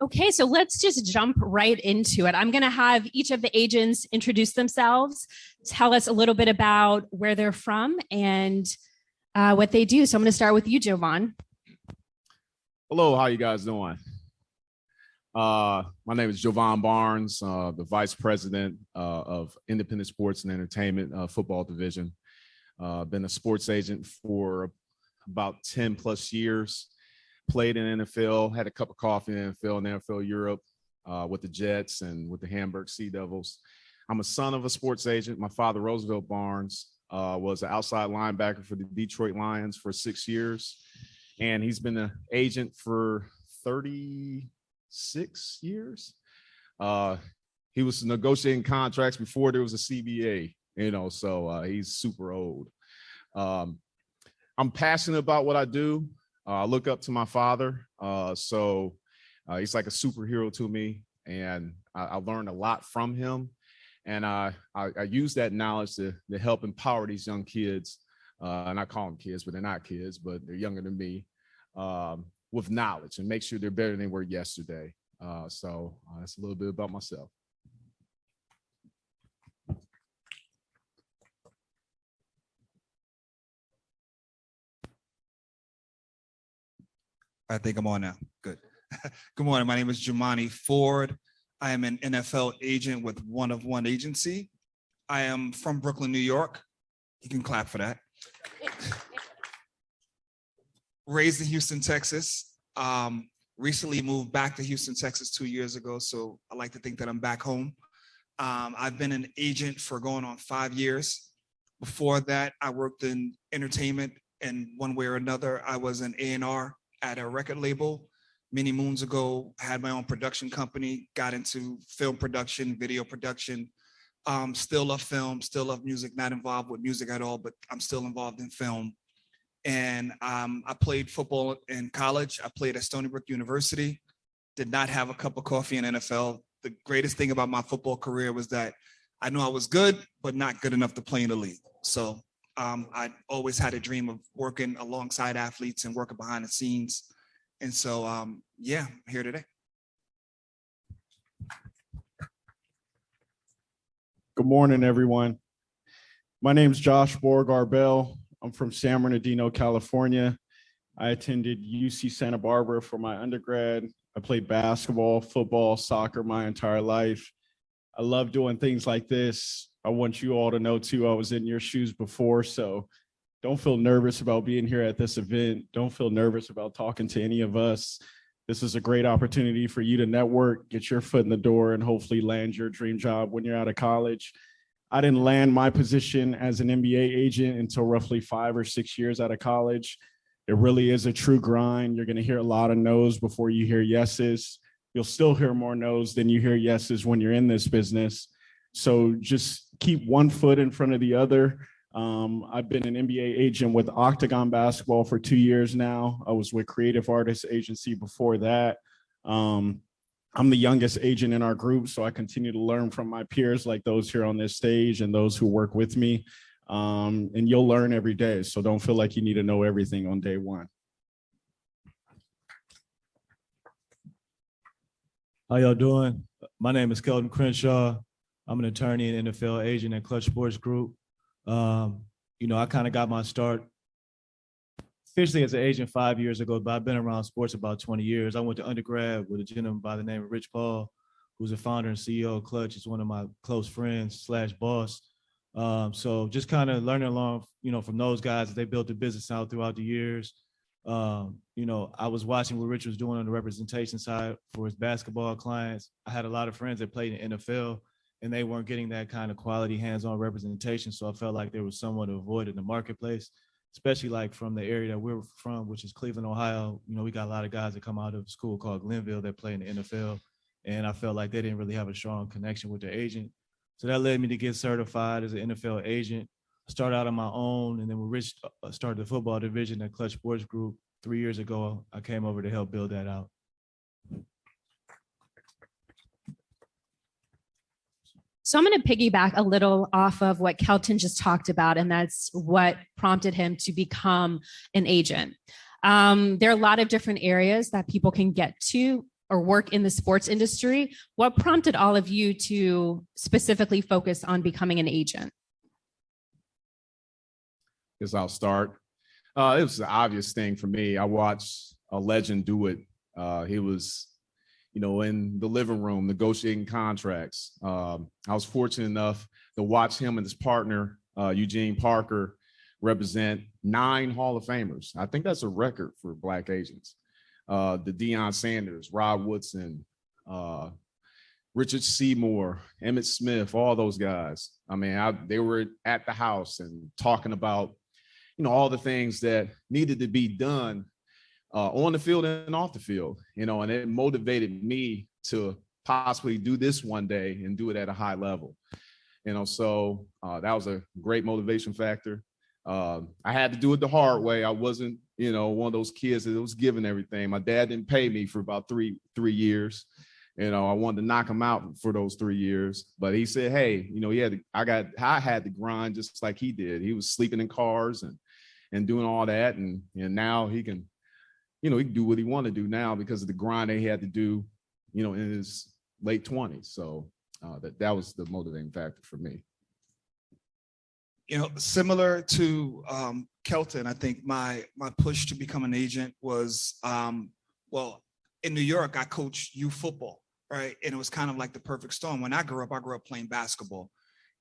Okay, so let's just jump right into it. I'm going to have each of the agents introduce themselves, tell us a little bit about where they're from and what they do. So I'm going to start with you, Jovan. Hello, how you guys doing? My name is Jovan Barnes, the Vice President of Independent Sports and Entertainment Football Division. Been a sports agent for about 10 plus years. Played in NFL, had a cup of coffee in NFL and NFL Europe with the Jets and with the Hamburg Sea Devils. I'm a son of a sports agent. My father, Roosevelt Barnes, was an outside linebacker for the Detroit Lions for 6 years. And he's been an agent for 36 years. He was negotiating contracts before there was a CBA, so he's super old. I'm passionate about what I do. I look up to my father, so he's like a superhero to me, and I learned a lot from him. And I use that knowledge to help empower these young kids, and I call them kids, but they're not kids, but they're younger than me, with knowledge and make sure they're better than they were yesterday. So that's a little bit about myself. I think I'm on now. Good. Good morning. My name is Jumani Ford. I am an NFL agent with One of One Agency. I am from Brooklyn, New York. You can clap for that. Raised in Houston, Texas. Recently moved back to Houston, Texas 2 years ago. So I like to think that I'm back home. I've been an agent for going on 5 years. Before that, I worked in entertainment, and one way or another, I was an A&R at a record label. Many moons ago, I had my own production company, got into film production, video production. Still love film, still love music, not involved with music at all, but I'm still involved in film. And I played football in college. I played at Stony Brook University, did not have a cup of coffee in NFL. The greatest thing about my football career was that I knew I was good, but not good enough to play in the league. So I always had a dream of working alongside athletes and working behind the scenes. And so, yeah, I'm here today. Good morning, everyone. My name is Josh Borg-Arbel. I'm from San Bernardino, California. I attended UC Santa Barbara for my undergrad. I played basketball, football, soccer my entire life. I love doing things like this. I want you all to know too, I was in your shoes before, so don't feel nervous about being here at this event. Don't feel nervous about talking to any of us. This is a great opportunity for you to network, get your foot in the door, and hopefully land your dream job when you're out of college. I didn't land my position as an NBA agent until roughly 5 or 6 years out of college. It really is a true grind. You're gonna hear a lot of no's before you hear yeses. You'll still hear more no's than you hear yeses when you're in this business. So just keep one foot in front of the other. I've been an NBA agent with Octagon Basketball for 2 years now. I was with Creative Artists Agency before that. I'm the youngest agent in our group, so I continue to learn from my peers like those here on this stage and those who work with me. And you'll learn every day, so don't feel like you need to know everything on day one. How y'all doing? My name is Kelton Crenshaw. I'm an attorney and NFL agent at Clutch Sports Group. I kind of got my start officially as an agent 5 years ago, but I've been around sports about 20 years. I went to undergrad with a gentleman by the name of Rich Paul, who's the founder and CEO of Clutch. He's one of my close friends / boss. So just kind of learning along, from those guys as they built the business out throughout the years. I was watching what Rich was doing on the representation side for his basketball clients. I had a lot of friends that played in the NFL, and they weren't getting that kind of quality hands-on representation. So I felt like there was somewhat of a void in the marketplace, especially like from the area that we're from, which is Cleveland, Ohio. We got a lot of guys that come out of a school called Glenville that play in the NFL. And I felt like they didn't really have a strong connection with their agent. So that led me to get certified as an NFL agent. I started out on my own, and then when Rich started the football division at Clutch Sports Group 3 years ago, I came over to help build that out. So I'm going to piggyback a little off of what Kelton just talked about, and that's what prompted him to become an agent. There are a lot of different areas that people can get to or work in the sports industry. What prompted all of you to specifically focus on becoming an agent? Guess I'll start. It was the obvious thing for me. I watched a legend do it. He was, in the living room negotiating contracts. I was fortunate enough to watch him and his partner, Eugene Parker, represent 9 Hall of Famers. I think that's a record for Black agents. The Deion Sanders, Rod Woodson, Richard Seymour, Emmitt Smith, all those guys. I mean, they were at the house and talking about, all the things that needed to be done on the field and off the field, and it motivated me to possibly do this one day and do it at a high level. So that was a great motivation factor. I had to do it the hard way. I wasn't, one of those kids that was given everything. My dad didn't pay me for about three years. I wanted to knock him out for those 3 years, but he said, hey, I had to grind just like he did. He was sleeping in cars and doing all that. And now he can, he can do what he wanted to do now because of the grind that he had to do, in his late 20s. So that was the motivating factor for me. Similar to Kelton, I think my push to become an agent was, in New York, I coached youth football, right? And it was kind of like the perfect storm. When I grew up playing basketball,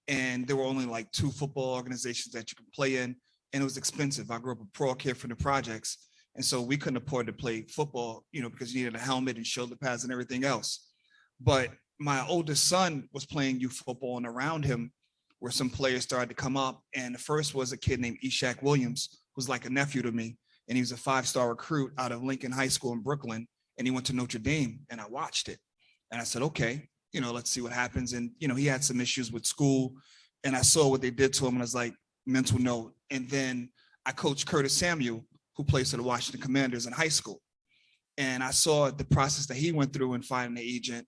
and there were only like 2 football organizations that you could play in, and it was expensive. I grew up a pro kid from the projects, and so we couldn't afford to play football, because you needed a helmet and shoulder pads and everything else. But my oldest son was playing youth football, and around him where some players started to come up. And the first was a kid named Ishaq Williams, who's like a nephew to me. And he was a 5-star recruit out of Lincoln High School in Brooklyn. And he went to Notre Dame, and I watched it. And I said, okay, let's see what happens. And, he had some issues with school, and I saw what they did to him, and I was like, mental note. And then I coached Curtis Samuel, who plays for the Washington Commanders in high school. And I saw the process that he went through in finding an agent.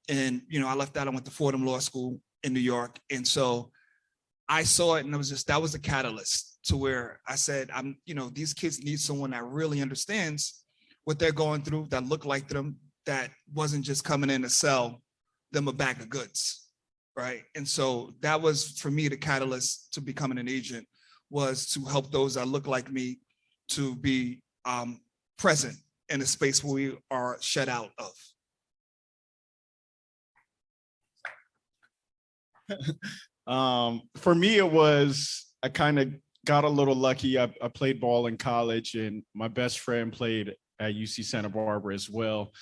And, I left out, I went to Fordham Law School in New York. And so I saw it, and that was the catalyst to where I said, these kids need someone that really understands what they're going through, that look like them, that wasn't just coming in to sell them a bag of goods, right? And so that was, for me, the catalyst to becoming an agent, was to help those that look like me to be present in a space where we are shut out of. For me, it was, I kind of got a little lucky. I played ball in college, and my best friend played at UC Santa Barbara as well.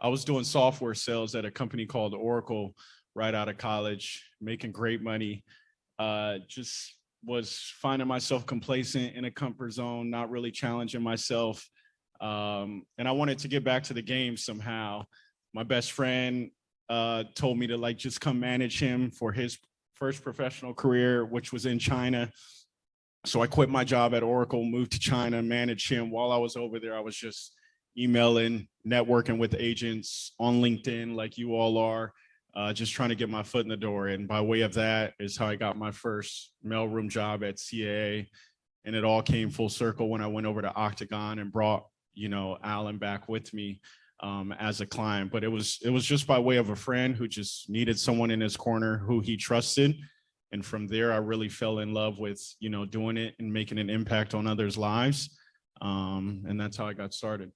I was doing software sales at a company called Oracle right out of college, making great money. Just was finding myself complacent in a comfort zone, not really challenging myself. And I wanted to get back to the game somehow. My best friend told me to just come manage him for his first professional career, which was in China. So I quit my job at Oracle, moved to China, managed him. While I was over there, I was just emailing, networking with agents on LinkedIn like you all are, just trying to get my foot in the door. And by way of that is how I got my first mailroom job at CAA. And it all came full circle when I went over to Octagon and brought, Alan back with me as a client. But it was just by way of a friend who just needed someone in his corner who he trusted. And from there, I really fell in love with, doing it and making an impact on others' lives. And that's how I got started.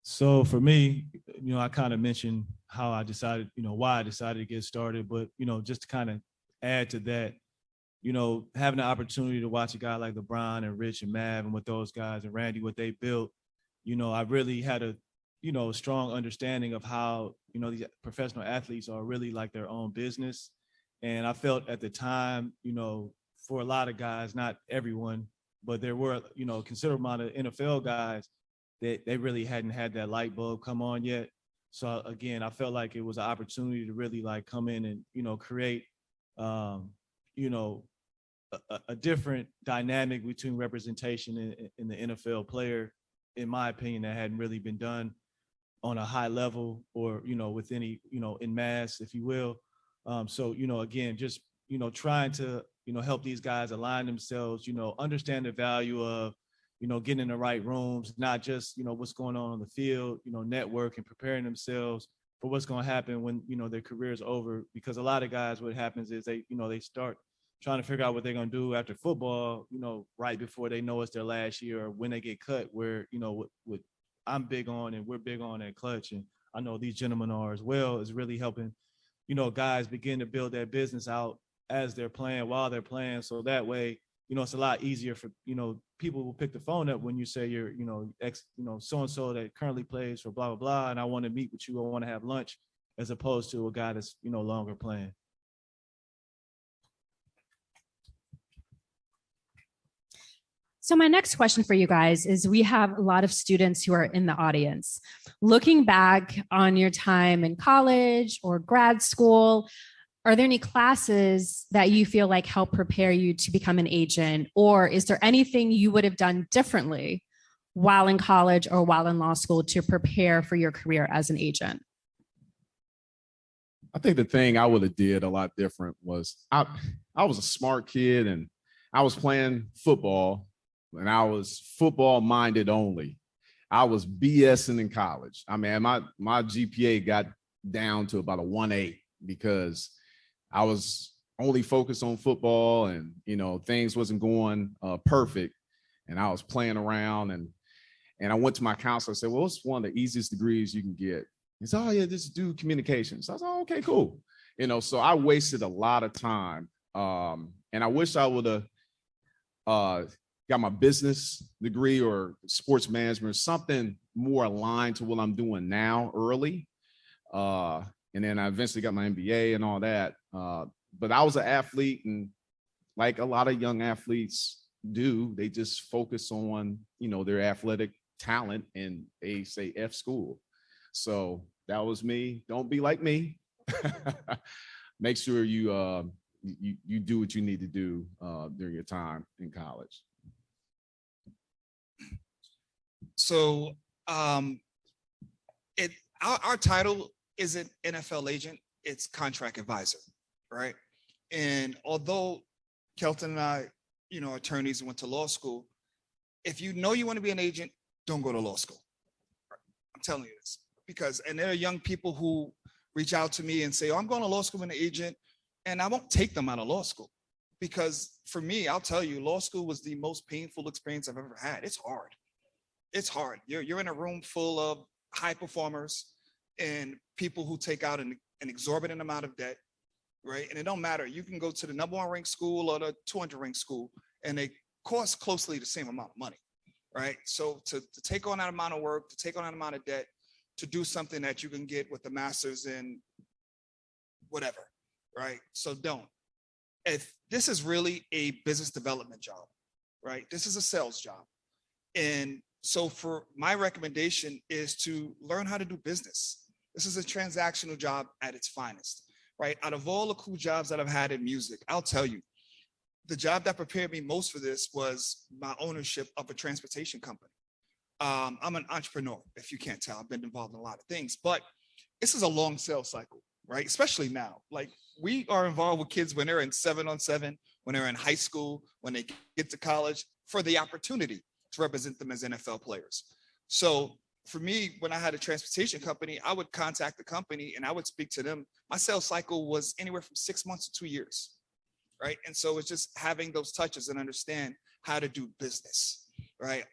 So for me, I kind of mentioned how I decided, why I decided to get started, but, just to kind of add to that, having the opportunity to watch a guy like LeBron and Rich and Mav and what those guys and Randy, what they built, I really had a, strong understanding of how, these professional athletes are really like their own business. And I felt at the time, for a lot of guys, not everyone, but there were, a considerable amount of NFL guys that they really hadn't had that light bulb come on yet. So again, I felt like it was an opportunity to really come in and, create, a different dynamic between representation in the NFL player, in my opinion, that hadn't really been done on a high level or, with any, in mass, if you will. So, again, just, trying to, help these guys align themselves, understand the value of, getting in the right rooms, not just, what's going on the field, network and preparing themselves for what's going to happen when, their career is over. Because a lot of guys, what happens is they start trying to figure out what they're going to do after football, right before they know it's their last year or when they get cut, where, what I'm big on and we're big on at Clutch, and I know these gentlemen are as well, is really helping, guys begin to build their business out as they're playing, while they're playing. So that way, it's a lot easier for, people will pick the phone up when you say you're, so-and-so that currently plays for blah, blah, blah, and I want to meet with you, I want to have lunch, as opposed to a guy that's, longer playing. So my next question for you guys is, we have a lot of students who are in the audience. Looking back on your time in college or grad school, are there any classes that you feel like help prepare you to become an agent? Or is there anything you would have done differently while in college or while in law school to prepare for your career as an agent? I think the thing I would have did a lot different was I was a smart kid, and I was playing football, and I was football minded only. I was BSing in college. I mean, my GPA got down to about a 1.8 because I was only focused on football, and, things wasn't going perfect, and I was playing around, and I went to my counselor and said, well, what's one of the easiest degrees you can get? He said, oh yeah, just do communications. I was like, oh, okay, cool. So I wasted a lot of time. And I wish I would have got my business degree or sports management or something more aligned to what I'm doing now early. And then I eventually got my MBA and all that. But I was an athlete, and like a lot of young athletes do, they just focus on, their athletic talent, and they say F school. So that was me. Don't be like me. Make sure you do what you need to do during your time in college. So our title isn't NFL agent, it's contract advisor, right? And although Kelton and I, attorneys, went to law school, if you know you want to be an agent, don't go to law school. I'm telling you this because, and there are young people who reach out to me and say, oh, I'm going to law school with an agent, and I won't take them out of law school because for me, I'll tell you, law school was the most painful experience I've ever had. It's hard. It's hard. You're in a room full of high performers and people who take out an exorbitant amount of debt, right? And it don't matter. You can go to the #1 ranked school or the 200 ranked school, and they cost closely the same amount of money, right? So to take on that amount of work, to take on that amount of debt, to do something that you can get with the master's in whatever, right? So don't. If this is really a business development job, right? This is a sales job. And so for my recommendation is to learn how to do business. This is a transactional job at its finest, right? Out of all the cool jobs that I've had in music, I'll tell you, the job that prepared me most for this was my ownership of a transportation company. I'm an entrepreneur, if you can't tell. I've been involved in a lot of things, but this is a long sales cycle, right? Especially now. Like, we are involved with kids when they're in 7-on-7, when they're in high school, when they get to college, for the opportunity to represent them as NFL players. So for me, when I had a transportation company, I would contact the company and I would speak to them. My sales cycle was anywhere from 6 months to 2 years, right? And so it's just having those touches and understand how to do business, right?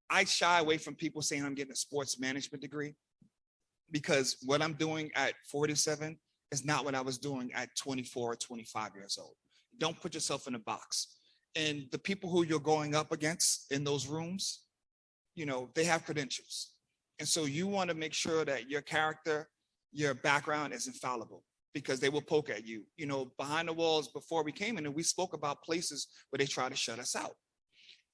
I shy away from people saying I'm getting a sports management degree because what I'm doing at 47 is not what I was doing at 24 or 25 years old. Don't put yourself in a box. And the people who you're going up against in those rooms, they have credentials. And so you want to make sure that your character, your background is infallible because they will poke at you. Behind the walls before we came in, and we spoke about places where they try to shut us out.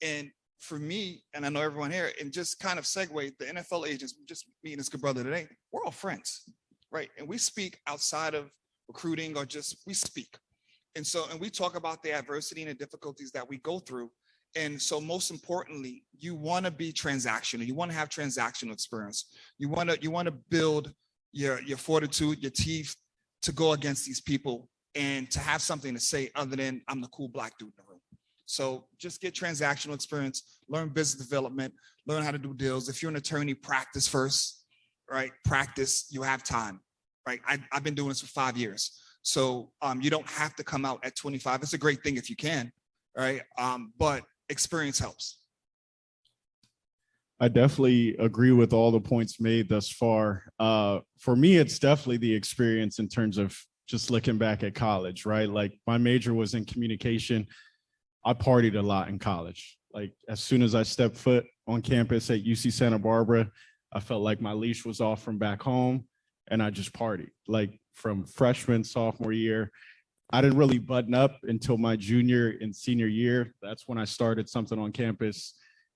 And for me, and I know everyone here, and just kind of segue, the NFL agents, just me and this good brother today, we're all friends, right? And we speak outside of recruiting or we speak. And we talk about the adversity and the difficulties that we go through. And so most importantly, you want to be transactional. You want to have transactional experience. You want to build your fortitude, your teeth to go against these people and to have something to say other than I'm the cool black dude in the room. So just get transactional experience, learn business development, learn how to do deals. If you're an attorney, practice first, right? Practice, you have time, right? I've been doing this for 5 years. So you don't have to come out at 25. It's a great thing if you can, right? But experience helps. I definitely agree with all the points made thus far. For me, it's definitely the experience in terms of just looking back at college, right? Like my major was in communication. I partied a lot in college. Like as soon as I stepped foot on campus at UC Santa Barbara, I felt like my leash was off from back home and I just partied. Like from freshman, sophomore year, I didn't really button up until my junior and senior year. That's when I started something on campus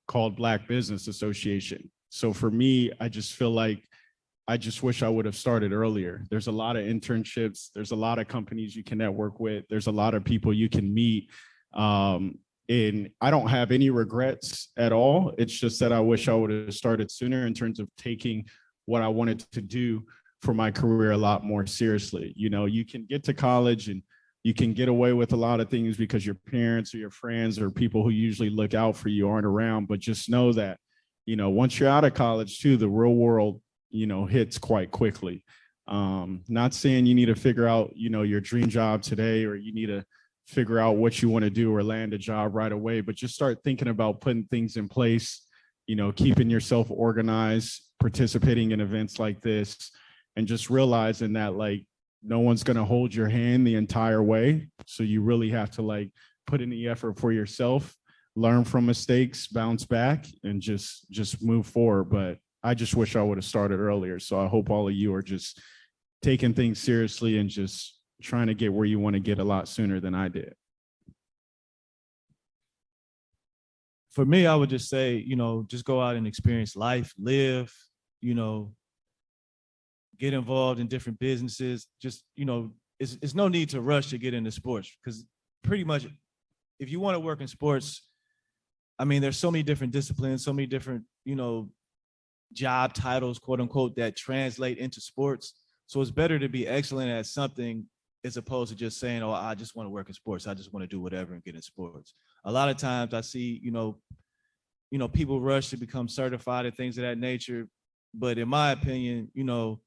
called Black Business Association. So for me, I just feel like I just wish I would have started earlier. There's a lot of internships. There's a lot of companies you can network with. There's a lot of people you can meet. And I don't have any regrets at all. It's just that I wish I would have started sooner in terms of taking what I wanted to do for my career a lot more seriously. You know, you can get to college and you can get away with a lot of things because your parents or your friends or people who usually look out for you aren't around, but just know that, you know, once you're out of college too, the real world, you know, hits quite quickly. Not saying you need to figure out, you know, your dream job today, or you need to figure out what you want to do or land a job right away, but just start thinking about putting things in place, you know, keeping yourself organized, participating in events like this, and just realizing that like no one's going to hold your hand the entire way. So you really have to like put in the effort for yourself, learn from mistakes, bounce back, and just move forward. But I just wish I would have started earlier. So I hope all of you are just taking things seriously and just trying to get where you want to get a lot sooner than I did. For me, I would just say, you know, just go out and experience life, live, you know, get involved in different businesses. Just, you know, it's no need to rush to get into sports, because pretty much if you want to work in sports, I mean, there's so many different disciplines, so many different, you know, job titles, quote unquote, that translate into sports. So it's better to be excellent at something as opposed to just saying, oh, I just want to work in sports. I just want to do whatever and get in sports. A lot of times I see, you know, people rush to become certified and things of that nature. But in my opinion, you know,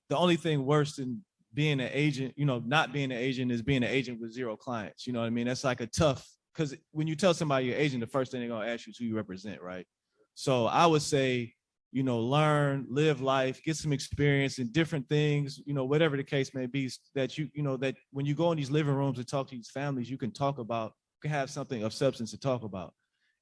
the only thing worse than being an agent, you know, not being an agent, is being an agent with 0 clients. You know what I mean? That's like a tough, because when you tell somebody you're agent, the first thing they're going to ask you is who you represent, right? So I would say, you know, learn, live life, get some experience in different things, you know, whatever the case may be, that you know, that when you go in these living rooms and talk to these families, you can talk about, you can have something of substance to talk about.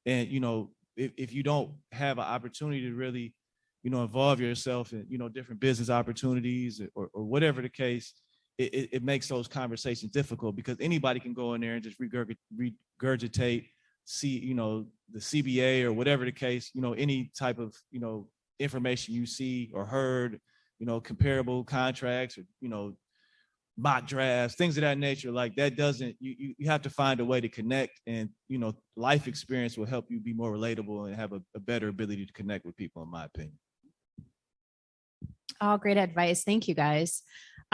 And, you know, if you don't have an opportunity to really, you know, involve yourself in, you know, different business opportunities or whatever the case, it makes those conversations difficult, because anybody can go in there and just regurgitate, see, you know, the CBA or whatever the case, you know, any type of, you know, information you see or heard, you know, comparable contracts or, you know, mock drafts, things of that nature. Like that doesn't, you have to find a way to connect, and, you know, life experience will help you be more relatable and have a better ability to connect with people, in my opinion. All great advice. Thank you, guys.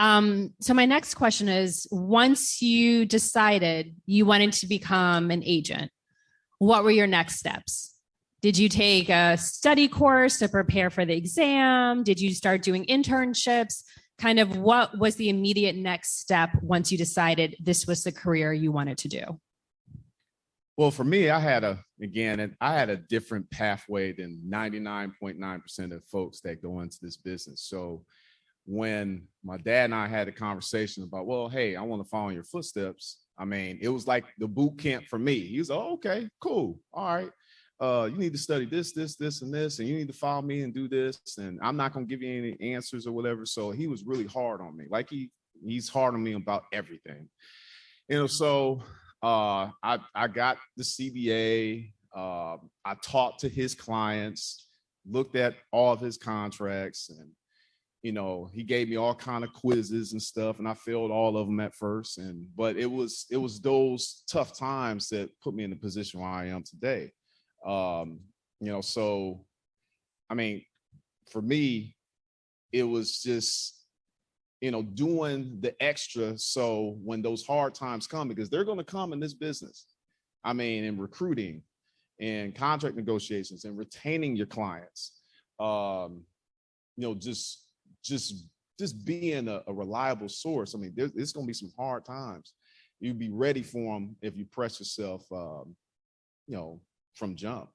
So my next question is, once you decided you wanted to become an agent, what were your next steps? Did you take a study course to prepare for the exam? Did you start doing internships? Kind of what was the immediate next step once you decided this was the career you wanted to do? Well, for me, I had a different pathway than 99.9% of folks that go into this business. So when my dad and I had a conversation about, well, hey, I want to follow in your footsteps, I mean, it was like the boot camp for me. He was, oh, okay, cool. All right. You need to study this, and this, and you need to follow me and do this. And I'm not going to give you any answers or whatever. So he was really hard on me. Like he's hard on me about everything. You know, so I got the CBA. I talked to his clients, looked at all of his contracts, and, you know, he gave me all kind of quizzes and stuff, and I failed all of them at first. But it was those tough times that put me in the position where I am today. You know, so, I mean, for me, it was just, you know, doing the extra. So when those hard times come, because they're going to come in this business, I mean, in recruiting and contract negotiations and retaining your clients. Just being a reliable source. I mean, there's going to be some hard times. You'd be ready for them if you press yourself, from jump.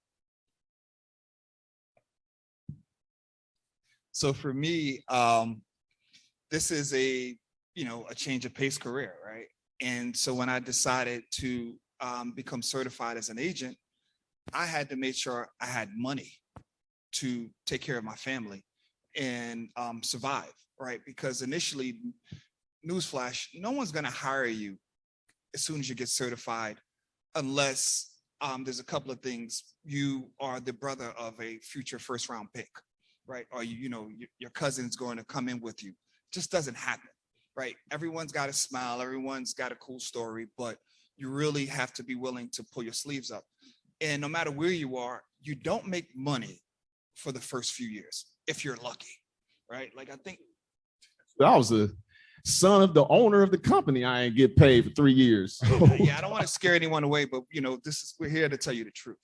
So for me, this is a change of pace career, right? And so when I decided to become certified as an agent, I had to make sure I had money to take care of my family and survive, right? Because initially, newsflash, no one's going to hire you as soon as you get certified, unless there's a couple of things. You are the brother of a future first round pick, right? Or your cousin's going to come in with you. Just doesn't happen, right? Everyone's got a smile, everyone's got a cool story, but you really have to be willing to pull your sleeves up. And no matter where you are, you don't make money for the first few years if you're lucky, right? Like, I think I was the son of the owner of the company. I ain't get paid for 3 years. Yeah, I don't want to scare anyone away, but we're here to tell you the truth.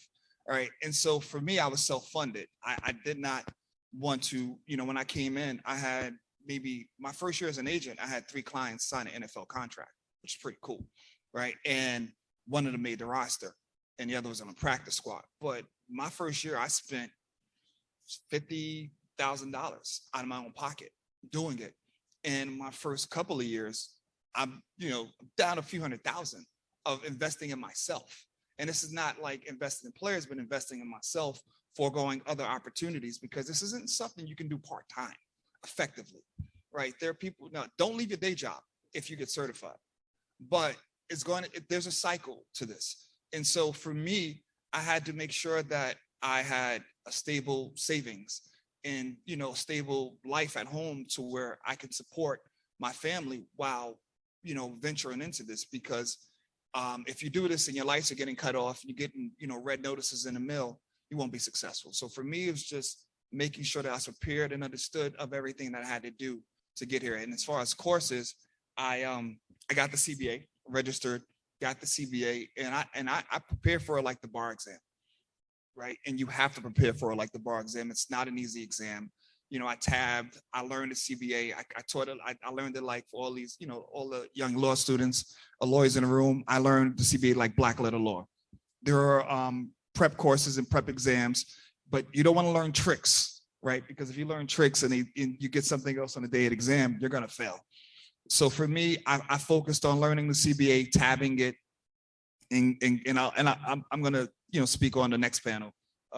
All right. And so for me, I was self-funded. I did not want to, when I came in, I had maybe my first year as an agent, I had 3 clients sign an NFL contract, which is pretty cool. Right. And one of them made the roster and the other was on a practice squad. But my first year, I spent $50,000 out of my own pocket doing it. And my first couple of years, I'm, down a few $100,000 of investing in myself. And this is not like investing in players, but investing in myself, foregoing other opportunities, because this isn't something you can do part-time effectively, right? There are people, now don't leave your day job if you get certified, but there's a cycle to this. And so for me, I had to make sure that I had a stable savings and, stable life at home to where I could support my family while, venturing into this. Because if you do this and your lights are getting cut off, you're getting, red notices in the mail, you won't be successful. So for me, it was just making sure that I was prepared and understood of everything that I had to do to get here. And as far as courses, I got the CBA, registered, got the CBA, and I prepared for it like the bar exam, right? And you have to prepare for it like the bar exam. It's not an easy exam. I tabbed, I learned the CBA. I taught it, I learned it like for all these, all the young law students, lawyers in the room. I learned the CBA like black letter law. There are prep courses and prep exams, but you don't want to learn tricks, right? Because if you learn tricks and you get something else on the day of the exam, you're going to fail. So for me, I focused on learning the CBA, tabbing it, and I'm going to speak on the next panel,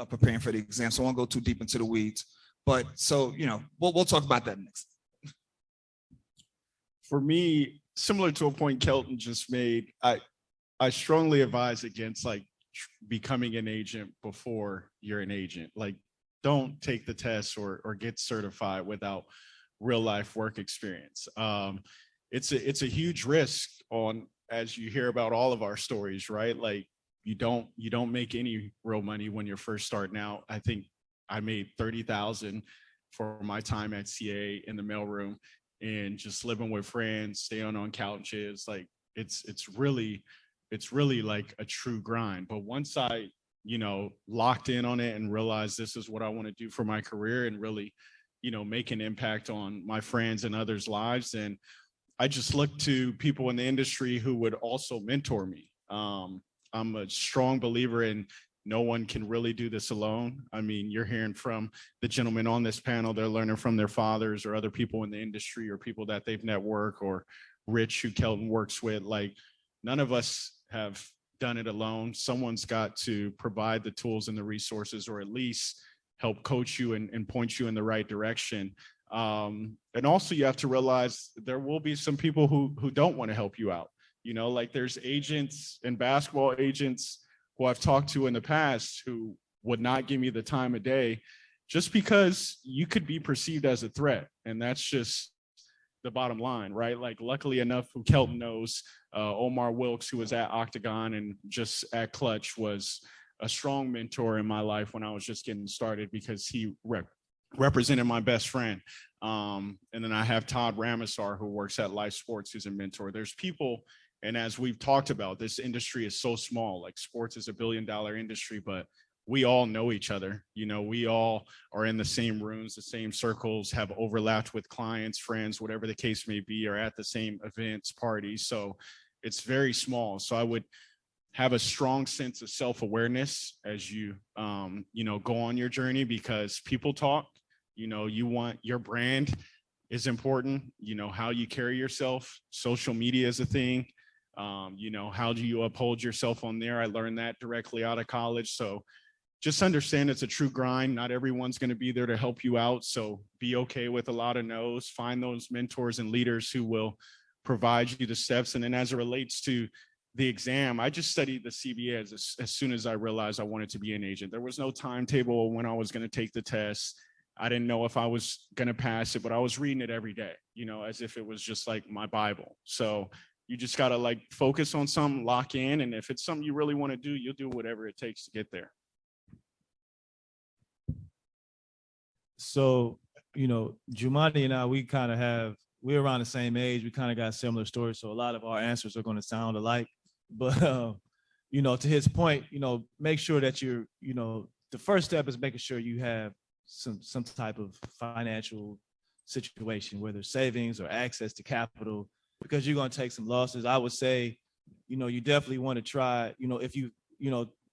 preparing for the exam. So I won't go too deep into the weeds, but so we'll talk about that next. For me, similar to a point Kelton just made, I strongly advise against becoming an agent before you're an agent. Like, don't take the test or get certified without real life work experience. It's a huge risk as you hear about all of our stories, right? Like, you don't make any real money when you're first starting out. I think I made $30,000 for my time at CA in the mailroom and just living with friends, staying on couches. Like, it's really like a true grind. But once I, locked in on it and realized this is what I want to do for my career and really, make an impact on my friends and others' lives, and I just looked to people in the industry who would also mentor me. I'm a strong believer in no one can really do this alone. I mean, you're hearing from the gentlemen on this panel, they're learning from their fathers or other people in the industry or people that they've networked, or Rich, who Kelton works with. Like, none of us have done it alone. Someone's got to provide the tools and the resources, or at least help coach you and point you in the right direction. And also you have to realize there will be some people who don't want to help you out. Like, there's agents and basketball agents who I've talked to in the past who would not give me the time of day just because you could be perceived as a threat. And that's just the bottom line, right? Like, luckily enough, who Kelton knows, Omar Wilkes, who was at Octagon and just at Clutch, was a strong mentor in my life when I was just getting started, because he represented my best friend. And then I have Todd Ramasar, who works at Life Sports, who's a mentor. There's people And as we've talked about, this industry is so small. Like sports is $1 billion industry, but we all know each other. You know, we all are in the same rooms, the same circles, have overlapped with clients, friends, whatever the case may be, or at the same events, parties. So it's very small. So I would have a strong sense of self-awareness as you, go on your journey, because people talk. You want your brand is important. How you carry yourself. Social media is a thing. How do you uphold yourself on there? I learned that directly out of college. So just understand it's a true grind. Not everyone's going to be there to help you out. So be okay with a lot of no's. Find those mentors and leaders who will provide you the steps. And then as it relates to the exam, I just studied the CBA as soon as I realized I wanted to be an agent. There was no timetable when I was going to take the test. I didn't know if I was going to pass it, but I was reading it every day, as if it was just like my Bible. So you just got to focus on something, lock in. And if it's something you really want to do, you'll do whatever it takes to get there. So, Jumani and I, we're around the same age. We kind of got similar stories. So a lot of our answers are going to sound alike. But, to his point, make sure that you're, the first step is making sure you have some type of financial situation, whether savings or access to capital, because you're going to take some losses. I would say, you definitely want to try, if you,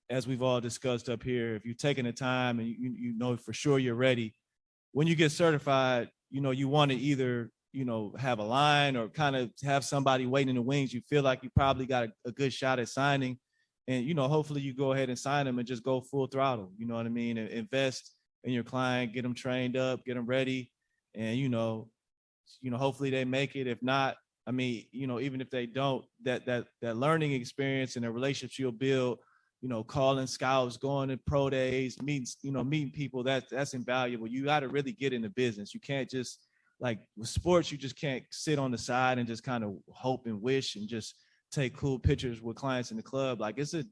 as we've all discussed up here, if you've taken the time and you know for sure you're ready, when you get certified, you want to either, have a line or kind of have somebody waiting in the wings. You feel like you probably got a good shot at signing, and, hopefully you go ahead and sign them and just go full throttle, you know what I mean? And invest in your client, get them trained up, get them ready. And, hopefully they make it. If not, I mean, even if they don't, that learning experience and the relationships you'll build, calling scouts, going to pro days, meeting people, that's invaluable. You got to really get in the business. You can't just, like with sports, you just can't sit on the side and just kind of hope and wish and just take cool pictures with clients in the club. Like it's a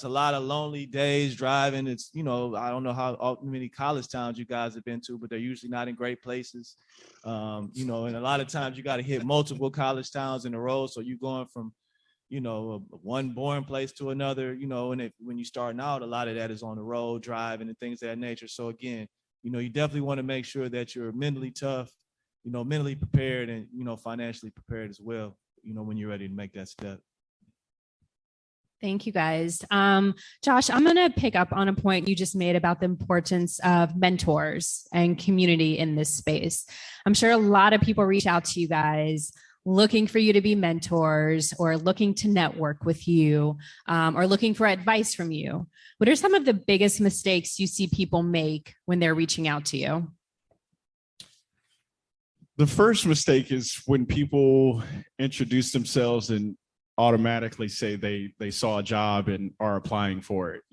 lot of lonely days driving. It's, I don't know how many college towns you guys have been to, but they're usually not in great places. And a lot of times you got to hit multiple college towns in a row. So you're going from, one boring place to another, and when you're starting out, a lot of that is on the road, driving and things of that nature. So again, you definitely want to make sure that you're mentally tough, mentally prepared and, financially prepared as well, when you're ready to make that step. Thank you, guys. Josh, I'm going to pick up on a point you just made about the importance of mentors and community in this space. I'm sure a lot of people reach out to you guys looking for you to be mentors or looking to network with you, or looking for advice from you. What are some of the biggest mistakes you see people make when they're reaching out to you? The first mistake is when people introduce themselves and automatically say they saw a job and are applying for it,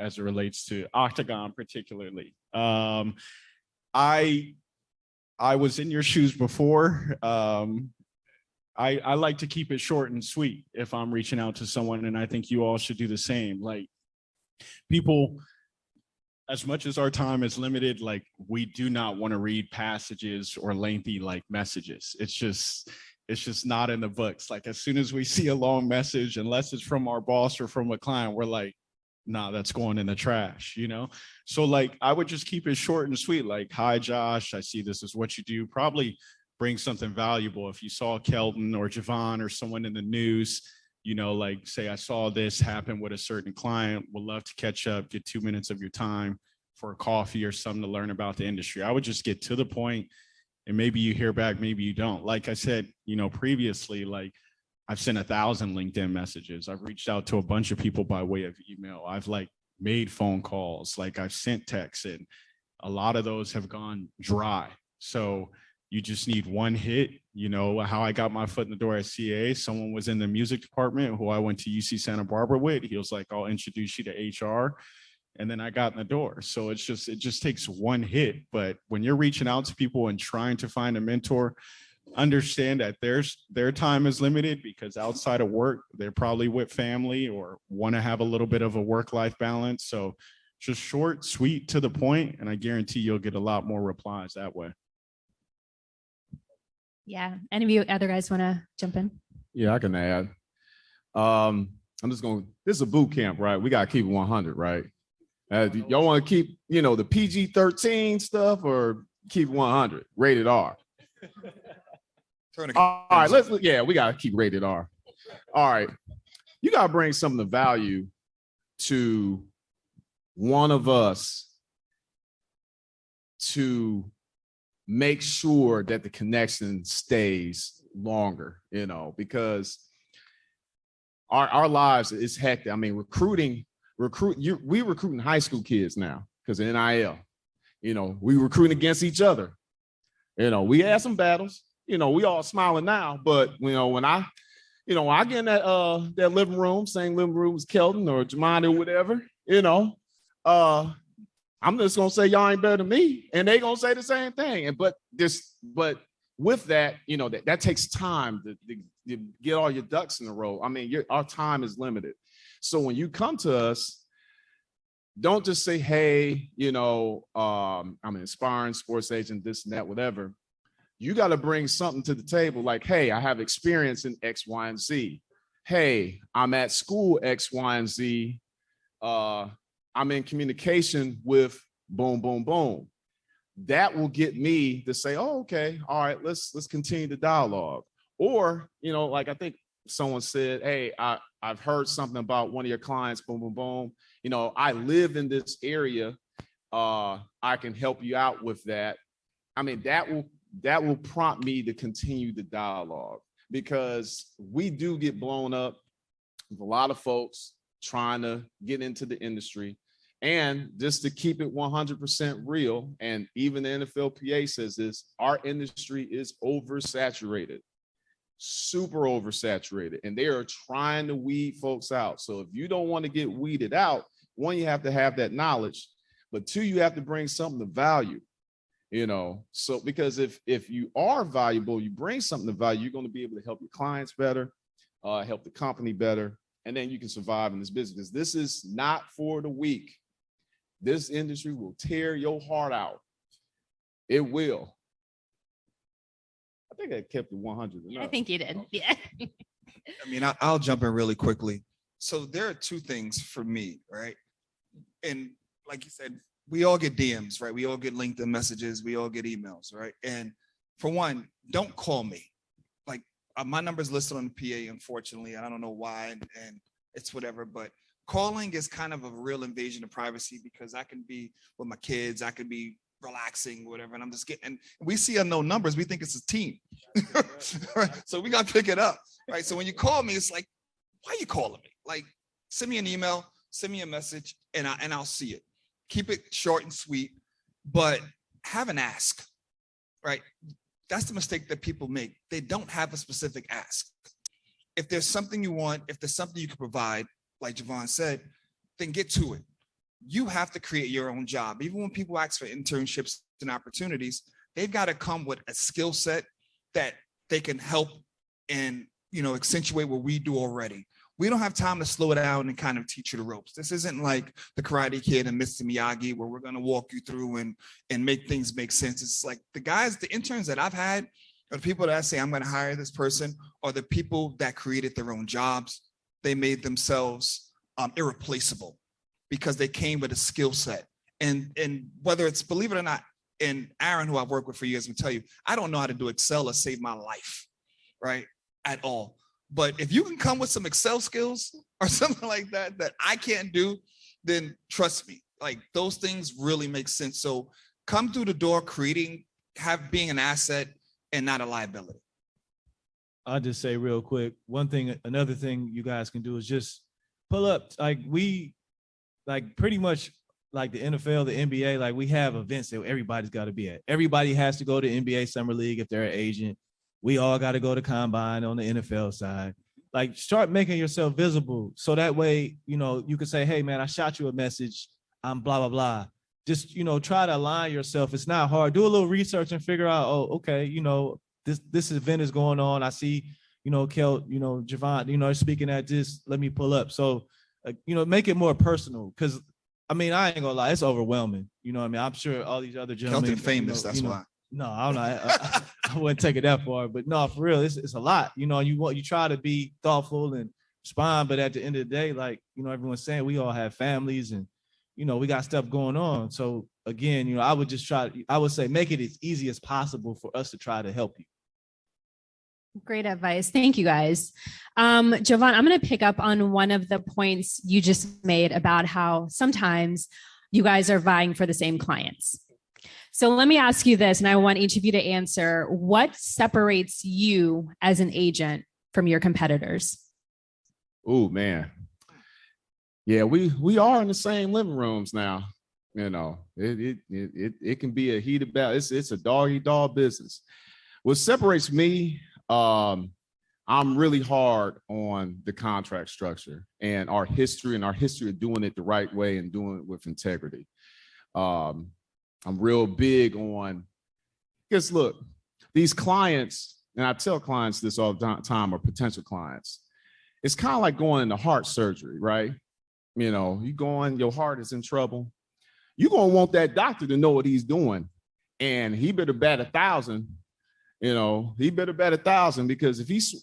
as it relates to Octagon particularly. I was in your shoes before. I like to keep it short and sweet if I'm reaching out to someone, and I think you all should do the same. Like people, as much as our time is limited, like we do not want to read passages or lengthy messages. It's just not in the books. Like as soon as we see a long message, unless it's from our boss or from a client, we're like, nah, that's going in the trash, So I would just keep it short and sweet. Like, hi, Josh, I see this is what you do. Probably bring something valuable. If you saw Kelton or Javon or someone in the news, say I saw this happen with a certain client, would love to catch up, get 2 minutes of your time for a coffee or something to learn about the industry. I would just get to the point, and maybe you hear back, maybe you don't. Like I said, previously, I've sent 1,000 LinkedIn messages. I've reached out to a bunch of people by way of email. I've made phone calls, I've sent texts, and a lot of those have gone dry. So you just need one hit. How I got my foot in the door at CA, someone was in the music department who I went to UC Santa Barbara with. He was like, I'll introduce you to HR. And then I got in the door. So it just takes one hit. But when you're reaching out to people and trying to find a mentor, understand that their time is limited, because outside of work, they're probably with family or want to have a little bit of a work-life balance. So just short, sweet, to the point, and I guarantee you'll get a lot more replies that way. Yeah. Any of you other guys want to jump in? Yeah, I can add. I'm just going, this is a boot camp, right? We got to keep it 100, right? Y'all want to keep, the PG-13 stuff or keep 100, rated R? All right, we got to keep rated R. All right. You got to bring something of value to one of us to make sure that the connection stays longer, because our lives is hectic. I mean, we recruiting high school kids now because of NIL. We recruiting against each other. We had some battles. We all smiling now, but when I get in that living room, same living room as Kelton or Jamani or whatever, I'm just gonna say y'all ain't better than me, and they gonna say the same thing. But with that, that takes time to get all your ducks in a row. I mean, our time is limited. So when you come to us, don't just say, hey, I'm an aspiring sports agent, this and that, whatever. You got to bring something to the table like, hey, I have experience in X, Y, and Z. Hey, I'm at school X, Y, and Z. I'm in communication with boom, boom, boom. That will get me to say, oh, okay, all right, let's continue the dialogue. Or, like I think someone said, hey, I've heard something about one of your clients, boom, boom, boom. I live in this area. I can help you out with that. I mean, that will prompt me to continue the dialogue, because we do get blown up with a lot of folks trying to get into the industry. And just to keep it 100% real, and even the NFLPA says this, our industry is oversaturated, super oversaturated, and they are trying to weed folks out. So if you don't want to get weeded out, one, you have to have that knowledge, but two, you have to bring something of value, so because if you are valuable, you bring something of value, you're going to be able to help your clients better, help the company better, and then you can survive in this business. This is not for the weak. This industry will tear your heart out. It will. I think I kept it 100. I think you did. Yeah. I mean, I'll jump in really quickly. So there are two things for me, right? And like you said, we all get DMs, right? We all get LinkedIn messages. We all get emails, right? And for one, don't call me. Like my number's listed on the PA, unfortunately. I don't know why, and it's whatever, but calling is kind of a real invasion of privacy, because I can be with my kids, I could be relaxing, whatever, and I'm just getting, and we see unknown numbers, we think it's a team. Right? So we got to pick it up, right? So when you call me, it's like, why are you calling me? Like, send me an email, send me a message, and I'll see it. Keep it short and sweet, but have an ask, right? That's the mistake that people make. They don't have a specific ask. If there's something you want, if there's something you can provide, like Javon said, then get to it. You have to create your own job. Even when people ask for internships and opportunities, they've got to come with a skill set that they can help and, accentuate what we do already. We don't have time to slow it down and kind of teach you the ropes. This isn't like the Karate Kid and Mr. Miyagi, where we're going to walk you through and make things make sense. It's like the interns that I've had, or the people that I say I'm going to hire this person, are the people that created their own jobs. They made themselves irreplaceable because they came with a skill set. And whether it's, believe it or not, and Aaron, who I've worked with for years, will tell you, I don't know how to do Excel or save my life, right, at all. But if you can come with some Excel skills or something like that I can't do, then trust me, like those things really make sense. So come through the door being an asset and not a liability. I'll just say real quick, another thing you guys can do is just pull up. Pretty much like the NFL, the NBA, like we have events that everybody's got to be at. Everybody has to go to NBA Summer League if they're an agent. We all got to go to Combine on the NFL side. Like, start making yourself visible, so that way, you can say, hey, man, I shot you a message. I'm blah, blah, blah. Just, try to align yourself. It's not hard. Do a little research and figure out, oh, okay, this event is going on. I see, Javon, speaking at this, let me pull up. So, make it more personal, because, I mean, I ain't gonna lie, it's overwhelming. I'm sure all these other gentlemen. Kelton famous, that's why. No, I don't know. I wouldn't take it that far, but no, for real, it's a lot. You know, you try to be thoughtful and respond, but at the end of the day, like, you know, everyone's saying, we all have families and, you know, we got stuff going on. So again, you know, I would say make it as easy as possible for us to try to help you. Great advice. Thank you, guys. Jovan, I'm going to pick up on one of the points you just made about how sometimes you guys are vying for the same clients. So let me ask you this, and I want each of you to answer. What separates you as an agent from your competitors? Oh, man. Yeah, we are in the same living rooms now. You know, it can be a heated battle. It's a dog-eat-dog business. What separates me, I'm really hard on the contract structure and our history of doing it the right way and doing it with integrity. I'm real big on, because look, these clients, and I tell clients this all the time, or potential clients, it's kind of like going into heart surgery, right? You know, you going, your heart is in trouble. You're going to want that doctor to know what he's doing. And he better bat 1,000. You know, he better bet 1,000, because if he's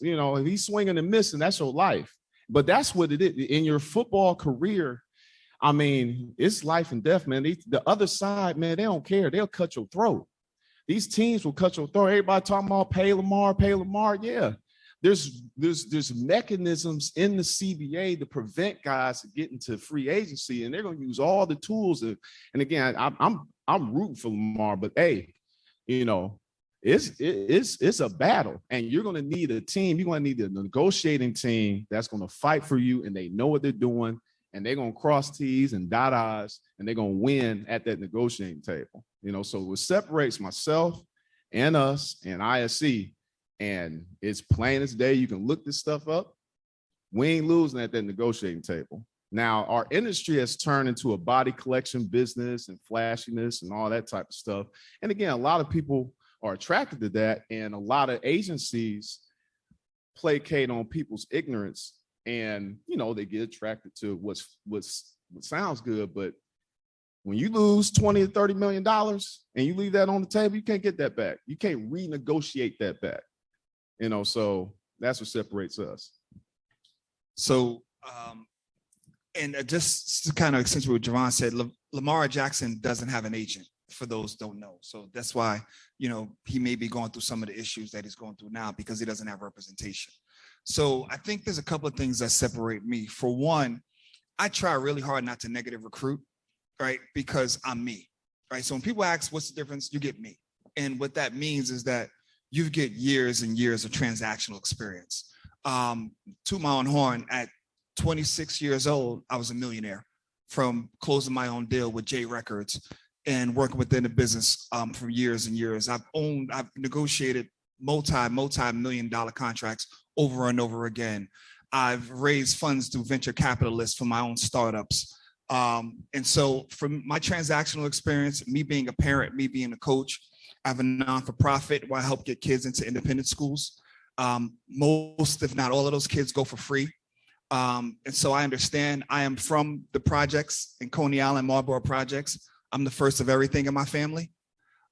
swinging and missing, that's your life. But that's what it is in your football career. I mean, it's life and death, man. The other side, man, they don't care. They'll cut your throat. These teams will cut your throat. Everybody talking about pay Lamar. Yeah, there's mechanisms in the CBA to prevent guys from getting to free agency, and they're going to use all the tools. And again, I'm rooting for Lamar, but hey, you know, it's a battle, and you're going to need a team. You're going to need a negotiating team that's going to fight for you, and they know what they're doing, and they're going to cross T's and dot I's, and they're going to win at that negotiating table. You know, so what separates myself and us and ISC, and it's plain as day. You can look this stuff up. We ain't losing at that negotiating table. Now, our industry has turned into a body collection business and flashiness and all that type of stuff. And again, a lot of people are attracted to that, and a lot of agencies placate on people's ignorance, and you know, they get attracted to what sounds good. But when you lose $20 to $30 million and you leave that on the table, you can't get that back. You can't renegotiate that back. You know, so that's what separates us. So, and just to kind of accentuate what Javon said, Lamar Jackson doesn't have an agent, for those who don't know. So that's why, you know, he may be going through some of the issues that he's going through now, because he doesn't have representation. So I think there's a couple of things that separate me. For one, I try really hard not to negative recruit, right? Because I'm me, right? So when people ask what's the difference, you get me. And what that means is that you get years and years of transactional experience. To my own horn, at 26 years old, I was a millionaire from closing my own deal with J Records and working within the business for years and years. I've negotiated multi-million-dollar contracts over and over again. I've raised funds through venture capitalists for my own startups. And so from my transactional experience, me being a parent, me being a coach, I have a non-for-profit where I help get kids into independent schools. Most, if not all of those kids go for free. And so I understand. I am from the projects in Coney Island, Marlboro projects. I'm the first of everything in my family.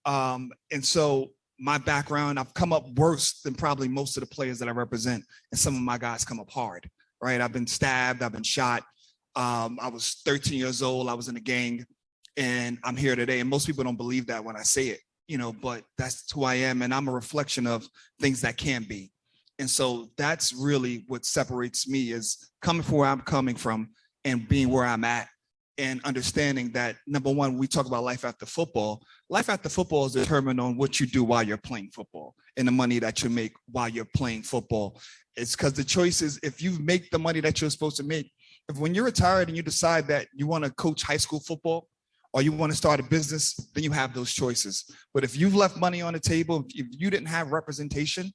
And so my background, I've come up worse than probably most of the players that I represent. And some of my guys come up hard, right? I've been stabbed, I've been shot. I was 13 years old, I was in a gang, and I'm here today. And most people don't believe that when I say it, you know, but that's who I am. And I'm a reflection of things that can be. And so that's really what separates me, is coming from where I'm coming from and being where I'm at, and understanding that, number one, we talk about life after football. Life after football is determined on what you do while you're playing football and the money that you make while you're playing football. It's because the choice is, if you make the money that you're supposed to make, if when you're retired and you decide that you want to coach high school football or you want to start a business, then you have those choices. But if you've left money on the table, if you didn't have representation,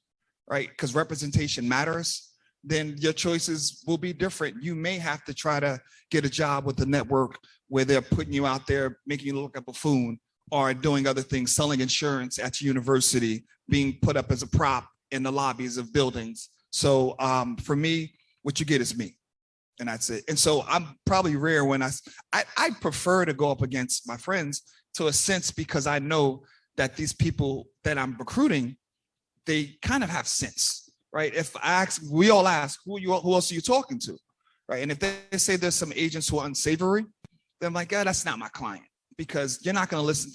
right, because representation matters, then your choices will be different. You may have to try to get a job with the network where they're putting you out there, making you look like a buffoon, or doing other things, selling insurance at your university, being put up as a prop in the lobbies of buildings. So for me, what you get is me, and that's it. And so I'm probably rare when I prefer to go up against my friends, to a sense, because I know that these people that I'm recruiting, they kind of have sense, right? If I ask, we all ask, who else are you talking to, right? And if they say there's some agents who are unsavory, then I'm like, yeah, that's not my client, because you're not going to listen.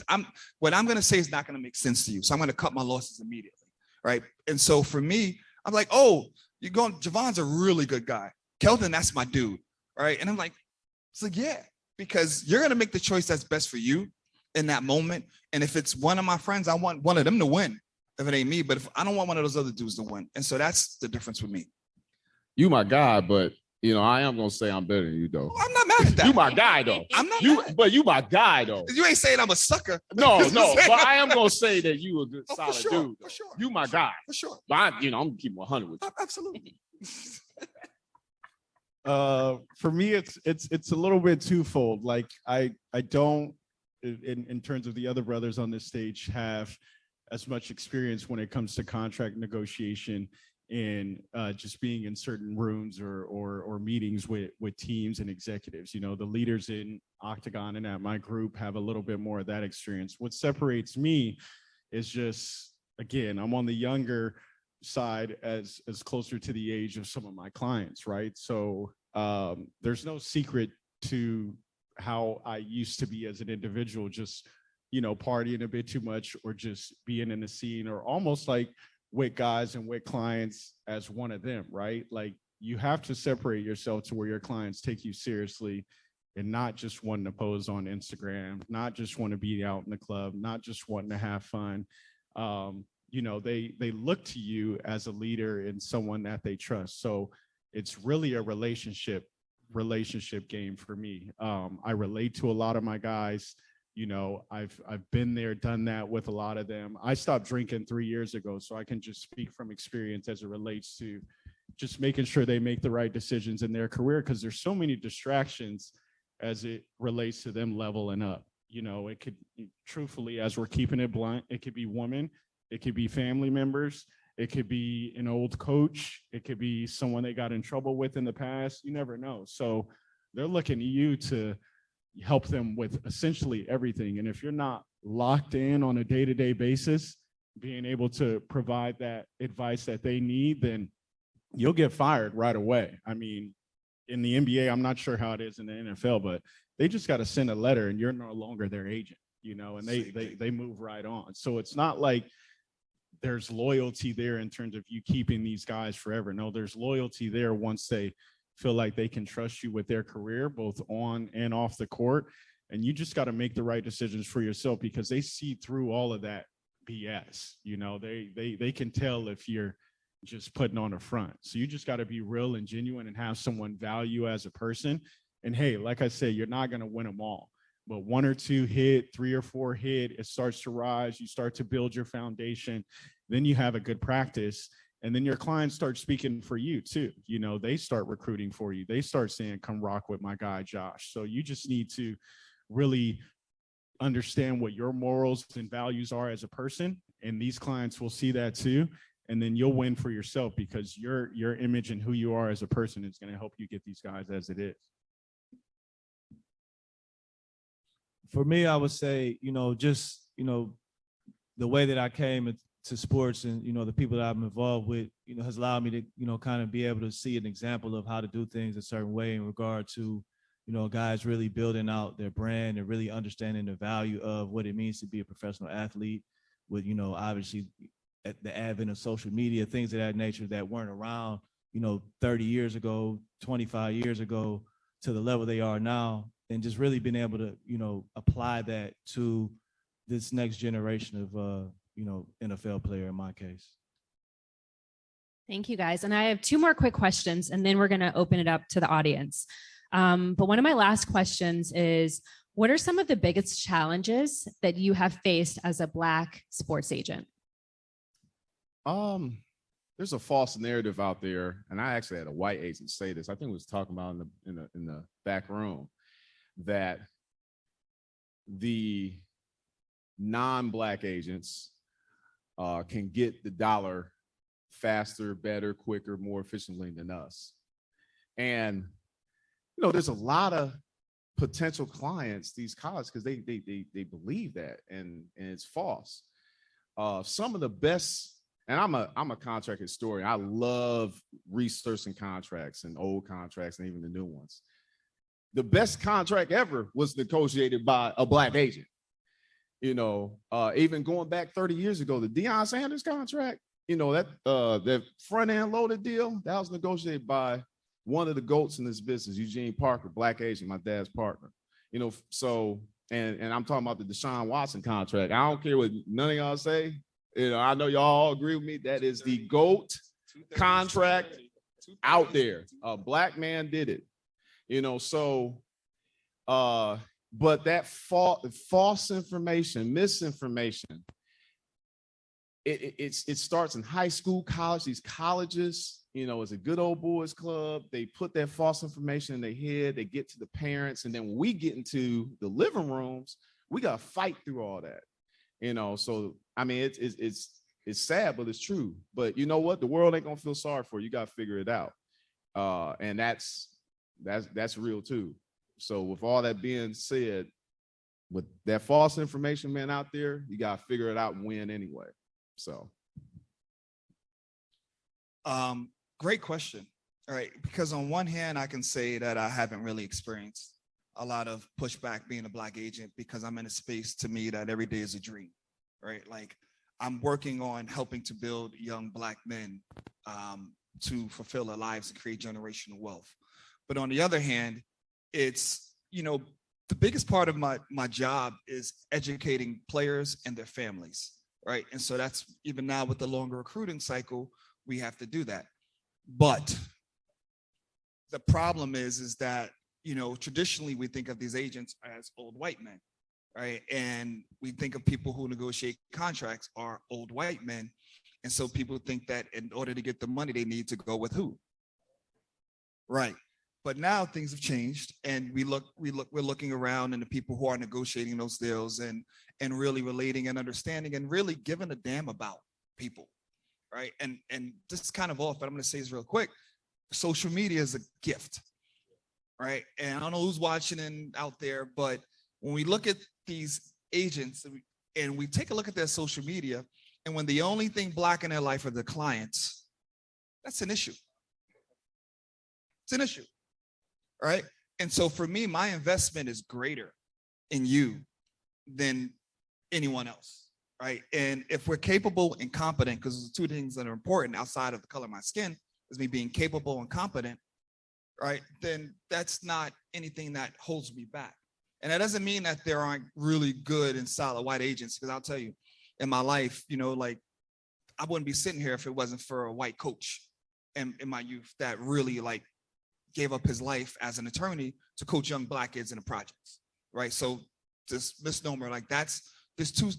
What I'm going to say is not going to make sense to you. So I'm going to cut my losses immediately, right? And so for me, I'm like, oh, Javon's a really good guy. Kelvin, that's my dude, right? And I'm like, so yeah, because you're going to make the choice that's best for you in that moment. And if it's one of my friends, I want one of them to win if it ain't me, but if I don't want one of those other dudes to win. And so that's the difference with me. You my guy, but I am gonna say I'm better than you though. I'm not mad at that. You my guy though. I'm not mad. But you my guy though. You ain't saying I'm a sucker. No, but I am gonna say that you a good solid dude. Though. For sure. You my guy. For sure. But I'm gonna keep 100 with you. Absolutely. For me, it's a little bit twofold. Like I don't, in terms of the other brothers on this stage, have as much experience when it comes to contract negotiation and just being in certain rooms or meetings with teams and executives. The leaders in Octagon and at my group have a little bit more of that experience. What separates me is just, again, I'm on the younger side as closer to the age of some of my clients, right? So there's no secret to how I used to be as an individual, just partying a bit too much or just being in the scene, or almost like with guys and with clients as one of them, right? Like you have to separate yourself to where your clients take you seriously and not just wanting to pose on Instagram, not just want to be out in the club, not just wanting to have fun. They look to you as a leader and someone that they trust. So it's really a relationship game for me. I relate to a lot of my guys. I've been there, done that with a lot of them. I stopped drinking 3 years ago, so I can just speak from experience as it relates to just making sure they make the right decisions in their career, because there's so many distractions as it relates to them leveling up. It could, truthfully, as we're keeping it blunt, it could be women, it could be family members, it could be an old coach, it could be someone they got in trouble with in the past. You never know. So they're looking to you to help them with essentially everything. And if you're not locked in on a day-to-day basis, being able to provide that advice that they need, then you'll get fired right away. I mean, in the NBA, I'm not sure how it is in the NFL, but they just got to send a letter and you're no longer their agent, and they move right on. So it's not like there's loyalty there in terms of you keeping these guys forever. No, there's loyalty there once they feel like they can trust you with their career, both on and off the court. And you just got to make the right decisions for yourself, because they see through all of that BS. They can tell if you're just putting on a front. So you just got to be real and genuine and have someone value as a person. And hey, like I said, you're not going to win them all, but 1 or 2 hit, 3 or 4 hit, it starts to rise. You start to build your foundation. Then you have a good practice. And then your clients start speaking for you too. They start recruiting for you. They start saying, come rock with my guy, Josh. So you just need to really understand what your morals and values are as a person. And these clients will see that too. And then you'll win for yourself, because your image and who you are as a person is going to help you get these guys as it is. For me, I would say, the way that I came to sports and, the people that I'm involved with, has allowed me to, kind of be able to see an example of how to do things a certain way in regard to, guys really building out their brand and really understanding the value of what it means to be a professional athlete with, obviously at the advent of social media, things of that nature that weren't around, 30 years ago, 25 years ago, to the level they are now, and just really being able to, apply that to this next generation of, NFL player in my case. Thank you, guys. And I have 2 more quick questions, and then we're going to open it up to the audience. But one of my last questions is, what are some of the biggest challenges that you have faced as a Black sports agent? There's a false narrative out there, and I actually had a white agent say this. I think we was talking about in the back room, that the non-Black agents can get the dollar faster, better, quicker, more efficiently than us. And there's a lot of potential clients, these colleges, because they believe that, and it's false. some of the best, and I'm a contract historian. I love researching contracts and old contracts and even the new ones. The best contract ever was negotiated by a Black agent. Even going back 30 years ago, the Deion Sanders contract, that front end loaded deal, that was negotiated by one of the GOATs in this business, Eugene Parker, Black agent, my dad's partner. So and I'm talking about the Deshaun Watson contract. I don't care what none of y'all say. I know y'all all agree with me. That is the GOAT contract out there. A Black man did it. But that false information, misinformation, it starts in high school, college. These colleges, it's a good old boys club. They put that false information in their head. They get to the parents, and then when we get into the living rooms, we got to fight through all that. So I mean, it's sad, but it's true. But you know what? The world ain't gonna feel sorry for you. You got to figure it out, and that's real too. So with all that being said, with that false information, man, out there, you got to figure it out and win anyway. So. Great question. All right. Because on one hand, I can say that I haven't really experienced a lot of pushback being a Black agent because I'm in a space, to me, that every day is a dream, right? Like, I'm working on helping to build young Black men to fulfill their lives and create generational wealth. But on the other hand, it's, the biggest part of my job is educating players and their families, right? And so that's, even now with the longer recruiting cycle, we have to do that. But the problem is that, traditionally we think of these agents as old white men, right? And we think of people who negotiate contracts are old white men. And so people think that in order to get the money, they need to go with who? Right. But now things have changed, and we're looking around, and the people who are negotiating those deals and really relating and understanding and really giving a damn about people, right? And this is kind of off, but I'm going to say this real quick. Social media is a gift, right? And I don't know who's watching and out there, but when we look at these agents and we take a look at their social media, and when the only thing Black in their life are the clients, that's an issue. It's an issue. Right. And so for me, my investment is greater in you than anyone else. Right. And if we're capable and competent, because there's two things that are important outside of the color of my skin, is me being capable and competent. Right. Then that's not anything that holds me back. And that doesn't mean that there aren't really good and solid white agents, because I'll tell you, in my life, like, I wouldn't be sitting here if it wasn't for a white coach in my youth that really, like, gave up his life as an attorney to coach young Black kids in the projects, right? So this misnomer, like, there's two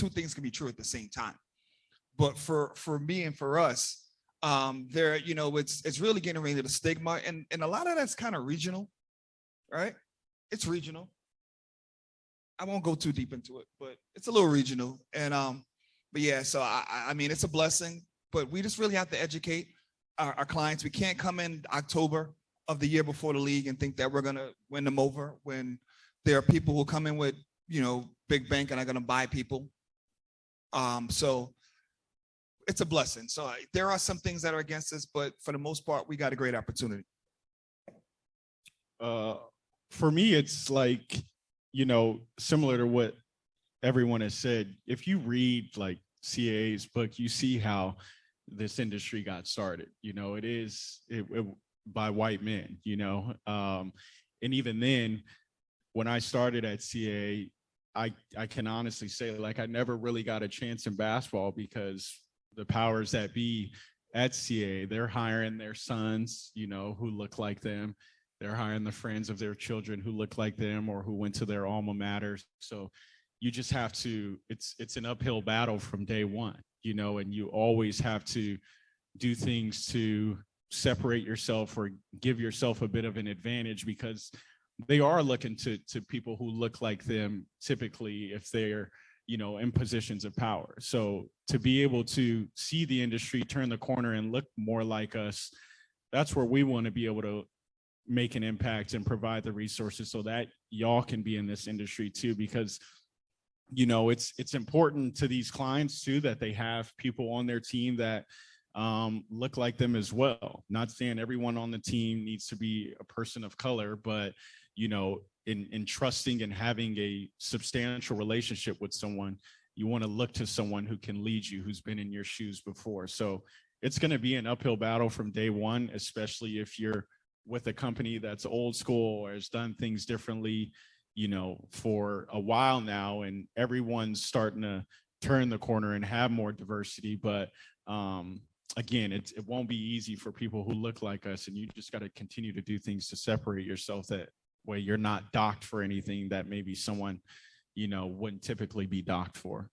things can be true at the same time. But for me and for us, it's really getting rid of the stigma, and a lot of that's kind of regional, right? It's regional. I won't go too deep into it, but it's a little regional. And but yeah, so I mean, it's a blessing, but we just really have to educate our clients. We can't come in October of the year before the league and think that we're going to win them over when there are people who come in with, big bank and are going to buy people. So it's a blessing. So there are some things that are against us, but for the most part, we got a great opportunity. For me, it's like, similar to what everyone has said. If you read like CAA's book, you see how this industry got started. It is by white men, and even then, when I started at CAA, I can honestly say, like, I never really got a chance in basketball because the powers that be at CAA, they're hiring their sons, who look like them. They're hiring the friends of their children who look like them or who went to their alma mater. So you just have to, it's an uphill battle from day one, and you always have to do things to separate yourself or give yourself a bit of an advantage, because they are looking to people who look like them, typically, if they're, in positions of power. So to be able to see the industry turn the corner and look more like us, that's where we want to be able to make an impact and provide the resources so that y'all can be in this industry too, because it's important to these clients too that they have people on their team that look like them as well. Not saying everyone on the team needs to be a person of color, but in trusting and having a substantial relationship with someone, you want to look to someone who can lead you, who's been in your shoes before. So it's going to be an uphill battle from day one, especially if you're with a company that's old school or has done things differently, for a while now, and everyone's starting to turn the corner and have more diversity. But again, it won't be easy for people who look like us, and you just got to continue to do things to separate yourself that way you're not docked for anything that maybe someone, wouldn't typically be docked for.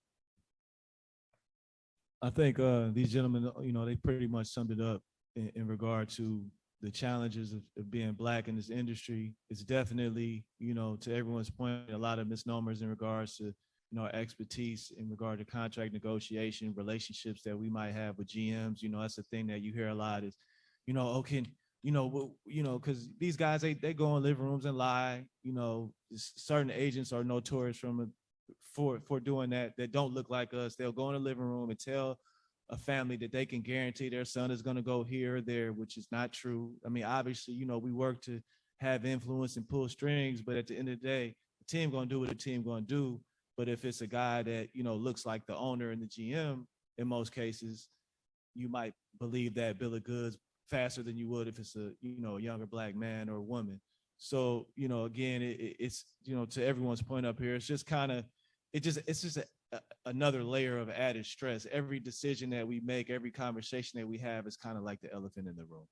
I think these gentlemen, they pretty much summed it up in regard to the challenges of being Black in this industry. It's definitely, to everyone's point, a lot of misnomers in regards to, our expertise in regard to contract negotiation, relationships that we might have with GMs. That's the thing that you hear a lot is, because these guys, they go in living rooms and lie. Certain agents are notorious for doing that don't look like us. They'll go in a living room and tell a family that they can guarantee their son is going to go here or there, which is not true. I mean, obviously, we work to have influence and pull strings, but at the end of the day, the team going to do what the team going to do. But if it's a guy that, looks like the owner and the GM, in most cases, you might believe that bill of goods faster than you would if it's a, younger Black man or woman. So, again, it's, to everyone's point up here, it's just another layer of added stress. Every decision that we make, every conversation that we have is kind of like the elephant in the room.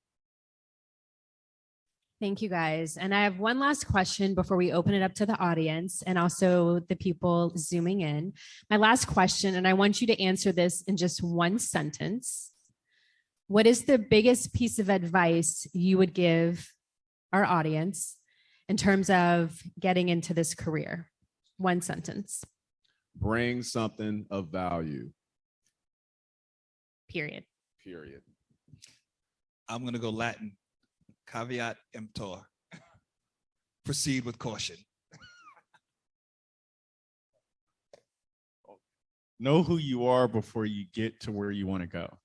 Thank you, guys. And I have one last question before we open it up to the audience and also the people zooming in. My last question, and I want you to answer this in just one sentence. What is the biggest piece of advice you would give our audience in terms of getting into this career? One sentence. Bring something of value. Period. I'm going to go Latin. Caveat emptor. Proceed with caution. Know who you are before you get to where you want to go.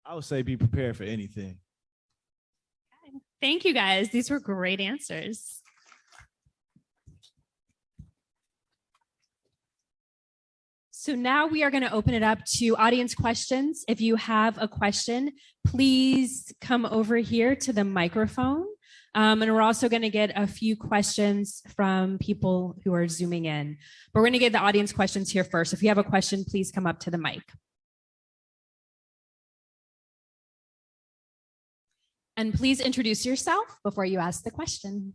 I would say be prepared for anything. Thank you, guys. These were great answers. So now we are going to open it up to audience questions. If you have a question, please come over here to the microphone. And we're also going to get a few questions from people who are zooming in. But we're going to get the audience questions here first. If you have a question, please come up to the mic. And please introduce yourself before you ask the question.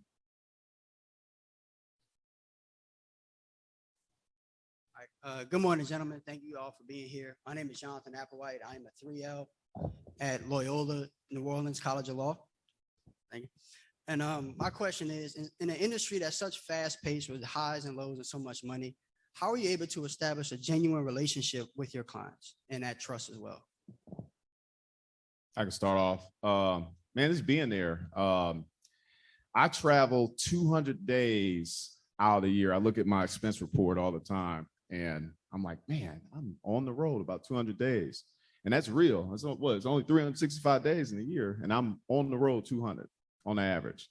Good morning, gentlemen. Thank you all for being here. My name is Jonathan Applewhite. I am a 3L at Loyola New Orleans College of Law. Thank you. And my question is, in an industry that's such fast paced with highs and lows and so much money, how are you able to establish a genuine relationship with your clients and that trust as well? I can start off. Man, it's being there. I travel 200 days out of the year. I look at my expense report all the time. And I'm like, man, I'm on the road about 200 days. And that's real. It's only 365 days in a year. And I'm on the road 200 on average.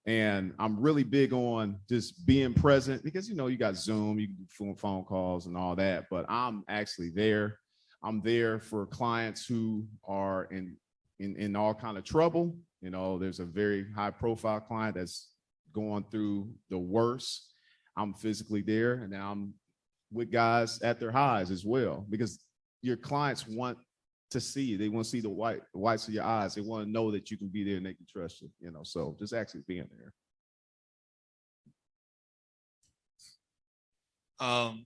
And I'm really big on just being present because, you got Zoom, you can do phone calls and all that. But I'm actually there. I'm there for clients who are in all kind of trouble. There's a very high profile client that's going through the worst. I'm physically there. And then I'm with guys at their highs as well, because your clients want to see you. They want to see the whites of your eyes. They want to know that you can be there and they can trust you, so just actually being there. I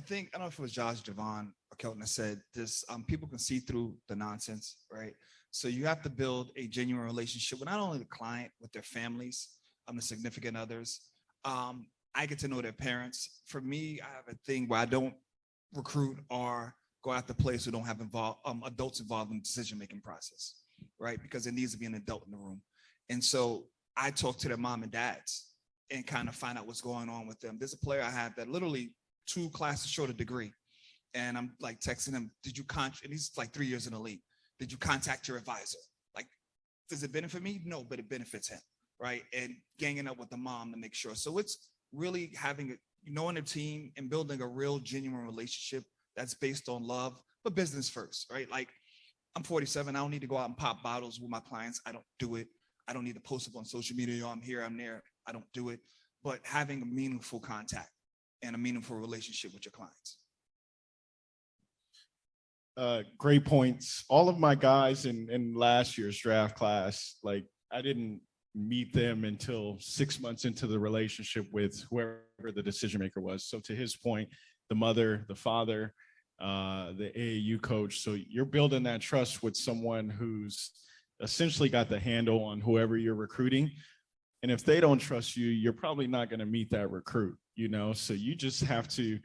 don't know if it was Josh, Javon, or Kelton that said this, people can see through the nonsense, right? So you have to build a genuine relationship with not only the client, with their families, the significant others. I get to know their parents. For me, I have a thing where I don't recruit or go after players who don't have adults involved in the decision-making process. right? Because there needs to be an adult in the room. And so I talk to their mom and dads and kind of find out what's going on with them. There's a player I have that literally 2 classes short a degree. And I'm like texting him, and he's like 3 years in the league. Did you contact your advisor? Like, does it benefit me? No, but it benefits him, right? And ganging up with the mom to make sure. So it's really knowing a team and building a real genuine relationship that's based on love, but business first, right? Like, I'm 47. I don't need to go out and pop bottles with my clients. I don't do it. I don't need to post up on social media. I'm here, I'm there. I don't do it. But having a meaningful contact and a meaningful relationship with your clients. Great points. All of my guys in last year's draft class, like I didn't meet them until 6 months into the relationship with whoever the decision maker was. So to his point, the mother, the father, the AAU coach. So you're building that trust with someone who's essentially got the handle on whoever you're recruiting. And if they don't trust you, you're probably not going to meet that recruit, you know? So you just have to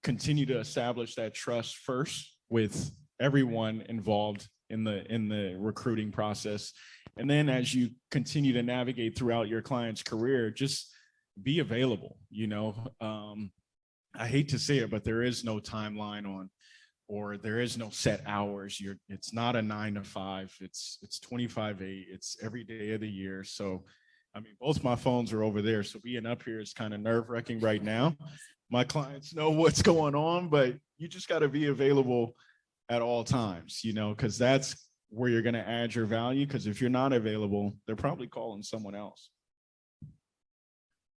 continue to establish that trust first with everyone involved in the recruiting process. And then as you continue to navigate throughout your client's career, just be available, you know? I hate to say it, but there is no timeline on, or there is no set hours. It's not a 9 to 5. It's 25/8. It's every day of the year. So, I mean, both my phones are over there. So being up here is kind of nerve-wracking right now. My clients know what's going on, but you just got to be available at all times, you know, because that's where you're going to add your value. Because if you're not available, they're probably calling someone else.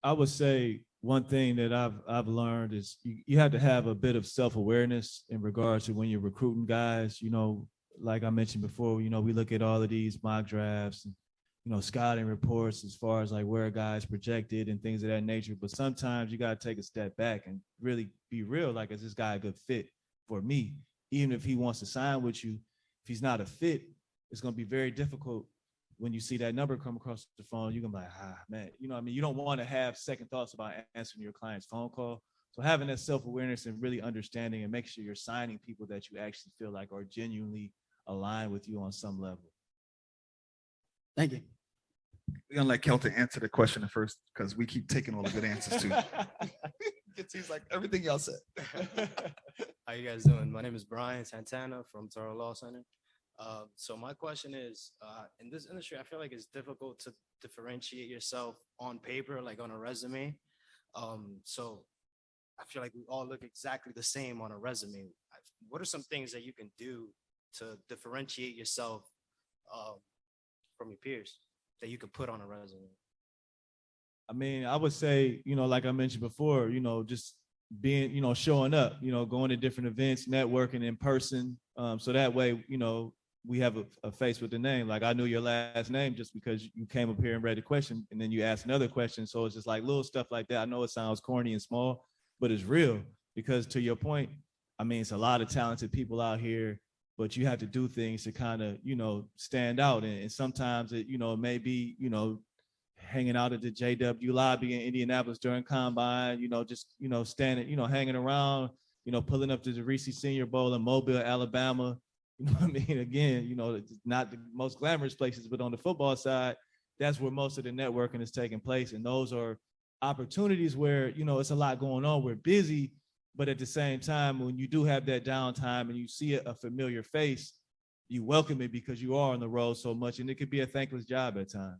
I would say one thing that I've learned is you have to have a bit of self-awareness in regards to when you're recruiting guys. You know, like I mentioned before, you know, we look at all of these mock drafts and, you know, scouting reports as far as like where a guy's projected and things of that nature. But sometimes you got to take a step back and really be real. Like, is this guy a good fit for me? Even if he wants to sign with you, if he's not a fit, it's going to be very difficult. When you see that number come across the phone, you're gonna be like, man, you know what I mean? You don't want to have second thoughts about answering your client's phone call. So having that self-awareness and really understanding and make sure you're signing people that you actually feel like are genuinely aligned with you on some level. Thank you. We're gonna let Kelton answer the question at first because we keep taking all the good answers too. It seems like everything else said. How you guys doing? My name is Brian Santana from Toro Law Center. So my question is, in this industry, I feel like it's difficult to differentiate yourself on paper, like on a resume. So I feel like we all look exactly the same on a resume. What are some things that you can do to differentiate yourself from your peers that you could put on a resume? I mean, I would say, you know, like I mentioned before, you know, just being, you know, showing up, you know, going to different events, networking in person. So that way, you know, we have a face with the name. Like I knew your last name just because you came up here and read the question and then you asked another question. So it's just like little stuff like that. I know it sounds corny and small, but it's real because to your point, I mean, it's a lot of talented people out here, but you have to do things to kind of, you know, stand out. And sometimes it, you know, it may be, you know, hanging out at the JW lobby in Indianapolis during Combine, you know, just, you know, standing, you know, hanging around, you know, pulling up to the Reese Senior Bowl in Mobile, Alabama. You know what I mean? Again, you know, it's not the most glamorous places, but on the football side, that's where most of the networking is taking place. And those are opportunities where, you know, it's a lot going on. We're busy, but at the same time, when you do have that downtime and you see a familiar face, you welcome it because you are on the road so much. And it could be a thankless job at times.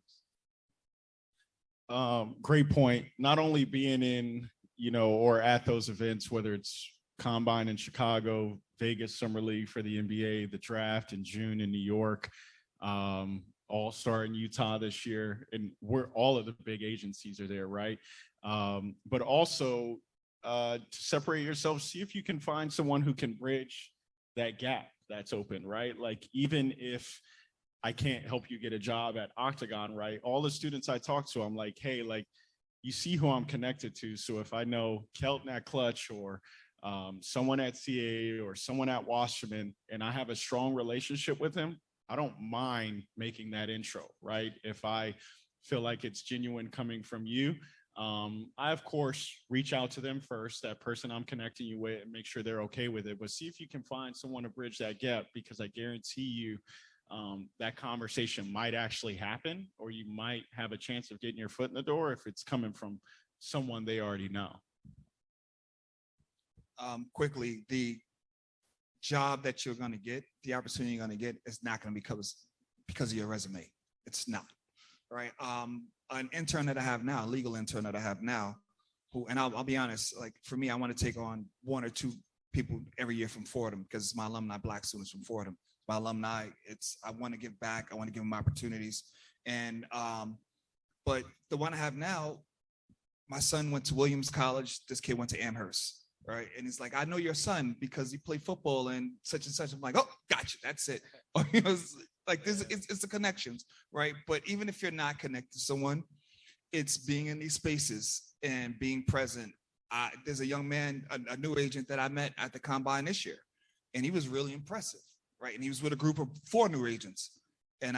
Great point. Not only being in, you know, or at those events, whether it's Combine in Chicago, Vegas Summer League for the NBA, the draft in June in New York, All-Star in Utah this year, and we're all of the big agencies are there, right? But also to separate yourself, see if you can find someone who can bridge that gap that's open, right? Like even if I can't help you get a job at Octagon, right? All the students I talk to, I'm like, hey, like you see who I'm connected to. So if I know Kelton at Clutch or someone at CAA or someone at Wasserman, and I have a strong relationship with him, I don't mind making that intro, right? If I feel like it's genuine coming from you, I of course reach out to them first, that person I'm connecting you with, and make sure they're okay with it. But see if you can find someone to bridge that gap, because I guarantee you, that conversation might actually happen, or you might have a chance of getting your foot in the door if it's coming from someone they already know? Quickly, the job that you're going to get, the opportunity you're going to get is not going to be because of your resume. It's not, right? An intern that I have now, a legal intern that I have now, who, and I'll be honest, like for me, I want to take on 1 or 2 people every year from Fordham because it's my alumni, Black students from Fordham. My alumni, I want to give back. I want to give them opportunities. And, but the one I have now, my son went to Williams College. This kid went to Amherst. Right. And it's like, I know your son because he played football and such. I'm like, oh, gotcha. That's it. It's like this, it's the connections. Right. But even if you're not connected to someone, it's being in these spaces and being present. There's a young man, a new agent that I met at the combine this year, and he was really impressive. Right. And he was with a group of 4 new agents. And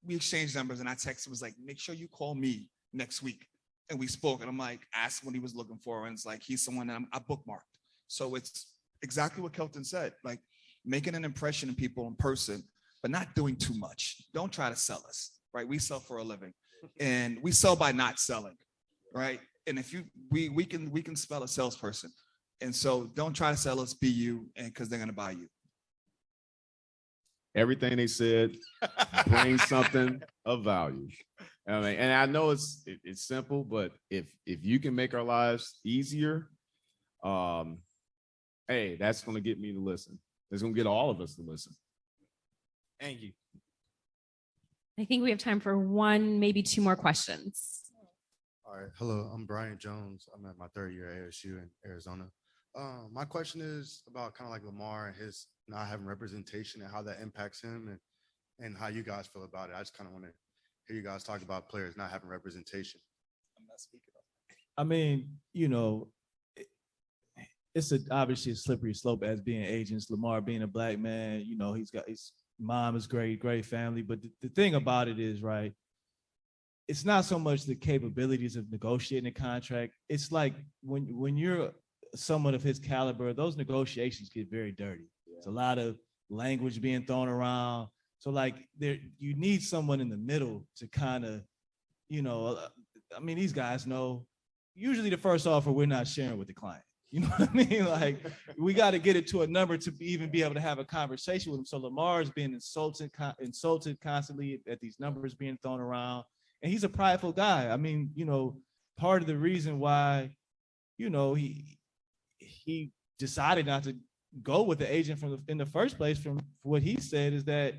we exchanged numbers, and I texted him, was like, make sure you call me next week. And we spoke, and I'm like, asked what he was looking for. And it's like, he's someone that I bookmarked. So it's exactly what Kelton said, like making an impression in people in person, but not doing too much. Don't try to sell us, right? We sell for a living, and we sell by not selling, right? And if we can spell a salesperson. And so don't try to sell us, be you, and because they're going to buy you. Everything they said brings something of value. I mean, and I know it's simple, but if you can make our lives easier, hey, that's going to get me to listen. It's going to get all of us to listen. Thank you. I think we have time for 1, maybe 2 more questions. All right. Hello, I'm Brian Jones. I'm at my 3rd year at ASU in Arizona. My question is about kind of like Lamar and his not having representation and how that impacts him and how you guys feel about it. I just kind of want to hear you guys talk about players not having representation. I'm not speaking of. I mean, it's obviously a slippery slope as being agents. Lamar being a Black man, his mom is great family. But the thing about it is, right, it's not so much the capabilities of negotiating a contract. It's like when you're someone of his caliber, those negotiations get very dirty. Yeah. It's a lot of language being thrown around. So like you need someone in the middle to kind of, these guys know usually the first offer we're not sharing with the client. You know what I mean? Like we got to get it to a number to even be able to have a conversation with him. So Lamar is being insulted constantly at these numbers being thrown around. And he's a prideful guy. I mean, part of the reason why, he decided not to go with the agent in the first place, from what he said, is that,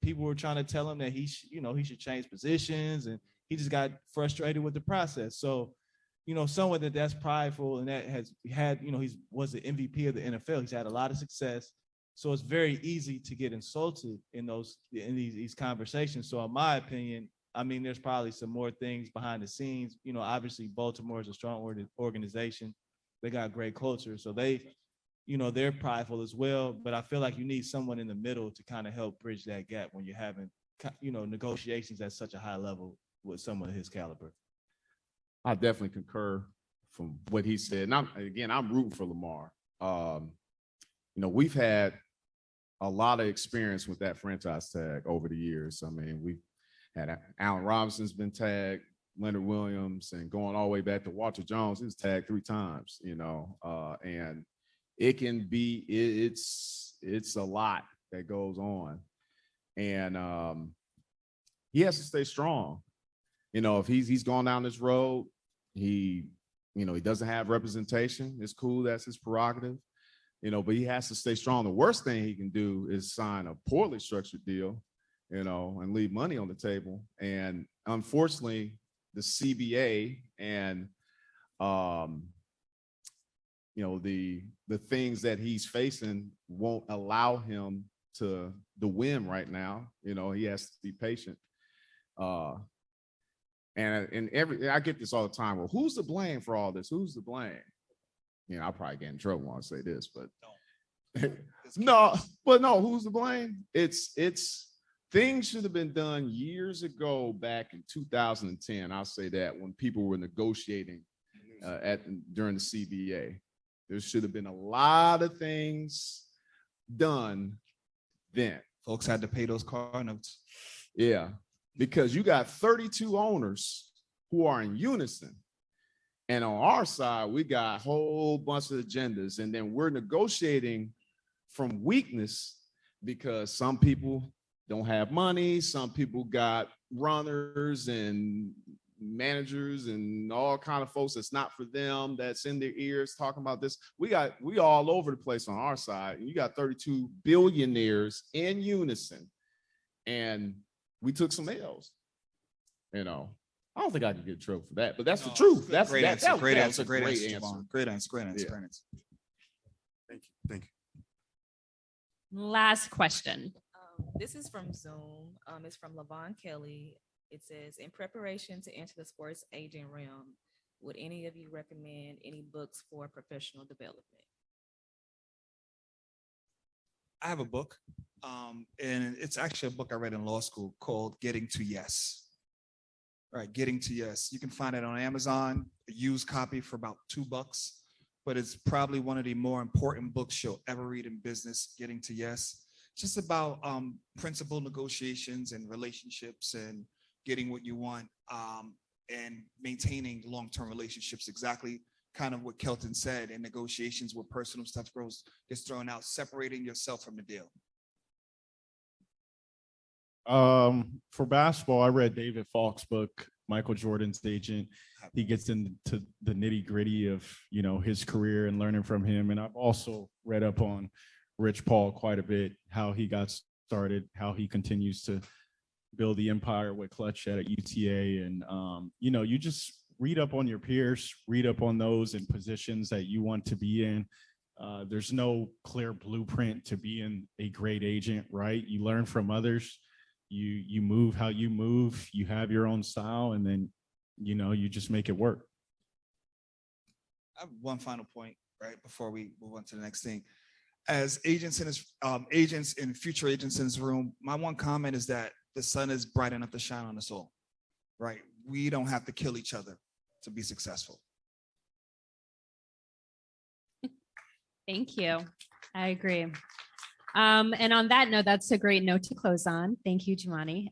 people were trying to tell him that he should change positions, and he just got frustrated with the process. So, someone that's prideful and that has had, he was the MVP of the NFL. He's had a lot of success. So it's very easy to get insulted in these conversations. So in my opinion, there's probably some more things behind the scenes. Obviously Baltimore is a strong organization. They got great culture. So they're prideful as well. But I feel like you need someone in the middle to kind of help bridge that gap when you're having, negotiations at such a high level with someone of his caliber. I definitely concur from what he said. And I'm rooting for Lamar. We've had a lot of experience with that franchise tag over the years. We've had Allen Robinson's been tagged, Leonard Williams, and going all the way back to Walter Jones, he was tagged 3 times, and it can be, it's a lot that goes on. And he has to stay strong. If he's gone down this road, he doesn't have representation. It's cool, that's his prerogative, but he has to stay strong. The worst thing he can do is sign a poorly structured deal, and leave money on the table. And unfortunately, the CBA and the things that he's facing won't allow him to win right now. He has to be patient. And I get this all the time. Well, who's to blame for all this? Who's to blame? I'll probably get in trouble when I say this, but no, who's to blame? It's things should have been done years ago, back in 2010. I'll say that, when people were negotiating during the CBA. There should have been a lot of things done then. Folks had to pay those car notes. Yeah, because you got 32 owners who are in unison. And on our side, we got a whole bunch of agendas. And then we're negotiating from weakness because some people don't have money. Some people got runners and managers and all kind of folks that's not for them, that's in their ears talking about this. We all over the place on our side. And you got 32 billionaires in unison. And we took some L's, you know. I don't think I can get in trouble for that, but that's the truth. That's great that, answer. that, Great that's answer. a Great great answer. answer. Javon. Great answer. Great answer. Yeah. Great answer. Thank you. Thank you. Last question. This is from Zoom. It's from Lavon Kelly. It says, in preparation to enter the sports agent realm, would any of you recommend any books for professional development? I have a book, and it's actually a book I read in law school called Getting to Yes. All right, Getting to Yes. You can find it on Amazon, a used copy for about $2, but it's probably one of the more important books you'll ever read in business, Getting to Yes. Just about principal negotiations and relationships and getting what you want and maintaining long-term relationships. Exactly kind of what Kelton said, in negotiations where personal stuff gets thrown out, separating yourself from the deal. For basketball, I read David Falk's book, Michael Jordan's Agent. He gets into the nitty gritty of, you know, his career and learning from him. And I've also read up on Rich Paul quite a bit, how he got started, how he continues to build the empire with Clutch at UTA. And, you know, you just read up on your peers, read up on those in positions that you want to be in. There's no clear blueprint to being a great agent, right? You learn from others. You move how you move, you have your own style, and then, you know, you just make it work. I have one final point, right, before we move on to the next thing. As agents and future agents in this room, my one comment is that the sun is bright enough to shine on us all, right? We don't have to kill each other to be successful. Thank you. I agree. And on that note, that's a great note to close on. Thank you, Jumani.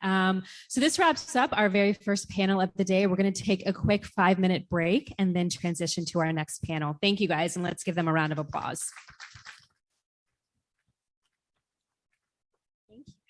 So this wraps up our very first panel of the day. We're going to take a quick 5-minute break and then transition to our next panel. Thank you, guys, and let's give them a round of applause. Thank you, guys.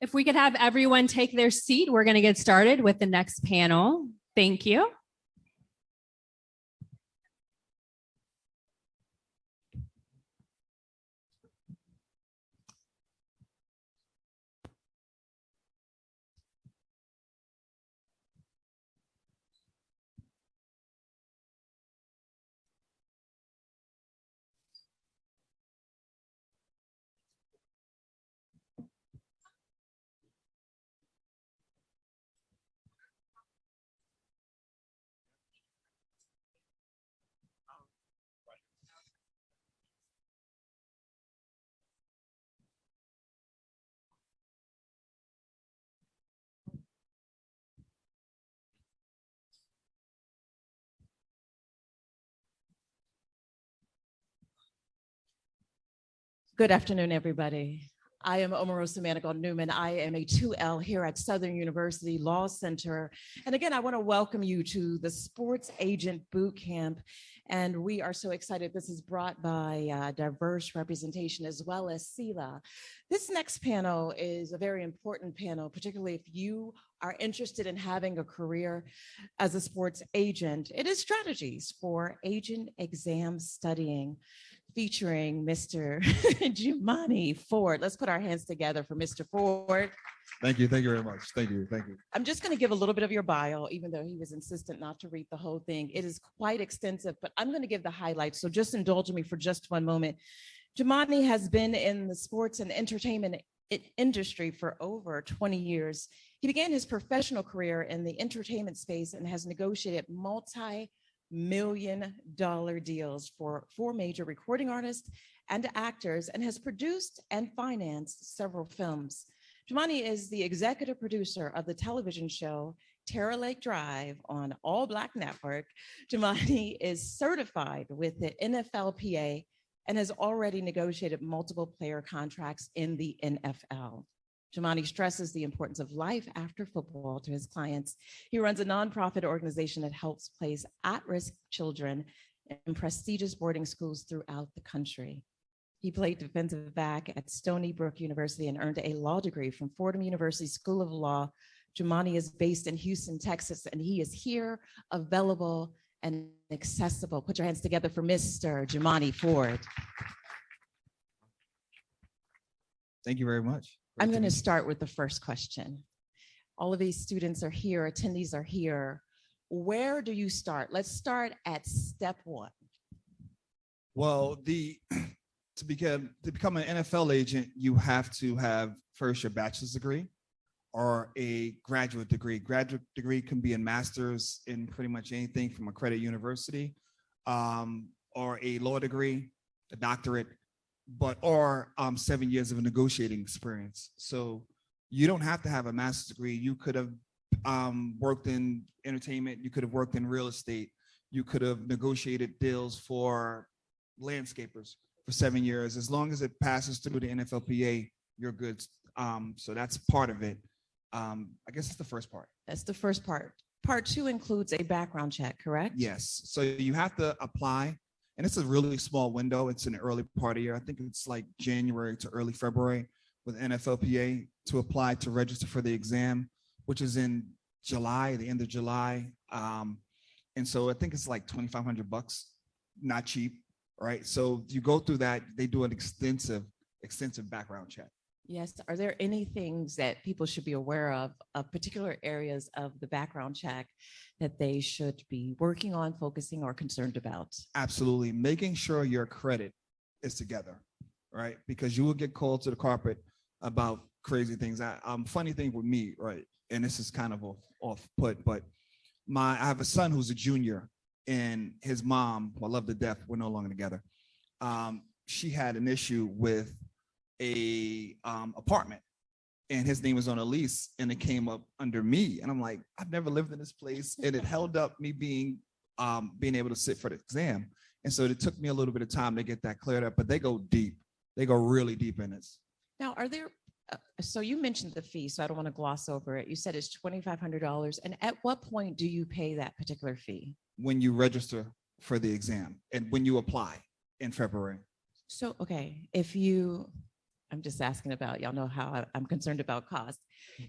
If we could have everyone take their seat, we're going to get started with the next panel. Thank you. Good afternoon, everybody. I am Omarosa Manigault Newman. I am a 2L here at Southern University Law Center. And again, I want to welcome you to the Sports Agent Bootcamp. And we are so excited. This is brought by diverse representation as well as SELA. This next panel is a very important panel, particularly if you are interested in having a career as a sports agent. It is strategies for agent exam studying, featuring Mr. Jumani Ford. Let's put our hands together for Mr. Ford. Thank you. Thank you very much. Thank you. Thank you. I'm just going to give a little bit of your bio, even though he was insistent not to read the whole thing. It is quite extensive, but I'm going to give the highlights. So just indulge me for just one moment. Jumani has been in the sports and entertainment industry for over 20 years. He began his professional career in the entertainment space and has negotiated multi-million-dollar deals for 4 major recording artists and actors, and has produced and financed several films. Jumani is the executive producer of the television show Terra Lake Drive on All Black Network. Jumani is certified with the NFLPA and has already negotiated multiple player contracts in the NFL. Jumani stresses the importance of life after football to his clients. He runs a nonprofit organization that helps place at-risk children in prestigious boarding schools throughout the country. He played defensive back at Stony Brook University and earned a law degree from Fordham University School of Law. Jumani is based in Houston, Texas, and he is here, available, and accessible. Put your hands together for Mr. Jumani Ford. Thank you very much. I'm going to start with the first question. All of these students are here, attendees are here. Where do you start? Let's start at step 1. Well, to become an NFL agent, you have to have first your bachelor's degree or a graduate degree. Graduate degree can be a master's in pretty much anything from a credit university, or a law degree, a doctorate, or 7 years of negotiating experience. So you don't have to have a master's degree. You could have worked in entertainment. You could have worked in real estate. You could have negotiated deals for landscapers for 7 years. As long as it passes through the NFLPA, you're good. So that's part of it. I guess it's the first part. That's the first part. Part 2 includes a background check, correct? Yes. So you have to apply, and it's a really small window. It's in the early part of the year. I think it's like January to early February with NFLPA to apply to register for the exam, which is in July, the end of July. And so I think it's like $2,500, not cheap, right? So you go through that, they do an extensive background check. Yes. Are there any things that people should be aware of particular areas of the background check that they should be working on, focusing, or concerned about? Absolutely. Making sure your credit is together, right? Because you will get called to the carpet about crazy things. Funny thing with me, right? And this is kind of off put, but I have a son who's a junior, and his mom, who I love to death, we're no longer together. She had an issue with a apartment, and his name was on a lease, and it came up under me. And I'm like, I've never lived in this place, and it held up me being able to sit for the exam. And so it took me a little bit of time to get that cleared up, but they go deep. They go really deep in this. Now, are there, so you mentioned the fee, so I don't want to gloss over it. You said it's $2,500. And at what point do you pay that particular fee? When you register for the exam and when you apply in February. So, okay, if you I'm just asking about, y'all know how I'm concerned about cost.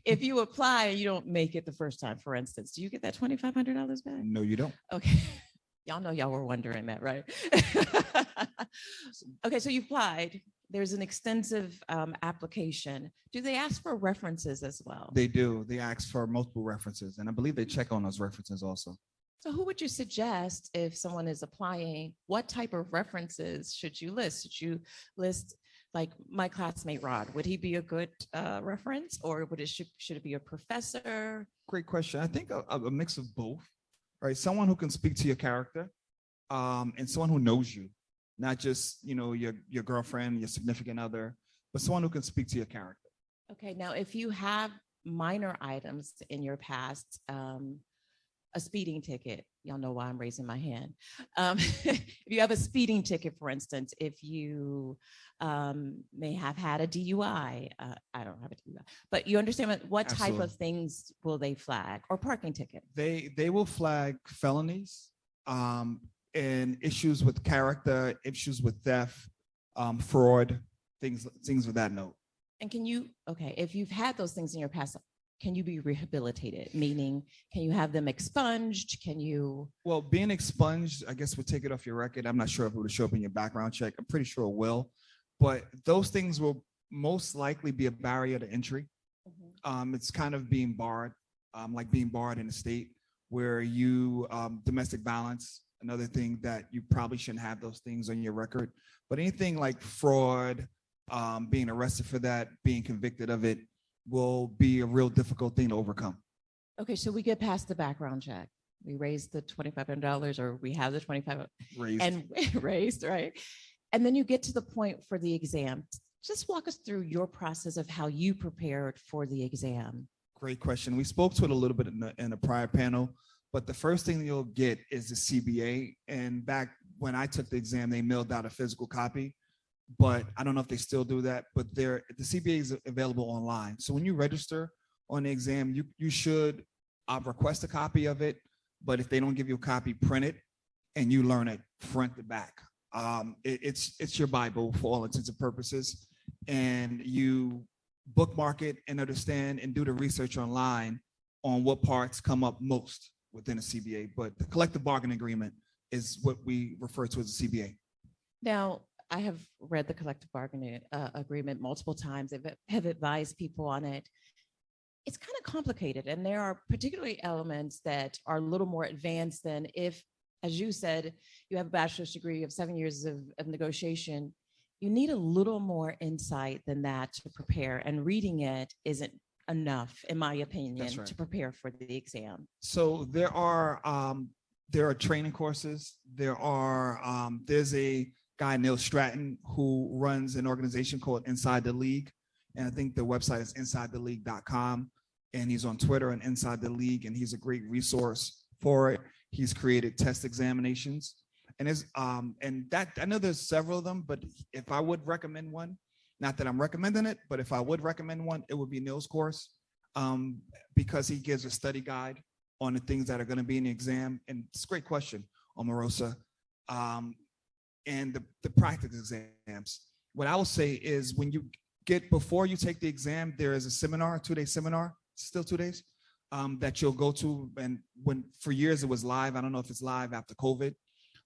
If you apply and you don't make it the first time, for instance, do you get that $2,500 back? No, you don't. Okay. Y'all know y'all were wondering that, right? Okay, so you applied. There's an extensive application. Do they ask for references as well? They do. They ask for multiple references, and I believe they check on those references also. So who would you suggest if someone is applying? What type of references should you list? Should you list like my classmate Rod? Would he be a good reference, or should it be a professor? Great question. I think a mix of both, right? Someone who can speak to your character, and someone who knows you, not just your girlfriend, your significant other, but someone who can speak to your character. Okay, now if you have minor items in your past, a speeding ticket, y'all know why I'm raising my hand. If you have a speeding ticket, for instance, if you may have had a DUI, I don't have a DUI, but you understand what type Absolutely. of things will they flag, or parking ticket? They will flag felonies, and issues with character, issues with theft, fraud, things of that note. And if you've had those things in your past, can you be rehabilitated? Meaning, can you have them expunged? Well, being expunged, I guess, would take it off your record. I'm not sure if it would show up in your background check. I'm pretty sure it will, but those things will most likely be a barrier to entry. It's kind of being barred, like being barred in a state where domestic violence, another thing that you probably shouldn't have those things on your record. But anything like fraud, being arrested for that, being convicted of it, will be a real difficult thing to overcome. Okay, so we get past the background check. We raised the $2,500, or we have the $2,500 Raised. and raised, right? And then you get to the point for the exam. Just walk us through your process of how you prepared for the exam. Great question. We spoke to it a little bit in a prior panel, but the first thing you'll get is the CBA. And back when I took the exam, they mailed out a physical copy, but I don't know if they still do that, but the CBA is available online. So when you register on the exam, you should request a copy of it, but if they don't give you a copy, print it and you learn it front to back. It's your Bible for all intents and purposes, and you bookmark it and understand and do the research online on what parts come up most within a CBA. But the collective bargaining agreement is what we refer to as a CBA. Now, I have read the collective bargaining agreement multiple times. I have advised people on it. It's kind of complicated, and there are particularly elements that are a little more advanced than if, as you said, you have a bachelor's degree of 7 years of negotiation. You need a little more insight than that to prepare, and reading it isn't enough, in my opinion, That's right. to prepare for the exam. So there are training courses. There's a guy, Neil Stratton, who runs an organization called Inside the League. And I think the website is insidetheleague.com. And he's on Twitter and Inside the League, and he's a great resource for it. He's created test examinations. And I know there's several of them, but if I would recommend one, not that I'm recommending it, but if I would recommend one, it would be Neil's course, because he gives a study guide on the things that are going to be in the exam. And it's a great question, Omarosa. And the practice exams. What I will say is before you take the exam, there is a seminar, a 2-day seminar, still 2 days, that you'll go to. And for years it was live. I don't know if it's live after COVID,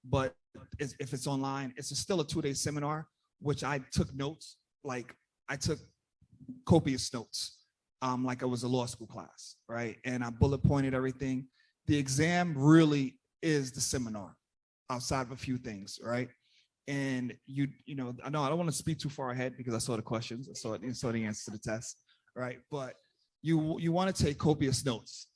but if it's online, it's still a 2-day seminar, which I took notes. Like I took copious notes, like it was a law school class, right? And I bullet pointed everything. The exam really is the seminar outside of a few things, right? And I know I don't want to speak too far ahead because I saw the questions, I saw the answer to the test, right? But you want to take copious notes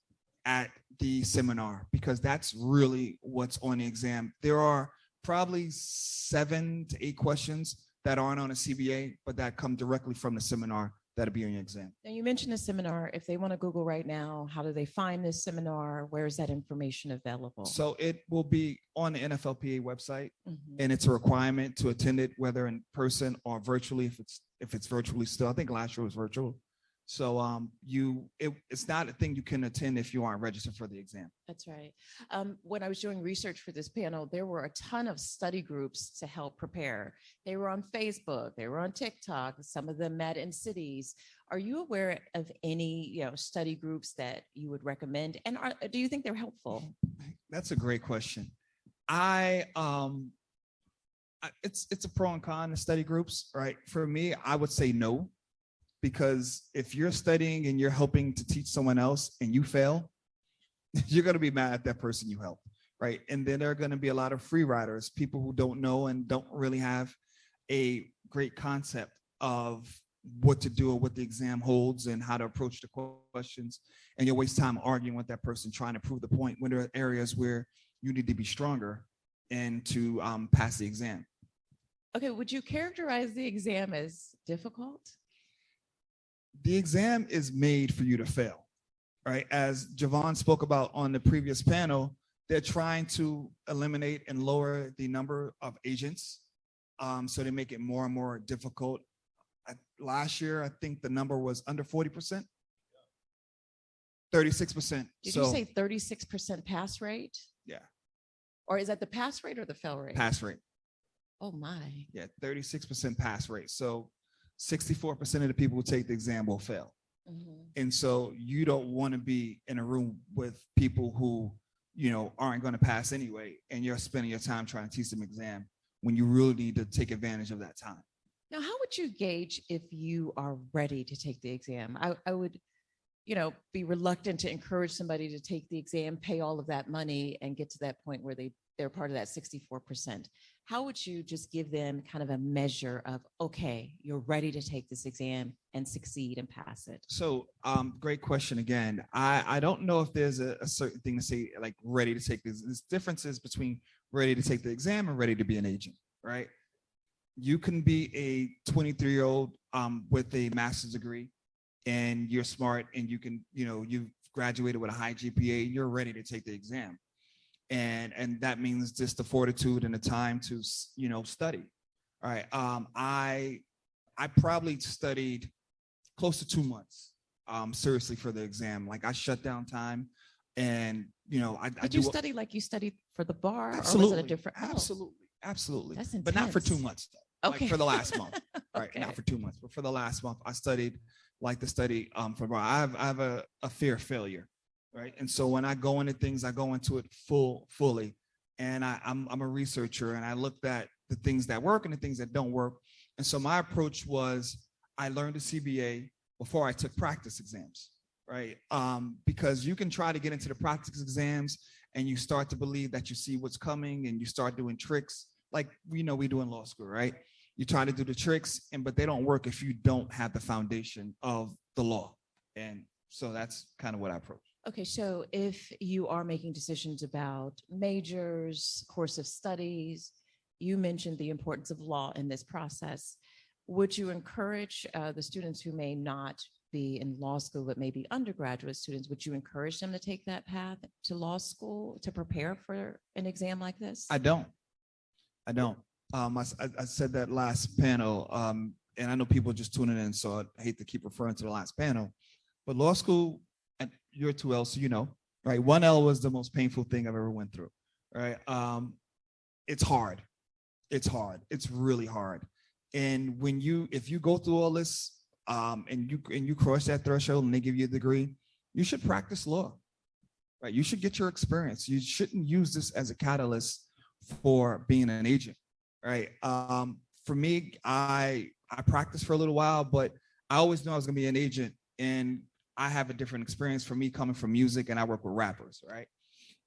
at the seminar, because that's really what's on the exam. There are probably 7 to 8 questions that aren't on a CBA, but that come directly from the seminar that'll be on your exam. Now, you mentioned a seminar. If they want to Google right now, how do they find this seminar? Where is that information available? So it will be on the NFLPA website, and it's a requirement to attend it, whether in person or virtually. If it's virtually still, I think last year was virtual. So it's not a thing you can attend if you aren't registered for the exam. That's right. When I was doing research for this panel, there were a ton of study groups to help prepare. They were on Facebook, they were on TikTok, some of them met in cities. Are you aware of any, study groups that you would recommend? And do you think they're helpful? That's a great question. It's a pro and con to study groups, right? For me, I would say no, because if you're studying and you're helping to teach someone else and you fail, you're going to be mad at that person you helped, right? And then there are going to be a lot of free riders, people who don't know and don't really have a great concept of what to do or what the exam holds and how to approach the questions. And you'll waste time arguing with that person trying to prove the point when there are areas where you need to be stronger and to pass the exam. Okay, would you characterize the exam as difficult? The exam is made for you to fail, right? As Javon spoke about on the previous panel, they're trying to eliminate and lower the number of agents. So they make it more and more difficult. Last year, I think the number was under 40%, 36%. Did you say 36% pass rate? Yeah. Or is that the pass rate or the fail rate? Pass rate. Oh my. Yeah, 36% pass rate. So 64% of the people who take the exam will fail. Mhm. And so you don't want to be in a room with people who, aren't going to pass anyway, and you're spending your time trying to teach them exam when you really need to take advantage of that time. Now, how would you gauge if you are ready to take the exam? I would, be reluctant to encourage somebody to take the exam, pay all of that money, and get to that point where they're part of that 64%. How would you just give them kind of a measure of, okay, you're ready to take this exam and succeed and pass it? So great question again. I don't know if there's a certain thing to say, like ready to take this. There's differences between ready to take the exam and ready to be an agent, right? You can be a 23-year-old with a master's degree and you're smart and you can, you've graduated with a high GPA and you're ready to take the exam. And that means just the fortitude and the time to, study. All right. I probably studied close to 2 months seriously for the exam. Like I shut down time and, Did you study like you studied for the bar? Absolutely. Or was it a different? Absolutely. That's But not for intense. 2 months though. Okay. Like for the last month. All right. Okay. Not for 2 months, but for the last month, I studied like the study for bar. I have a fear of failure. Right. And so when I go into things, I go into it fully. And I'm a researcher and I looked at the things that work and the things that don't work. And so my approach was I learned the CBA before I took practice exams. Right. Because you can try to get into the practice exams and you start to believe that you see what's coming and you start doing tricks like we do in law school. Right. You try to do the tricks but they don't work if you don't have the foundation of the law. And so that's kind of what I approach. Okay, so if you are making decisions about majors, course of studies, you mentioned the importance of law in this process. Would you encourage the students who may not be in law school, but maybe undergraduate students, would you encourage them to take that path to law school to prepare for an exam like this? I don't. I said that last panel, and I know people just tuning in, so I hate to keep referring to the last panel, but law school, and you're 2L, so right? 1L was the most painful thing I've ever went through, right? It's hard. It's really hard. And if you go through all this, and you cross that threshold and they give you a degree, you should practice law, right? You should get your experience. You shouldn't use this as a catalyst for being an agent, right? For me, I practiced for a little while, but I always knew I was gonna be an agent, and I have a different experience for me coming from music, and I work with rappers, right?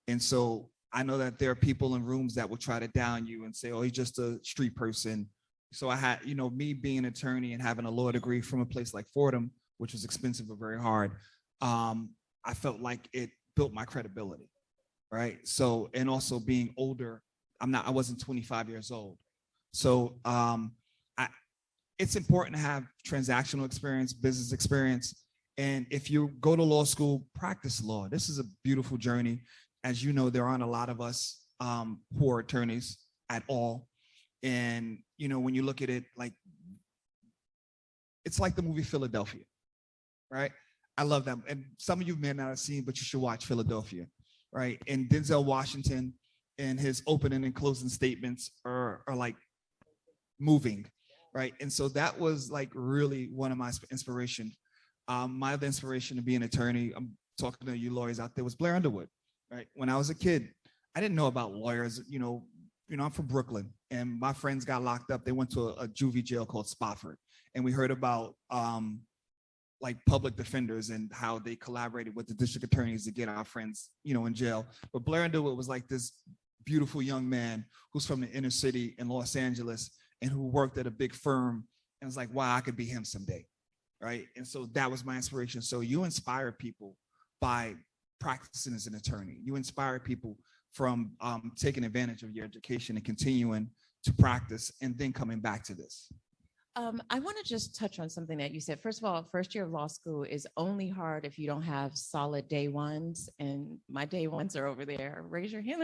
And so I know that there are people in rooms that will try to down you and say, oh, he's just a street person. So I had, me being an attorney and having a law degree from a place like Fordham, which was expensive but very hard, I felt like it built my credibility, right? So, and also being older, I wasn't 25 years old. So it's important to have transactional experience, business experience. And if you go to law school, practice law. This is a beautiful journey. As you know, there aren't a lot of us who are attorneys at all. And, when you look at it, like, it's like the movie Philadelphia, right? I love that. And some of you may not have seen, but you should watch Philadelphia, right? And Denzel Washington and his opening and closing statements are like moving, right? And so that was like really one of my inspiration. My other inspiration to be an attorney, I'm talking to you lawyers out there, was Blair Underwood, right? When I was a kid, I didn't know about lawyers. I'm from Brooklyn, and my friends got locked up. They went to a juvie jail called Spofford, and we heard about like public defenders and how they collaborated with the district attorneys to get our friends, in jail. But Blair Underwood was like this beautiful young man who's from the inner city in Los Angeles and who worked at a big firm, and was like, wow, I could be him someday, right? And so that was my inspiration. So you inspire people by practicing as an attorney. You inspire people from taking advantage of your education and continuing to practice and then coming back to this. I want to just touch on something that you said. First of all, first year of law school is only hard if you don't have solid day ones, and my day ones are over there. Raise your hand,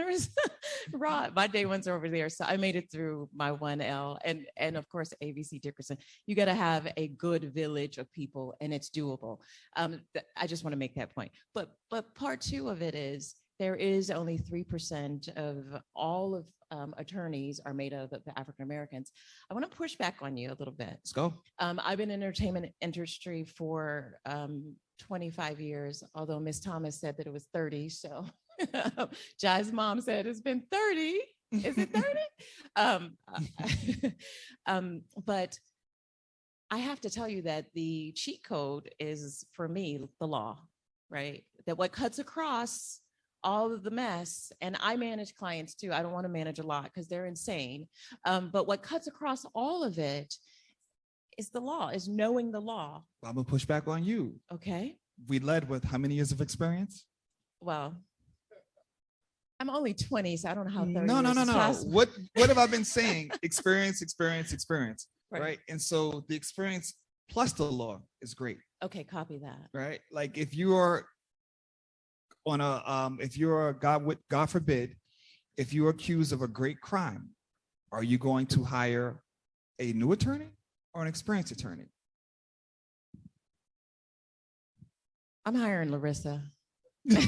Rod. My day ones are over there. So I made it through my 1L, and of course, ABC Dickerson. You got to have a good village of people, and it's doable. I just want to make that point. But part two of it is, there is only 3% of all of attorneys are made up of African Americans. I want to push back on you a little bit. Let's go. I've been in the entertainment industry for 25 years, although Miss Thomas said that it was 30. So Jai's mom said it's been 30. Is it 30? But I have to tell you that the cheat code is, for me, the law, right? That what cuts across all of the mess, and I manage clients too. I don't want to manage a lot because they're insane. But what cuts across all of it is the law, is knowing the law. I'm gonna push back on you. Okay. We led with how many years of experience? Well, I'm only 20, so I don't know how 30 No. years is possible. What have I been saying? Experience, right? And so the experience plus the law is great. Okay, copy that. Right? Like if you are on God forbid, if you're accused of a great crime, are you going to hire a new attorney or an experienced attorney? I'm hiring Larissa. She's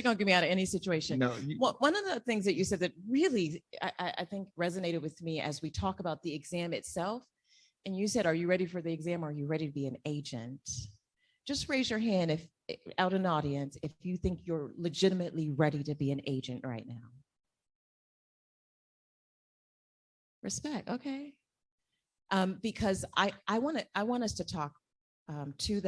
gonna get me out of any situation. No. One of the things that you said that really I think resonated with me as we talk about the exam itself, and you said, "Are you ready for the exam? Or are you ready to be an agent?" Just raise your hand if out in the audience if you think you're legitimately ready to be an agent right now. Respect, okay. Because I want us to talk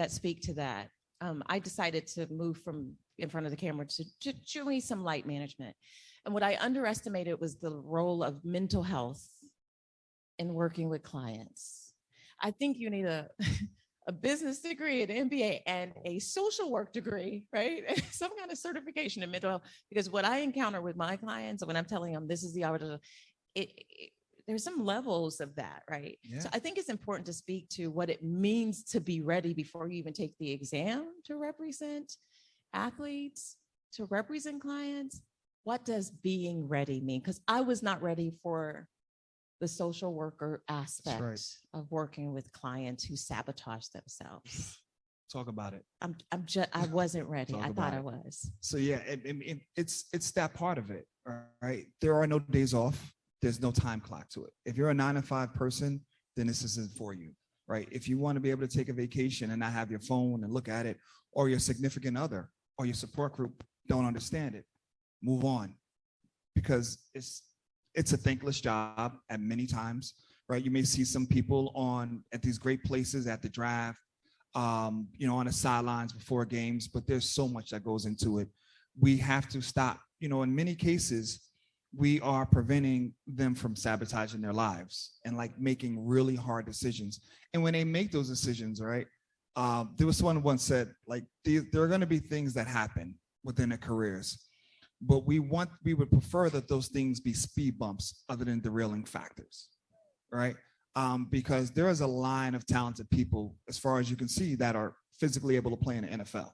speak to that. I decided to move from in front of the camera to doing some light management. And what I underestimated was the role of mental health in working with clients. I think you need a business degree, an MBA, and a social work degree, right? Some kind of certification in mental health. Because what I encounter with my clients, when I'm telling them this is the hour, there's some levels of that, right? Yeah. So I think it's important to speak to what it means to be ready before you even take the exam to represent athletes, to represent clients. What does being ready mean? Because I was not ready for the social worker aspect of working with clients who sabotage themselves. Talk about it. I wasn't ready. Talk I about thought I it. was. So yeah, it's that part of it, right? There are no days off. There's no time clock to it. If you're a 9-to-5 person, then this isn't for you, right? If you want to be able to take a vacation and not have your phone and look at it, or your significant other or your support group don't understand it, move on, because it's a thankless job at many times, right? You may see some people at these great places at the draft, on the sidelines before games, but there's so much that goes into it. We have to stop. In many cases, we are preventing them from sabotaging their lives and like making really hard decisions. And when they make those decisions, right? There was someone once said, like, there are going to be things that happen within their careers, but we would prefer that those things be speed bumps other than derailing factors, right? Because there is a line of talented people, as far as you can see, that are physically able to play in the NFL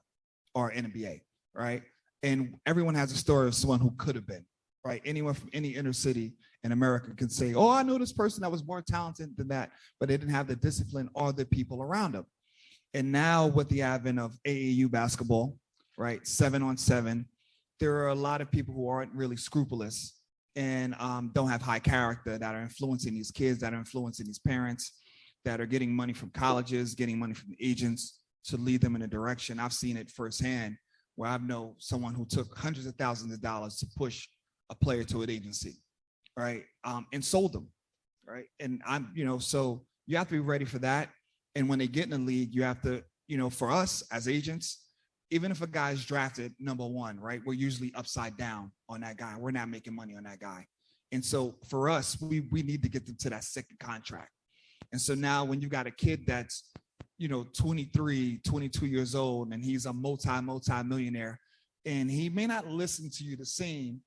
or NBA, right? And everyone has a story of someone who could have been, right? Anyone from any inner city in America can say, oh, I know this person that was more talented than that, but they didn't have the discipline or the people around them. And now with the advent of AAU basketball, right, 7-on-7, there are a lot of people who aren't really scrupulous and don't have high character that are influencing these kids, that are influencing these parents, that are getting money from colleges, getting money from agents to lead them in a direction. I've seen it firsthand where I know someone who took hundreds of thousands of dollars to push a player to an agency, right? And sold them, right? And so you have to be ready for that. And when they get in the league, you have to, for us as agents, even if a guy's drafted #1, right? We're usually upside down on that guy. We're not making money on that guy. And so for us, we need to get them to that second contract. And so now when you got a kid that's, 23, 22 years old, and he's a multi-millionaire, and he may not listen to you the same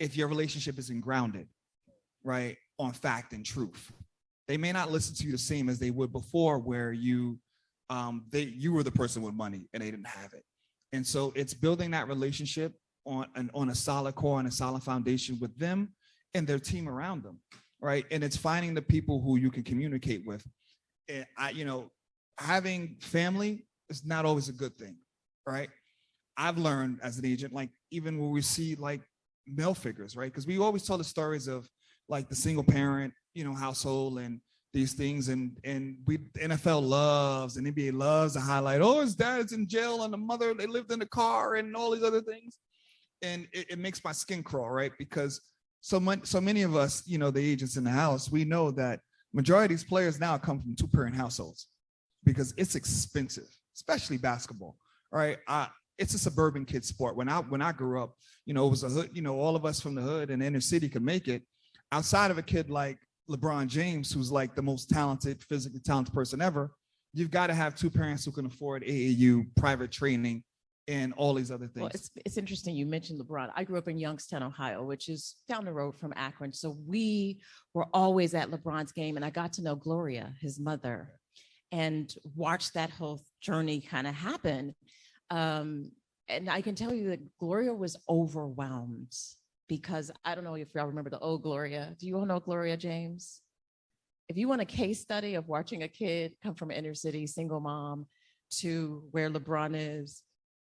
if your relationship isn't grounded, right, on fact and truth. They may not listen to you the same as they would before, where you were the person with money and they didn't have it. And so it's building that relationship on a solid core and a solid foundation with them and their team around them, right? And it's finding the people who you can communicate with. And having family is not always a good thing, right? I've learned as an agent, like even when we see like male figures, right? Because we always tell the stories of like the single parent, household and these things, and the NFL loves and NBA loves to highlight, oh, his dad's in jail and the mother, they lived in the car and all these other things. And it makes my skin crawl, right? Because so many of us, the agents in the house, we know that majority of these players now come from 2-parent households because it's expensive, especially basketball, right? It's a suburban kid sport. When I grew up, it was a hood, all of us from the hood and inner city could make it. Outside of a kid like LeBron James, who's like the most talented, physically talented person ever, you've got to have 2 parents who can afford AAU, private training, and all these other things. Well, it's interesting you mentioned LeBron. I grew up in Youngstown, Ohio, which is down the road from Akron. So we were always at LeBron's game, and I got to know Gloria, his mother, and watched that whole journey kind of happen. And I can tell you that Gloria was overwhelmed because I don't know if y'all remember the old Gloria. Do you all know Gloria James? If you want a case study of watching a kid come from inner city, single mom, to where LeBron is,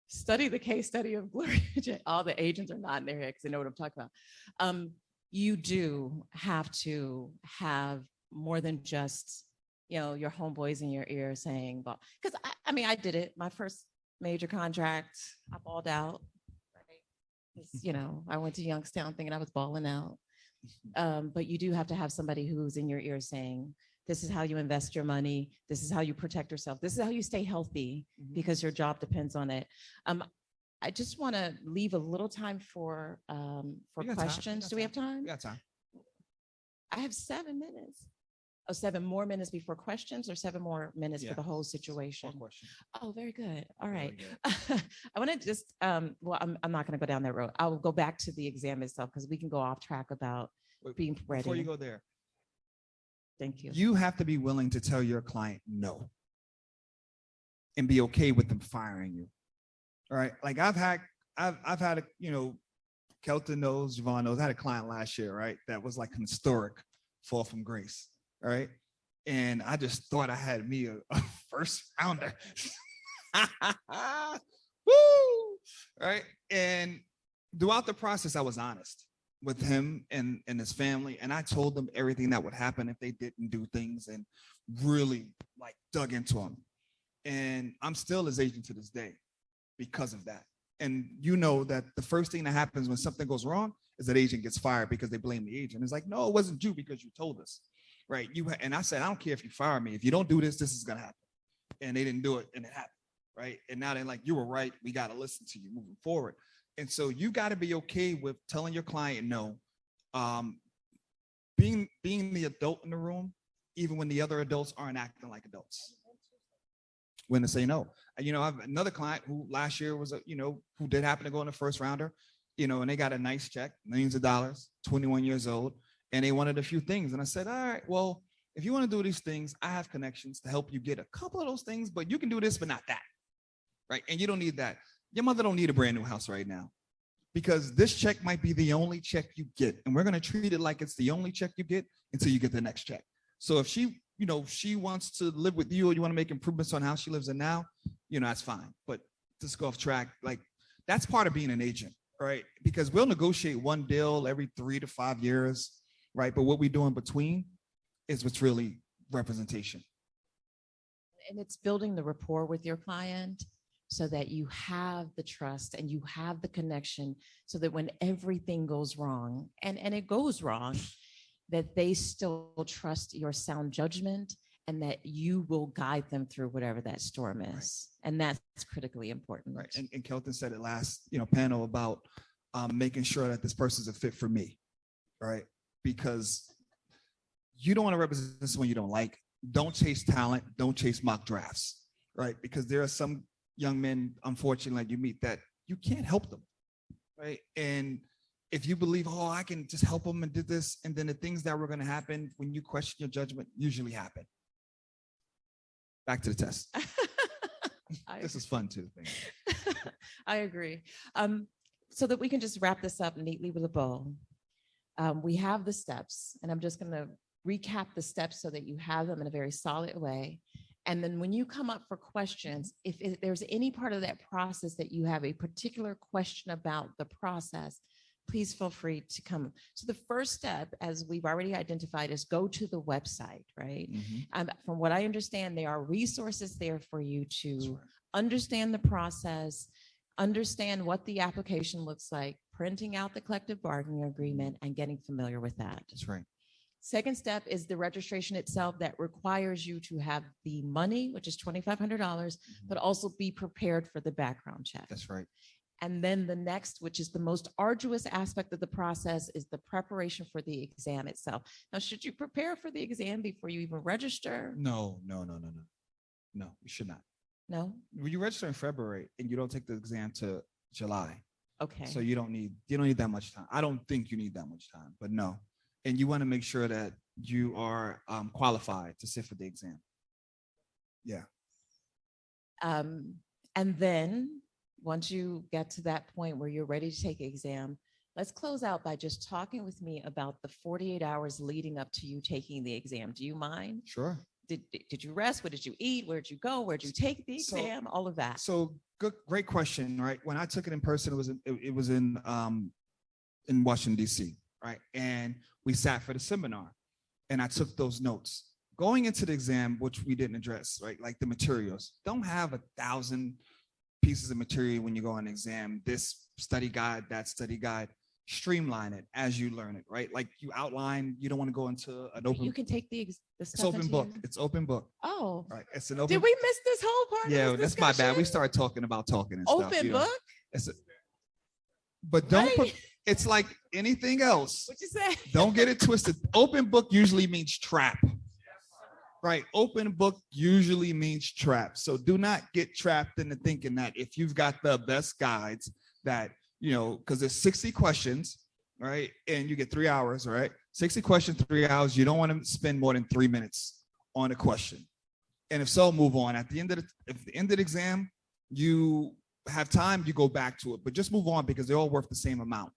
study the case study of Gloria James. All the agents are nodding their head because they know what I'm talking about. You do have to have more than just, your homeboys in your ear saying, because I did it. My first major contract, I balled out. I went to Youngstown thinking I was balling out. But you do have to have somebody who's in your ear saying, this is how you invest your money. This is how you protect yourself. This is how you stay healthy because your job depends on it. I just want to leave a little time for questions. Do we have time? We got time. I have 7 minutes. Oh, 7 more minutes before questions or 7 more minutes for the whole situation? Oh, very good. All right. I want to just, I'm not going to go down that road. I'll go back to the exam itself because we can go off track about being ready. Before you go there. Thank you. You have to be willing to tell your client no and be okay with them firing you. All right. Like I've had Kelton knows, Javon knows, I had a client last year, right? That was like an historic fall from grace. All right. And I just thought I had me a first rounder. Woo! Right. And throughout the process, I was honest with him and his family. And I told them everything that would happen if they didn't do things and really like dug into them. And I'm still his agent to this day because of that. And that the first thing that happens when something goes wrong is that agent gets fired because they blame the agent. It's like, no, it wasn't you because you told us. Right. And I said, I don't care if you fire me. If you don't do this, this is going to happen. And they didn't do it and it happened. Right. And now they're like, you were right. We got to listen to you moving forward. And so you got to be okay with telling your client no. Being the adult in the room, even when the other adults aren't acting like adults. When to say no. I have another client who last year was, who did happen to go in the first rounder, and they got a nice check, millions of dollars, 21 years old. And they wanted a few things. And I said, all right, well, if you want to do these things, I have connections to help you get a couple of those things, but you can do this, but not that. Right. And you don't need that. Your mother don't need a brand new house right now because this check might be the only check you get. And we're going to treat it like it's the only check you get until you get the next check. So if she she wants to live with you or you want to make improvements on how she lives in now, that's fine. But just go off track. Like, that's part of being an agent, right? Because we'll negotiate one deal every 3 to 5 years, right? But what we do in between is what's really representation. And it's building the rapport with your client so that you have the trust and you have the connection so that when everything goes wrong, and it goes wrong, that they still trust your sound judgment and that you will guide them through whatever that storm is. Right. And that's critically important. Right. And Kelton said it last, panel about making sure that this person's a fit for me, right? Because you don't want to represent someone you don't like. Don't chase talent. Don't chase mock drafts, right? Because there are some young men, unfortunately, like you meet that you can't help them, right? And if you believe, oh, I can just help them and do this, and then the things that were going to happen when you question your judgment usually happen. Back to the test. This is fun too. I agree. So that we can just wrap this up neatly with a bow. We have the steps, and I'm just going to recap the steps so that you have them in a very solid way. And then when you come up for questions, if there's any part of that process that you have a particular question about the process, please feel free to come. So the first step, as we've already identified, is go to the website, right? From what I understand, there are resources there for you to understand the process, understand what the application looks like, printing out the collective bargaining agreement, and getting familiar with that. That's right. Second step is the registration itself that requires you to have the money, which is $2,500, but also be prepared for the background check. That's right. And then the next, which is the most arduous aspect of the process, is the preparation for the exam itself. Now, should you prepare for the exam before you even register? No, you should not. No? When you register in February and you don't take the exam to July. Okay. So you don't need that much time. I don't think you need that much time, but no. And you want to make sure that you are qualified to sit for the exam. Yeah. And then once you get to that point where you're ready to take the exam, let's close out by just talking with me about the 48 hours leading up to you taking the exam. Do you mind? Sure. Did you rest? What did you eat? Where did you go? Where did you take the exam? All of that. So great question, right? When I took it in person, it was in Washington, D.C., right? And we sat for the seminar and I took those notes. Going into the exam, which we didn't address, right? Like the materials, don't have 1,000 pieces of material when you go on an exam, this study guide, that study guide. Streamline it as you learn it, right? Like you outline, you don't want to go into an open. You can take the It's stuff open book. It's open book. Oh, right. It's an open. Did we miss this whole part? Yeah, of this that's my bad. We discussion? started talking about talking and Open stuff. You know. book. But don't Right. put. It's like anything else. What you say? Don't get it twisted. Open book usually means trap. Right. Open book usually means trap. So do not get trapped into thinking that if you've got the best guides that, because there's 60 questions, right? And you get 3 hours, right? 60 questions, 3 hours. You don't want to spend more than 3 minutes on a question. And if so, move on. At the end of the exam, you have time, you go back to it, but just move on because they're all worth the same amount.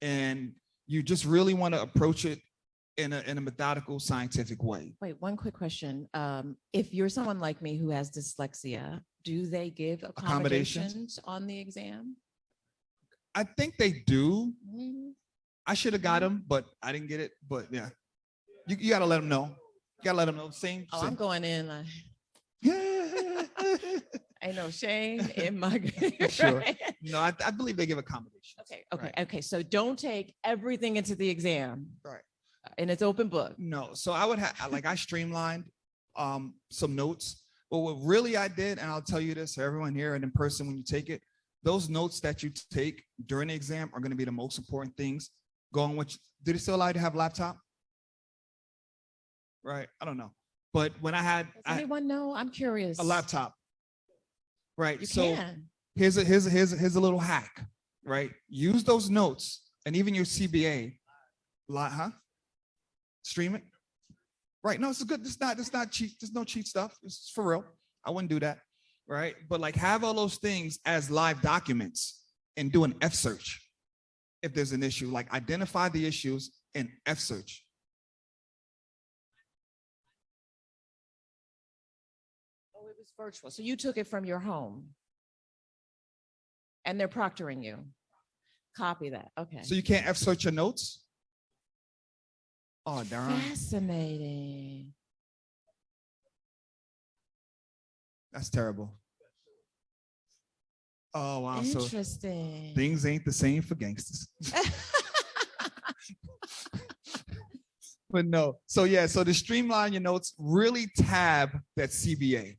And you just really want to approach it in a methodical, scientific way. Wait, one quick question. If you're someone like me who has dyslexia, do they give accommodations on the exam? I think they do. Mhm. I should have got them, but I didn't get it. But yeah, you got to let them know. You got to let them know. Same. I'm going in like, ain't no shame in my Sure. right? No, I believe they give accommodations. Okay. So don't take everything into the exam. Right. And it's open book. No, so I would have I streamlined some notes. But what really I did, and I'll tell you this, everyone here and in person when you take it, those notes that you take during the exam are going to be the most important things. Going with, did it still allow you to have a laptop? Right, I don't know. But when I had Does anyone know? I'm curious. a laptop, right? You So can. here's a little hack, right? Use those notes and even your CBA, stream it. Right? No, it's good. It's not cheap. There's no cheap stuff. It's for real. I wouldn't do that, right? But like have all those things as live documents and do an F search if there's an issue. Like identify the issues and F search. virtual. So you took it from your home. And they're proctoring you. Copy that. Okay. So you can't F-search your notes? Oh, darn. Fascinating. That's terrible. Oh, wow. So Interesting. things ain't the same for gangsters. But no. So yeah, so to streamline your notes, really tab that CBA.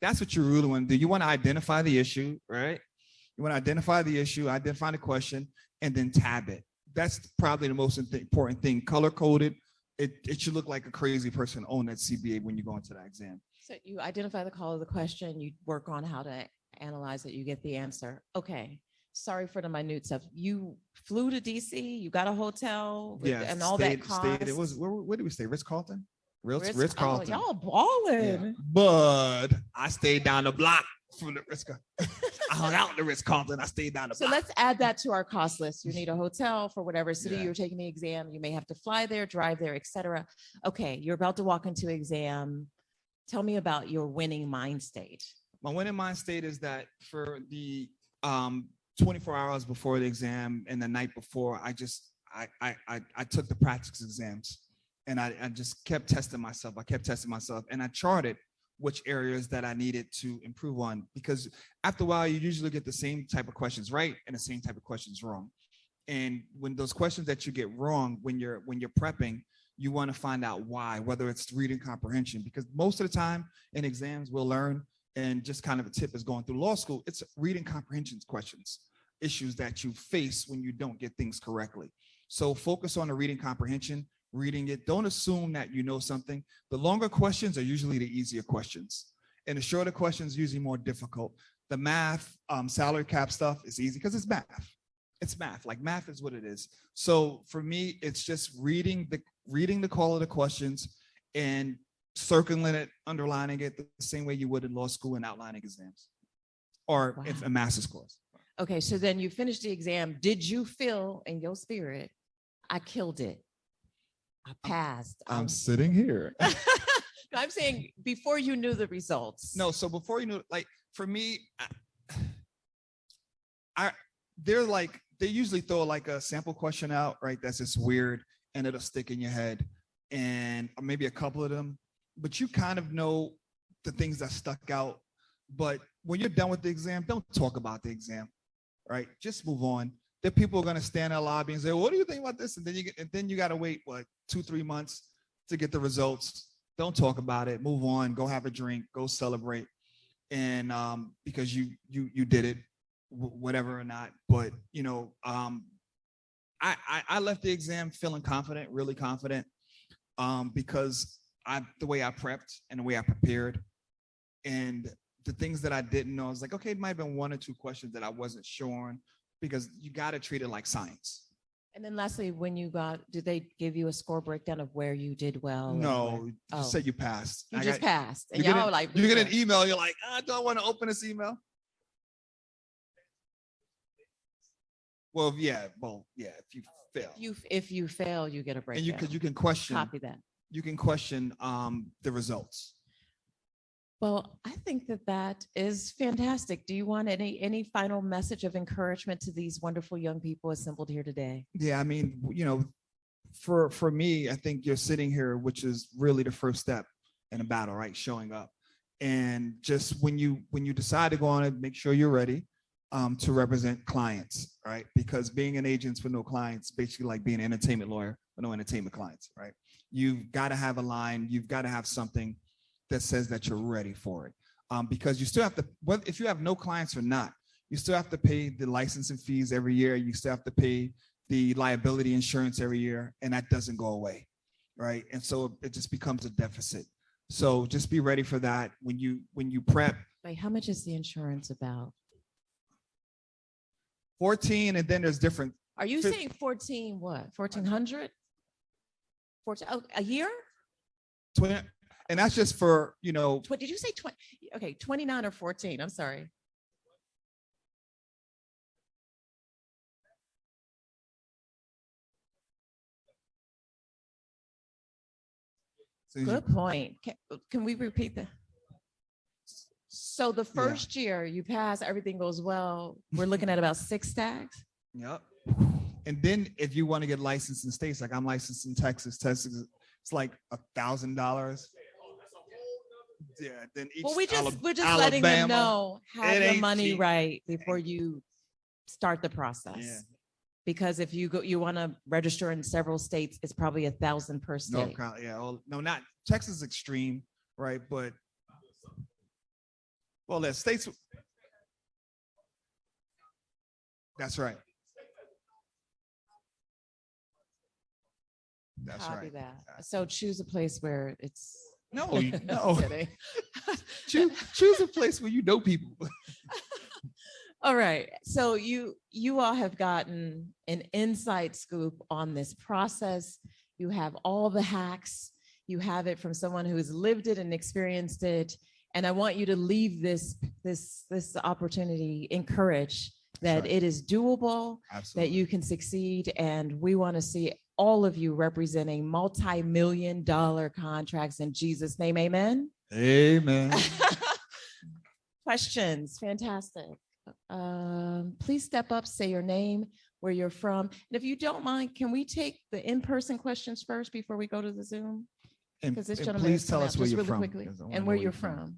That's what you really want to do. You want to identify the issue, right? You want to identify the issue, identify the question, and then tab it. That's probably the most important thing. Color coded. It should look like a crazy person on that CBA when you go into that exam. So you identify the call of the question, you work on how to analyze it, you get the answer. Okay. Sorry for the minute stuff. You flew to DC, you got a hotel with, and all that cost. It was, where did we stay? Ritz-Carlton? Ritz-Carlton. Ritz-Carlton. Y'all balling. Yeah. But I stayed down the block from the Ritz-Carlton. I hung out in the Ritz-Carlton. I stayed down the So block. let's add that to our cost list. You need a hotel for whatever city Yeah. you're taking the exam. You may have to fly there, drive there, etc. Okay, you're about to walk into exam. Tell me about your winning mind state. My winning mind state is that for the 24 hours before the exam and the night before, I took the practice exams and I just kept testing myself. I kept testing myself and I charted which areas that I needed to improve on, because after a while, you usually get the same type of questions right and the same type of questions wrong. And when those questions that you get wrong, when you're prepping, you want to find out why, whether it's reading comprehension, because most of the time in exams we'll learn, and just kind of a tip is going through law school, it's reading comprehension questions, issues that you face when you don't get things correctly. So focus on the reading comprehension, reading it. Don't assume that you know something. The longer questions are usually the easier questions, and the shorter questions are usually more difficult. The math, salary cap stuff is easy because it's math. It's math. Like math is what it is. So for me, it's just reading the call of the questions and circling it, underlining it the same way you would in law school and outlining exams, or if a master's course. Okay, so then you finished the exam. Did you feel in your spirit, I killed it? I passed. I'm sitting here. No, I'm saying before you knew the results. No, so before you knew, like for me, they usually throw like a sample question out, right? That's just weird and it'll stick in your head, and maybe a couple of them, but you kind of know the things that stuck out. But when you're done with the exam, don't talk about the exam, right? Just move on. There are people who are going to stand in the lobby and say, what do you think about this? And then you got to wait, 2-3 months to get the results. Don't talk about it. Move on. Go have a drink. Go celebrate. And because you did it, whatever or not. But I left the exam feeling confident, really confident, because the way I prepped and the way I prepared, and the things that I didn't know, I was like, okay, it might have been 1 or 2 questions that I wasn't sure on, because you got to treat it like science. And then lastly, did they give you a score breakdown of where you did well? No, you said you passed. You just passed. And you y'all were like, you get an email, you're like, I don't want to open this email. Well, yeah, if you fail. If you fail, you get a breakdown. And you can question. Copy that. You can question the results. Well, I think that is fantastic. Do you want any final message of encouragement to these wonderful young people assembled here today? Yeah, I mean, for me, I think you're sitting here, which is really the first step in a battle, right? Showing up. And just when you decide to go on it, make sure you're ready to represent clients, right? Because being an agent with no clients, basically like being an entertainment lawyer with no entertainment clients, right? You've got to have a line. You've got to have something that says that you're ready for it, because you still have to, if you have no clients or not, you still have to pay the licensing fees every year. You still have to pay the liability insurance every year, and that doesn't go away, right? And so it just becomes a deficit. So just be ready for that when you prep. Wait, how much is the insurance about? 14, and then there's different. Are you saying 14 what? 1,400? 14 a year? 20. And that's just for, Did you say 20? Okay, 29 or 14. I'm sorry. Good point. Can we repeat that? So the first year you pass, everything goes well. We're looking at about 6 stacks. Yep. And then if you want to get licensed in states, like I'm licensed in Texas, it's like $1,000. Yeah. Then each Well, we're just letting them Alabama, know, have it your ain't money cheap. right before you start the process. Yeah. Because if you want to register in several states, it's probably 1,000 per North state. Carolina, yeah. Well, no, not Texas is extreme, right? But well, there's states. That's right. That's Copy right. that. So choose a place where it's. No, I'm kidding. choose a place where you know people. All right. So you all have gotten an inside scoop on this process. You have all the hacks. You have it from someone who has lived it and experienced it. And I want you to leave this opportunity encouraged that right. it is doable, Absolutely. that you can succeed. And we want to see all of you representing multi-million-dollar contracts in Jesus' name. Amen. Amen. Questions? Fantastic. Please step up, say your name, where you're from. And if you don't mind, can we take the in-person questions first before we go to the Zoom? And, Because this and gentleman please has tell come us out where just you're really from. quickly, because I wanna and know where you're from.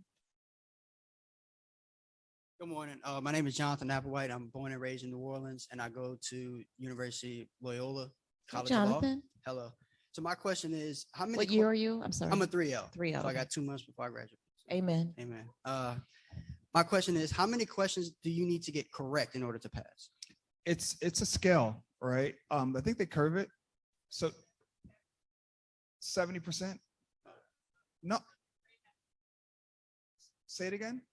Good morning. My name is Jonathan Applewhite. I'm born and raised in New Orleans, and I go to University Loyola College of Law. Jonathan, Hello. So my question is, how many? what year are you? I'm sorry. I'm a 3L. 3L, So I okay. got 2 months before I graduate. Amen. Amen. My question is, how many questions do you need to get correct in order to pass? It's a scale, right? I think they curve it. So 70%. No. Say it again.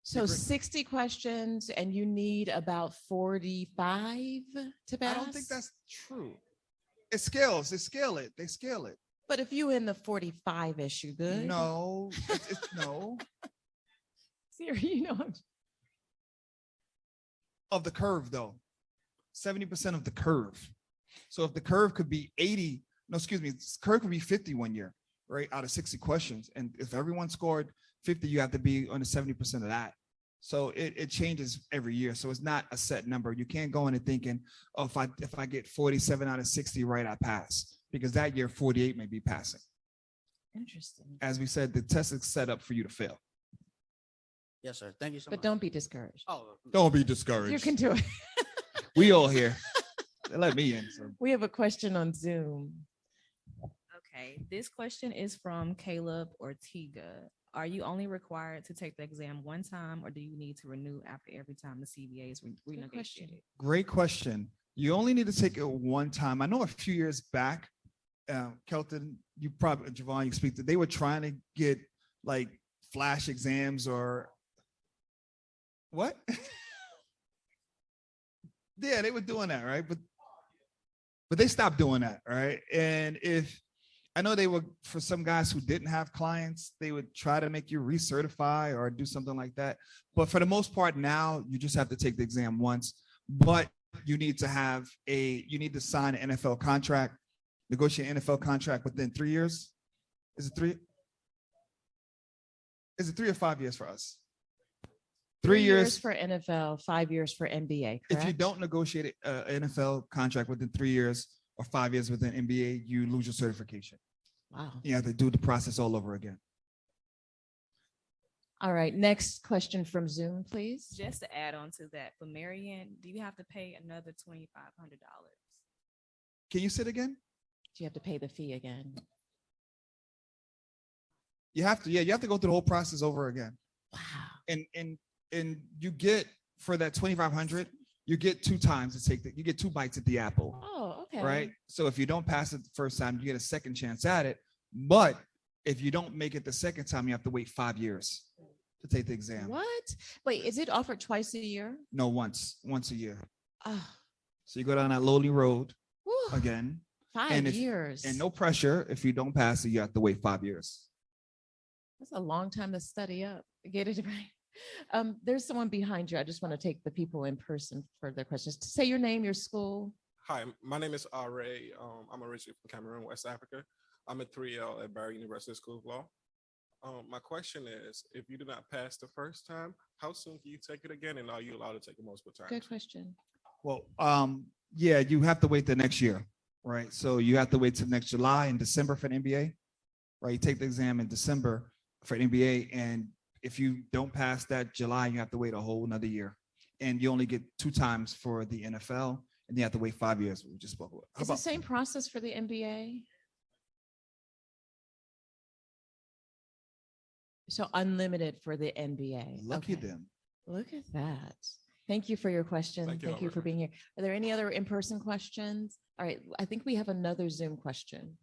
So 60 questions, and you need about 45 to pass? I don't think that's true. It scales. They scale it. They scale it. But if you in the 45-ish, you good? No. No. Siri, you know. Of the curve, though. 70% of the curve. So if the curve could be 80, no, excuse me, this curve could be 50 one year, right? Out of 60 questions. And if everyone scored 50, you have to be on the 70% of that. So it changes every year. So it's not a set number. You can't go in and thinking, oh, if I get 47 out of 60 right, I pass. Because that year 48 may be passing. Interesting. As we said, the test is set up for you to fail. Yes, sir. Thank you so much. But don't be discouraged. Oh, Don't be discouraged. You can do it. We all here. They let me in. So. We have a question on Zoom. Okay, this question is from Caleb Ortega. Are you only required to take the exam one time, or do you need to renew after every time the CBA is renegotiated? Great question. You only need to take it one time. I know a few years back, Kelton, you probably, Javon, you speak to, they were trying to get like flash exams or what? Yeah, they were doing that, right? But they stopped doing that, right? And if I know they were, for some guys who didn't have clients, they would try to make you recertify or do something like that. But for the most part now, you just have to take the exam once, but you need to sign an NFL contract, negotiate an NFL contract within 3 years. Is it 3? Is it 3 or 5 years for us? 3 years for NFL, 5 years for NBA. Correct? If you don't negotiate an NFL contract within 3 years or 5 years within NBA, you lose your certification. Wow. You have to do the process all over again. All right. Next question from Zoom, please. Just to add on to that, for Marianne, do you have to pay another $2,500? Can you say it again? Do you have to pay the fee again? You have to. Yeah, you have to go through the whole process over again. Wow. And you get, for that $2,500, you get 2 times to take you get 2 bites at the apple. Oh, okay. Right. So if you don't pass it the first time, you get a second chance at it. But if you don't make it the second time, you have to wait 5 years to take the exam. What? Wait, is it offered twice a year? No, once a year. Oh, So you go down that lonely road whew, again. 5 years. And no pressure. If you don't pass it, you have to wait 5 years. That's a long time to study up. Get it right. There's someone behind you. I just want to take the people in person for their questions. Say your name, your school. Hi, my name is Ray. I'm originally from Cameroon, West Africa. I'm a 3L at Barry University School of Law. My question is, if you do not pass the first time, how soon can you take it again, and are you allowed to take it multiple times? Good question. Well, yeah, you have to wait the next year, right? So you have to wait till next July and December for the NBA, right? You take the exam in December for the NBA, and if you don't pass that July, you have to wait a whole another year. And you only get 2 times for the NFL, and you have to wait 5 years. We just spoke about. Is the same process for the NBA? So unlimited for the NBA. Look at them. Look at that. Thank you for your question. Thank you, Thank you for Albert. being here. Are there any other in-person questions? All right, I think we have another Zoom question.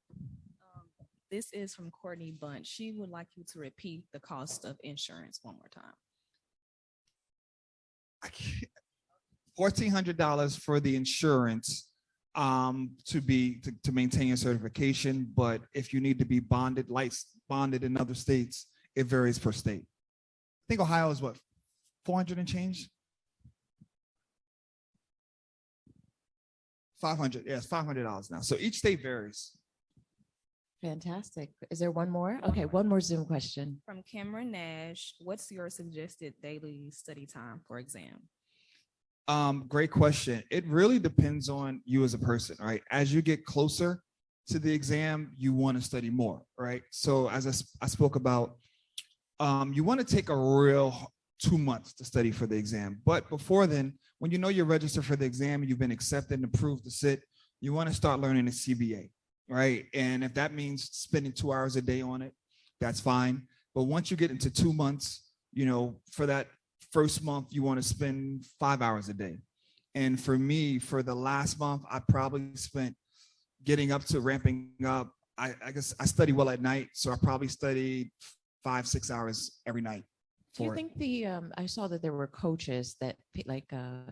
This is from Courtney Bunch. She would like you to repeat the cost of insurance one more time. $1,400 for the insurance to maintain your certification. But if you need to be bonded in other states, it varies per state. I think Ohio is what, 400 and change? 500, yes, $500 now. So each state varies. Fantastic. Is there one more? Okay, one more Zoom question. From Cameron Nash, what's your suggested daily study time for exam? Great question. It really depends on you as a person, right? As you get closer to the exam, you want to study more, right? So as I spoke about, you want to take a real 2 months to study for the exam. But before then, when you know you're registered for the exam, you've been accepted and approved to sit, you want to start learning the CBA, right? And if that means spending 2 hours a day on it, that's fine. But once you get into 2 months, you know, for that first month, you want to spend 5 hours a day. And for me, for the last month, I probably spent getting up to ramping up. I guess I study well at night, so I probably studied 5-6 hours every night. Do you think I saw that there were coaches that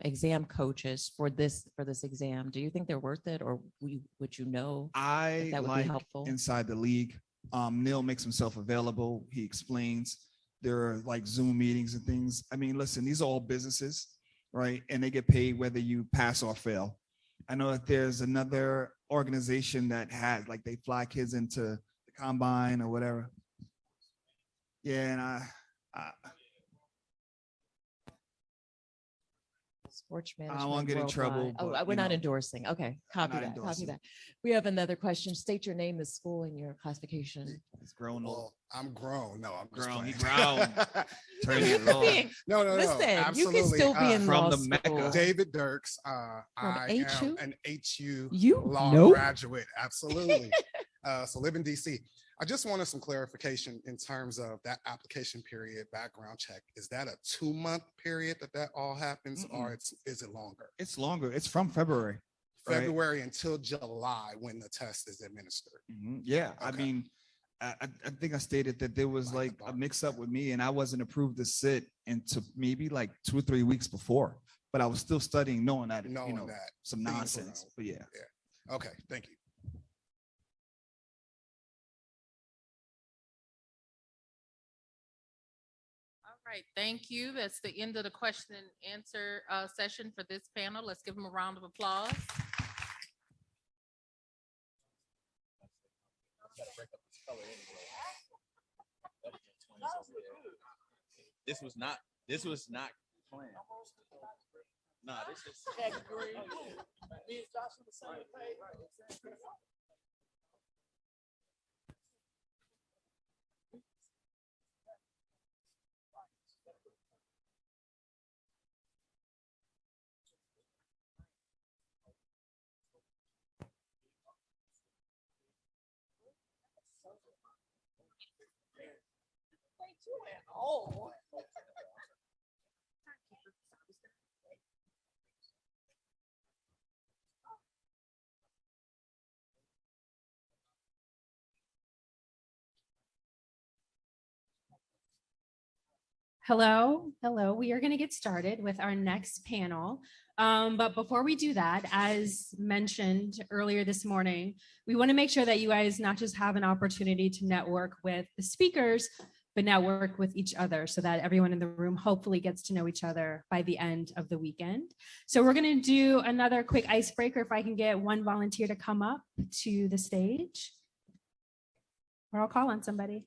exam coaches for this exam. Do you think they're worth it, or would you know if that would be helpful? Inside the league, Neil makes himself available. He explains. There are like Zoom meetings and things. I mean, listen, these are all businesses, right? And they get paid whether you pass or fail. I know that there's another organization that has, like, they fly kids into the combine or whatever. Yeah, and I Sports I management. don't want to get in trouble. Oh, but, we're you not know, endorsing. Okay, copy not that. Copy endorsing. that. We have another question. State your name, the school, and your classification. It's grown old. Well, I'm grown. No, I'm just Grown. He playing. grown. Turn You it could on. be- No, Listen, absolutely. you can still be in From law the school. Mecca. David Dirks. From I HU? am an HU You? law Nope. graduate. Absolutely. So live in DC. I just wanted some clarification in terms of that application period, background check. Is that a 2-month period that all happens, or is it longer? It's longer. It's from February. right? February until July when the test is administered. Yeah, I Okay. mean, I think I stated that there was like a mix up with me and I wasn't approved to sit into maybe like 2 or 3 weeks before, but I was still studying, knowing that, Knowing you know, that some things were nonsense, wrong. but yeah. Okay, thank you. All right, thank you. That's the end of the question and answer session for this panel. Let's give them a round of applause. This was not planned. Nah, this is. Oh. Hello, hello. We are going to get started with our next panel. But before we do that, as mentioned earlier this morning, we want to make sure that you guys not just have an opportunity to network with the speakers, but network with each other so that everyone in the room hopefully gets to know each other by the end of the weekend. So we're going to do another quick icebreaker. If I can get one volunteer to come up to the stage, or I'll call on somebody.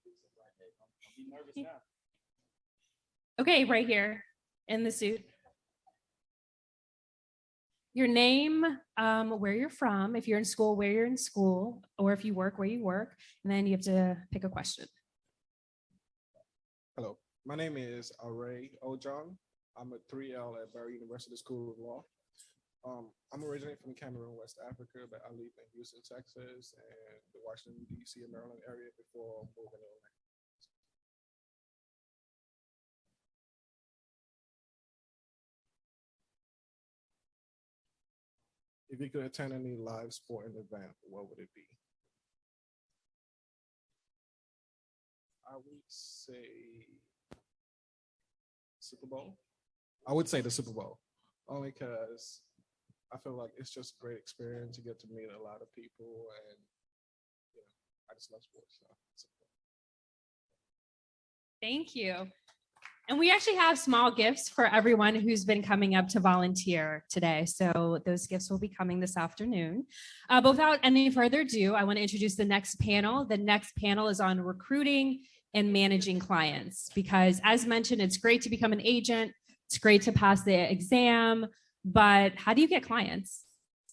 Okay, right here in the suit. Your name, where you're from, if you're in school, where you're in school, or if you work, where you work, and then you have to pick a question. Hello, my name is Aray Ojong. I'm a 3L at Barry University School of Law. I'm originally from Cameroon, West Africa, but I live in Houston, Texas, and the Washington, D.C. and Maryland area before moving to Atlanta. If you could attend any live sporting event, what would it be? I would say Super Bowl. I would say the Super Bowl, only because I feel like it's just a great experience. You get to meet a lot of people, and I just love sports. So. Thank you. And we actually have small gifts for everyone who's been coming up to volunteer today. So those gifts will be coming this afternoon. But without any further ado, I want to introduce the next panel. The next panel is on recruiting and managing clients, because as mentioned, it's great to become an agent. It's great to pass the exam, but how do you get clients?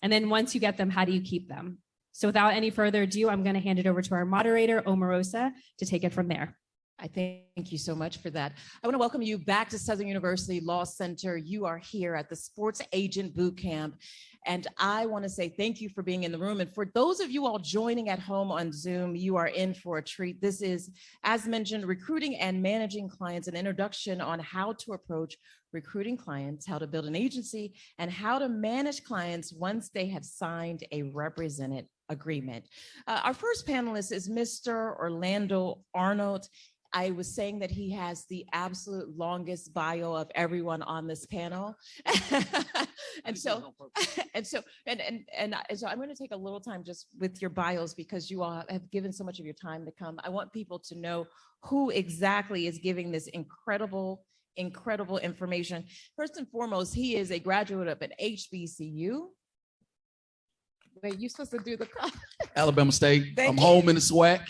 And then once you get them, how do you keep them? So without any further ado, I'm going to hand it over to our moderator, Omarosa, to take it from there. I thank you so much for that. I want to welcome you back to Southern University Law Center. You are here at the Sports Agent Bootcamp, and I want to say thank you for being in the room. And for those of you all joining at home on Zoom, you are in for a treat. This is, as mentioned, recruiting and managing clients, an introduction on how to approach recruiting clients, how to build an agency, and how to manage clients once they have signed a represented agreement. Our first panelist is Mr. Orlando Arnold. I was saying that he has the absolute longest bio of everyone on this panel. So I'm going to take a little time just with your bios, because you all have given so much of your time to come. I want people to know who exactly is giving this incredible information. First and foremost, he is a graduate of an HBCU. Wait, you're supposed to do the Alabama State. I'm you. home in the SWAC.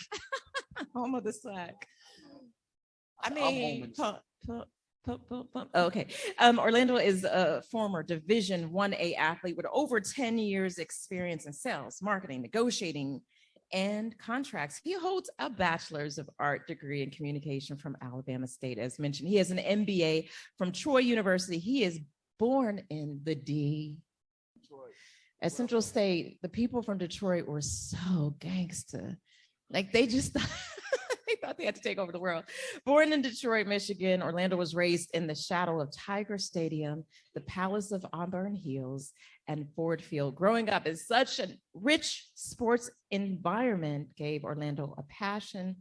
Home of the SWAC. I mean, okay. Orlando is a former Division 1A athlete with over 10 years experience in sales, marketing, negotiating, and contracts. He holds a Bachelor's of Art degree in communication from Alabama State, as mentioned. He has an MBA from Troy University. He is born in the D. At Central State, the people from Detroit were so gangster. Like they just they thought they had to take over the world. Born in Detroit, Michigan, Orlando was raised in the shadow of Tiger Stadium, the Palace of Auburn Hills, and Ford Field. Growing up in such a rich sports environment gave Orlando a passion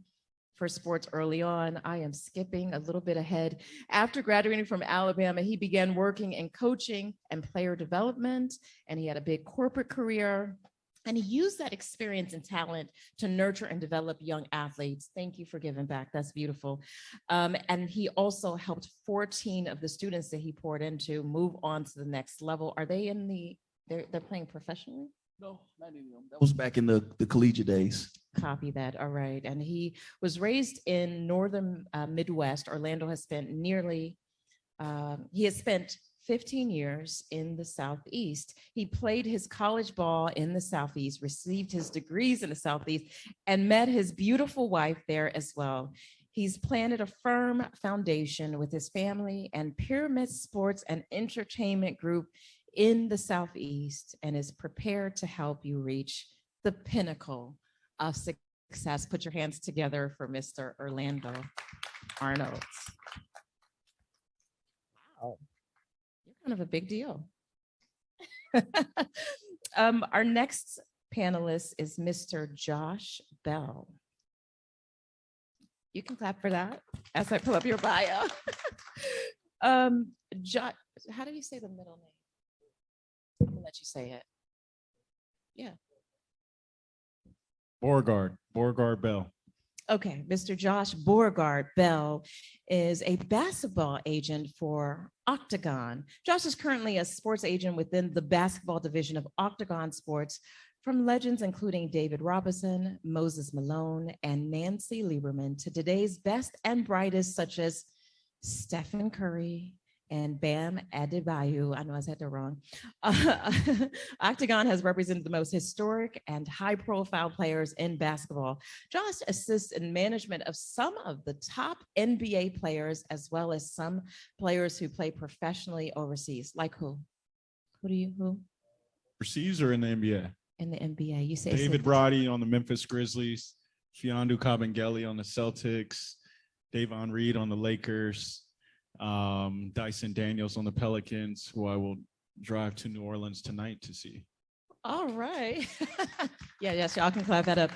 for sports early on. I am skipping a little bit ahead. After graduating from Alabama, he began working in coaching and player development, and he had a big corporate career. And he used that experience and talent to nurture and develop young athletes. Thank you for giving back. That's beautiful. And he also helped 14 of the students that he poured into move on to the next level. Are they in they're playing professionally? No, not any of them. That was back in the collegiate days. Copy that. All right. And he was raised in northern Midwest. Orlando has spent he has spent 15 years in the Southeast. He played his college ball in the Southeast, received his degrees in the Southeast, and met his beautiful wife there as well. He's planted a firm foundation with his family and Pyramid Sports and Entertainment Group in the Southeast, and is prepared to help you reach the pinnacle of success. Put your hands together for Mr. Orlando Arnold. Wow. You're kind of a big deal. Our next panelist is Mr. Josh Bell. You can clap for that as I pull up your bio. Josh, how do you say the middle name? I'm gonna let you say it. Yeah. Beauregard Bell. Okay, Mr. Josh Beauregard Bell is a basketball agent for Octagon. Josh is currently a sports agent within the basketball division of Octagon Sports, From legends including David Robinson, Moses Malone, and Nancy Lieberman to today's best and brightest such as Stephen Curry and Bam Adebayo. I know I said that wrong. Octagon has represented the most historic and high-profile players in basketball. Josh assists in management of some of the top NBA players, as well as some players who play professionally overseas. Like who? Who? Overseas or in the NBA? In the NBA, you say David Roddy on the Memphis Grizzlies, Fiondu Kabengele on the Celtics, Davon Reed on the Lakers, Dyson Daniels on the Pelicans, who I will drive to New Orleans tonight to see. All right. Yes, y'all can clap that up.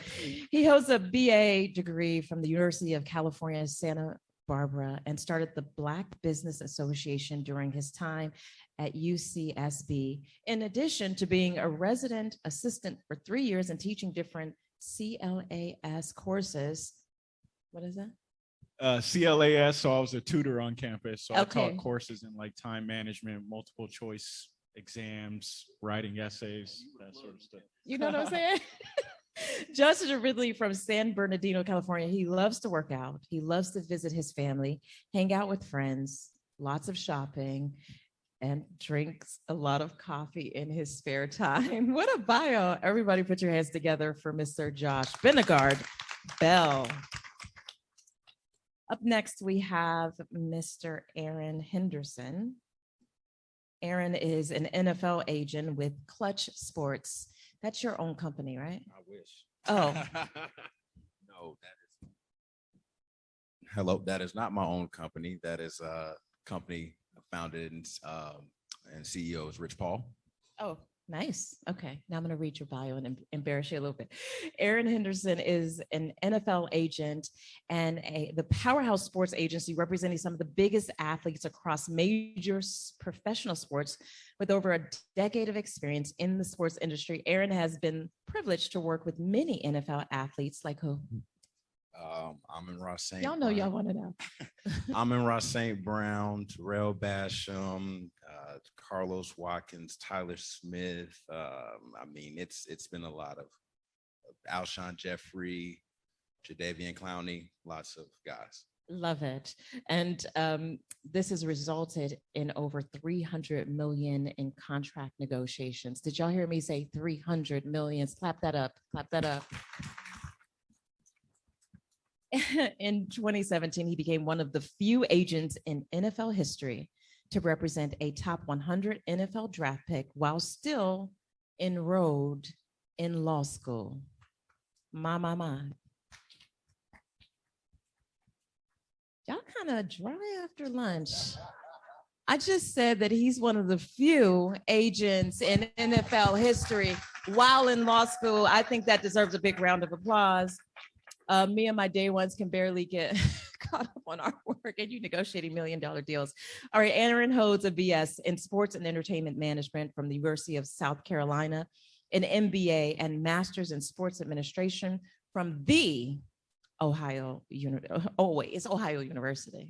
He holds a BA degree from the University of California, Santa Barbara, and started the Black Business Association during his time at UCSB, in addition to being a resident assistant for 3 years and teaching different CLAS courses. What is that? CLAS, so I was a tutor on campus. So I Okay. taught courses in like time management, multiple choice exams, writing essays, that sort of stuff. You know what I'm saying? Josh is originally from San Bernardino, California. He loves to work out. He loves to visit his family, hang out with friends, lots of shopping, and drinks a lot of coffee in his spare time. What a bio. Everybody put your hands together for Mr. Josh Benegard Bell. Up next, we have Mr. Aaron Henderson. Aaron is an NFL agent with Clutch Sports. That's your own company, right? I wish. Oh. No, hello, that is not my own company. That is a company founded and CEO is Rich Paul. Oh, nice. Okay, now I'm going to read your bio and embarrass you a little bit. Aaron Henderson is an NFL agent and the powerhouse sports agency representing some of the biggest athletes across major professional sports. With over a decade of experience in the sports industry, Aaron has been privileged to work with many NFL athletes like who? I'm in Ross St. Y'all know y'all want to know. I'm in Ross St. Brown, Terrell Basham, Carlos Watkins, Tyler Smith. I mean, it's been a lot of Alshon Jeffrey, Jadeveon Clowney, lots of guys. Love it. And this has resulted in over 300 million in contract negotiations. Did y'all hear me say 300 million? Clap that up. Clap that up. In 2017, he became one of the few agents in NFL history to represent a top 100 NFL draft pick while still enrolled in law school. My. Y'all kind of dry after lunch. I just said that he's one of the few agents in NFL history while in law school. I think that deserves a big round of applause. Me and my day ones can barely get caught up on our work, and you negotiating $1 million deals. All right, Aaron holds a BS in sports and entertainment management from the University of South Carolina, an MBA and master's in sports administration from the Ohio University.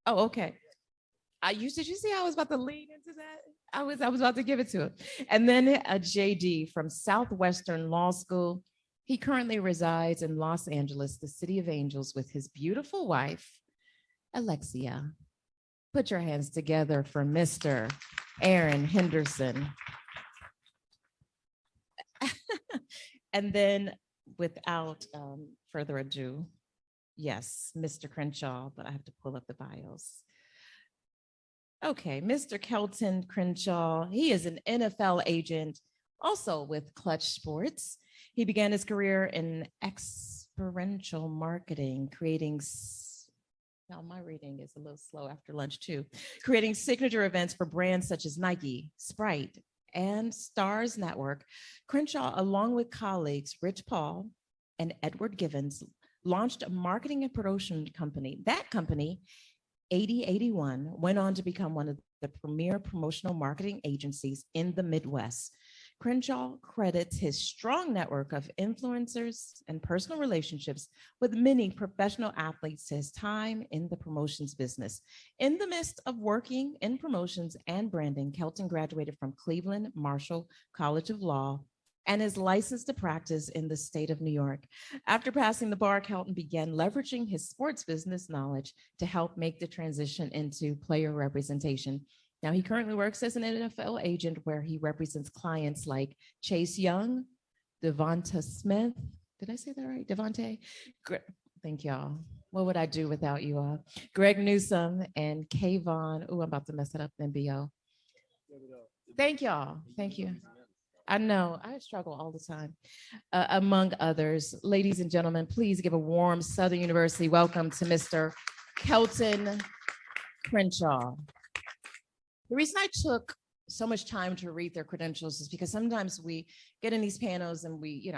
Oh, okay. Did you see how I was about to lean into that? I was about to give it to him. And then a JD from Southwestern Law School. He currently resides in Los Angeles, the city of angels, with his beautiful wife, Alexia. Put your hands together for Mr. Aaron Henderson. And then without further ado, yes, Mr. Crenshaw, but I have to pull up the bios. Okay, Mr. Kelton Crenshaw, he is an NFL agent, also with Clutch Sports. He began his career in experiential marketing, now my reading is a little slow after lunch too, creating signature events for brands such as Nike, Sprite, and Stars Network. Crenshaw, along with colleagues Rich Paul and Edward Givens, launched a marketing and promotion company. That company, 8081, went on to become one of the premier promotional marketing agencies in the Midwest. Crenshaw credits his strong network of influencers and personal relationships with many professional athletes to his time in the promotions business. In the midst of working in promotions and branding, Kelton graduated from Cleveland Marshall College of Law and is licensed to practice in the state of New York. After passing the bar, Kelton began leveraging his sports business knowledge to help make the transition into player representation. Now, he currently works as an NFL agent where he represents clients like Chase Young, Devonta Smith. Did I say that right? Devontae? Thank y'all. What would I do without you all? Greg Newsome and Kayvon. Oh, I'm about to mess it up then, BO. Thank y'all. Thank you. I know, I struggle all the time, among others. Ladies and gentlemen, please give a warm Southern University welcome to Mr. Kelton Crenshaw. The reason I took so much time to read their credentials is because sometimes we get in these panels and we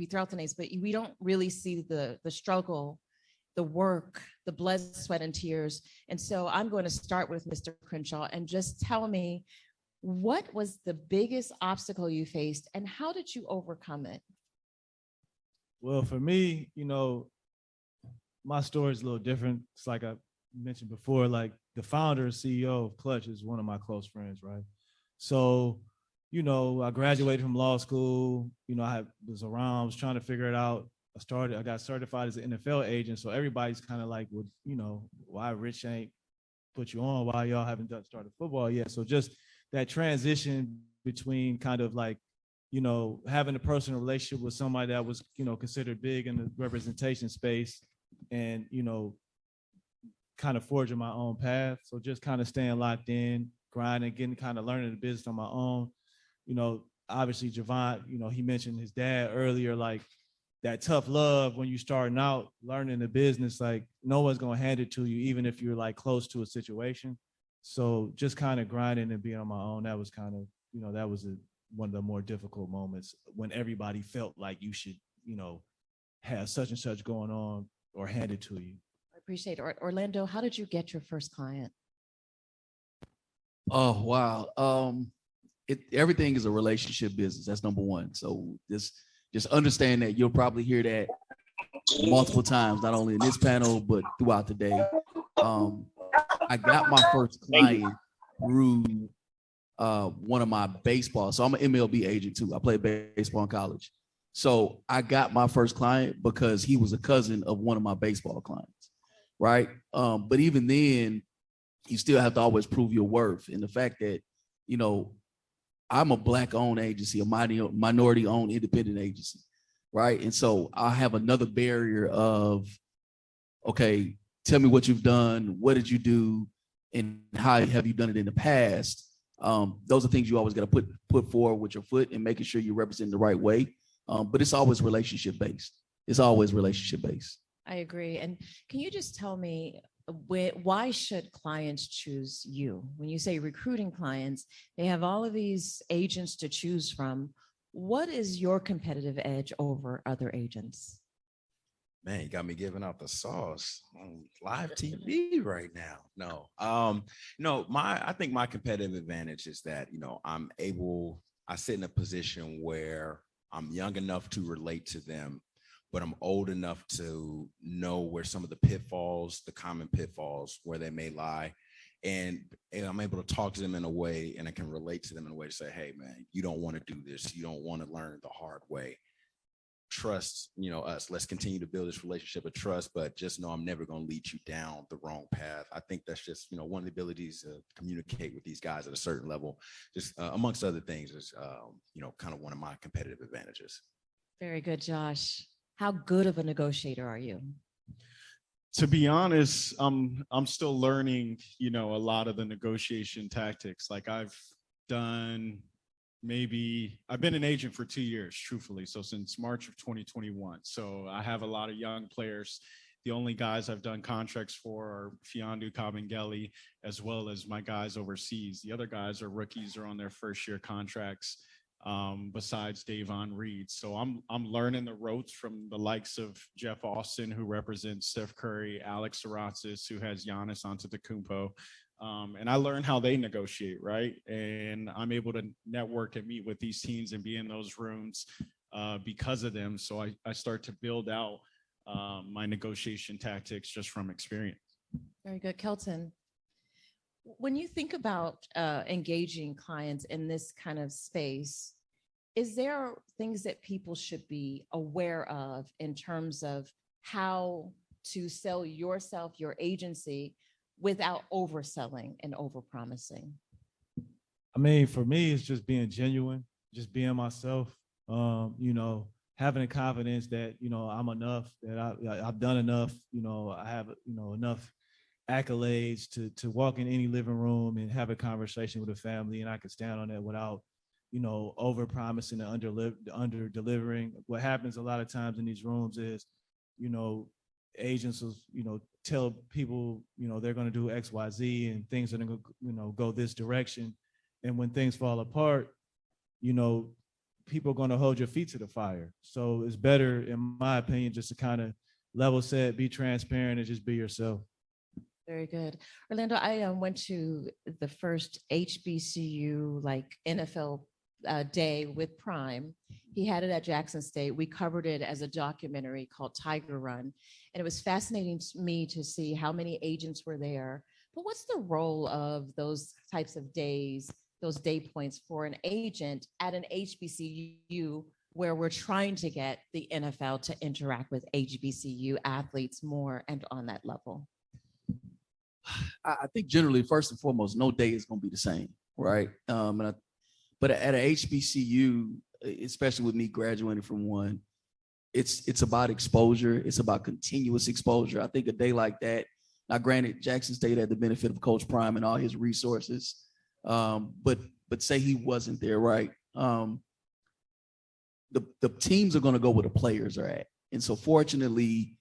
throw out the names, but we don't really see the struggle, the work, the blood, sweat, and tears. And so I'm going to start with Mr. Crenshaw and just tell me, what was the biggest obstacle you faced and how did you overcome it? Well, for me, my story is a little different. It's like I mentioned before, like the founder and CEO of Clutch is one of my close friends, right? So, I graduated from law school, I was trying to figure it out. I got certified as an NFL agent. So everybody's kind of like, well, why Rich ain't put you on? Why y'all haven't started football yet? So just that transition between kind of like, having a personal relationship with somebody that was, considered big in the representation space and, kind of forging my own path. So just kind of staying locked in, grinding, learning the business on my own. Obviously Javon, he mentioned his dad earlier, like that tough love when you're starting out, learning the business, like no one's going to hand it to you, even if you're like close to a situation. So just kind of grinding and being on my own, that was kind of, that was one of the more difficult moments when everybody felt like you should, have such and such going on or hand it to you. I appreciate it. Orlando, how did you get your first client? Oh, wow. Everything is a relationship business. That's number one. So just understand that you'll probably hear that multiple times, not only in this panel, but throughout the day. I got my first client through one of my baseball. So I'm an MLB agent too. I played baseball in college. So I got my first client because he was a cousin of one of my baseball clients, right? But even then, you still have to always prove your worth. And the fact that, I'm a Black-owned agency, a minority-owned independent agency, right? And so I have another barrier of, okay, tell me what you've done. What did you do? And how have you done it in the past? Those are things you always got to put forward with your foot and making sure you represent the right way. But it's always relationship based. It's always relationship based. I agree. And can you just tell me, why should clients choose you? When you say recruiting clients, they have all of these agents to choose from. What is your competitive edge over other agents? Man, you got me giving out the sauce on live TV right now. No, I think my competitive advantage is that, I sit in a position where I'm young enough to relate to them, but I'm old enough to know where some of the common pitfalls, where they may lie. And I'm able to talk to them in a way, and I can relate to them in a way to say, hey, man, you don't want to do this. You don't want to learn the hard way. Trust, us. Let's continue to build this relationship of trust, but just know I'm never going to lead you down the wrong path. I think that's just, one of the abilities to communicate with these guys at a certain level, just amongst other things, is, kind of one of my competitive advantages. Very good, Josh. How good of a negotiator are you? To be honest, I'm still learning, a lot of the negotiation tactics. Like I've been an agent for 2 years, truthfully. So since March of 2021. So I have a lot of young players. The only guys I've done contracts for are Fiondu Kabengele, as well as my guys overseas. The other guys are rookies or on their first year contracts, besides Davon Reed. So I'm learning the ropes from the likes of Jeff Austin, who represents Steph Curry, Alex Saratzis, who has Giannis Antetokounmpo. And I learn how they negotiate, right? And I'm able to network and meet with these teams and be in those rooms because of them. So I start to build out my negotiation tactics just from experience. Very good. Kelton, when you think about engaging clients in this kind of space, is there things that people should be aware of in terms of how to sell yourself, your agency, without overselling and overpromising? I mean, for me, it's just being genuine, just being myself. You know, having the confidence that, you know, I'm enough, that I've done enough, you know, I have, you know, enough accolades to walk in any living room and have a conversation with a family, and I can stand on that without, you know, over promising and under delivering. What happens a lot of times in these rooms is, you know, agents will, you know, tell people, you know, they're going to do X, Y, Z, and things are going to, you know, go this direction. And when things fall apart, you know, people are going to hold your feet to the fire. So it's better, in my opinion, just to kind of level set, be transparent, and just be yourself. Very good. Orlando, I went to the first HBCU like NFL day with Prime. He had it at Jackson State. We covered it as a documentary called Tiger Run. And it was fascinating to me to see how many agents were there. But what's the role of those types of days, those day points for an agent at an HBCU where we're trying to get the NFL to interact with HBCU athletes more and on that level? I think generally, first and foremost, no day is going to be the same, right? But at a HBCU, especially with me graduating from one, it's about exposure. It's about continuous exposure. I think a day like that. Now, granted, Jackson State had the benefit of Coach Prime and all his resources, but say he wasn't there, right? The teams are going to go where the players are at, and so fortunately,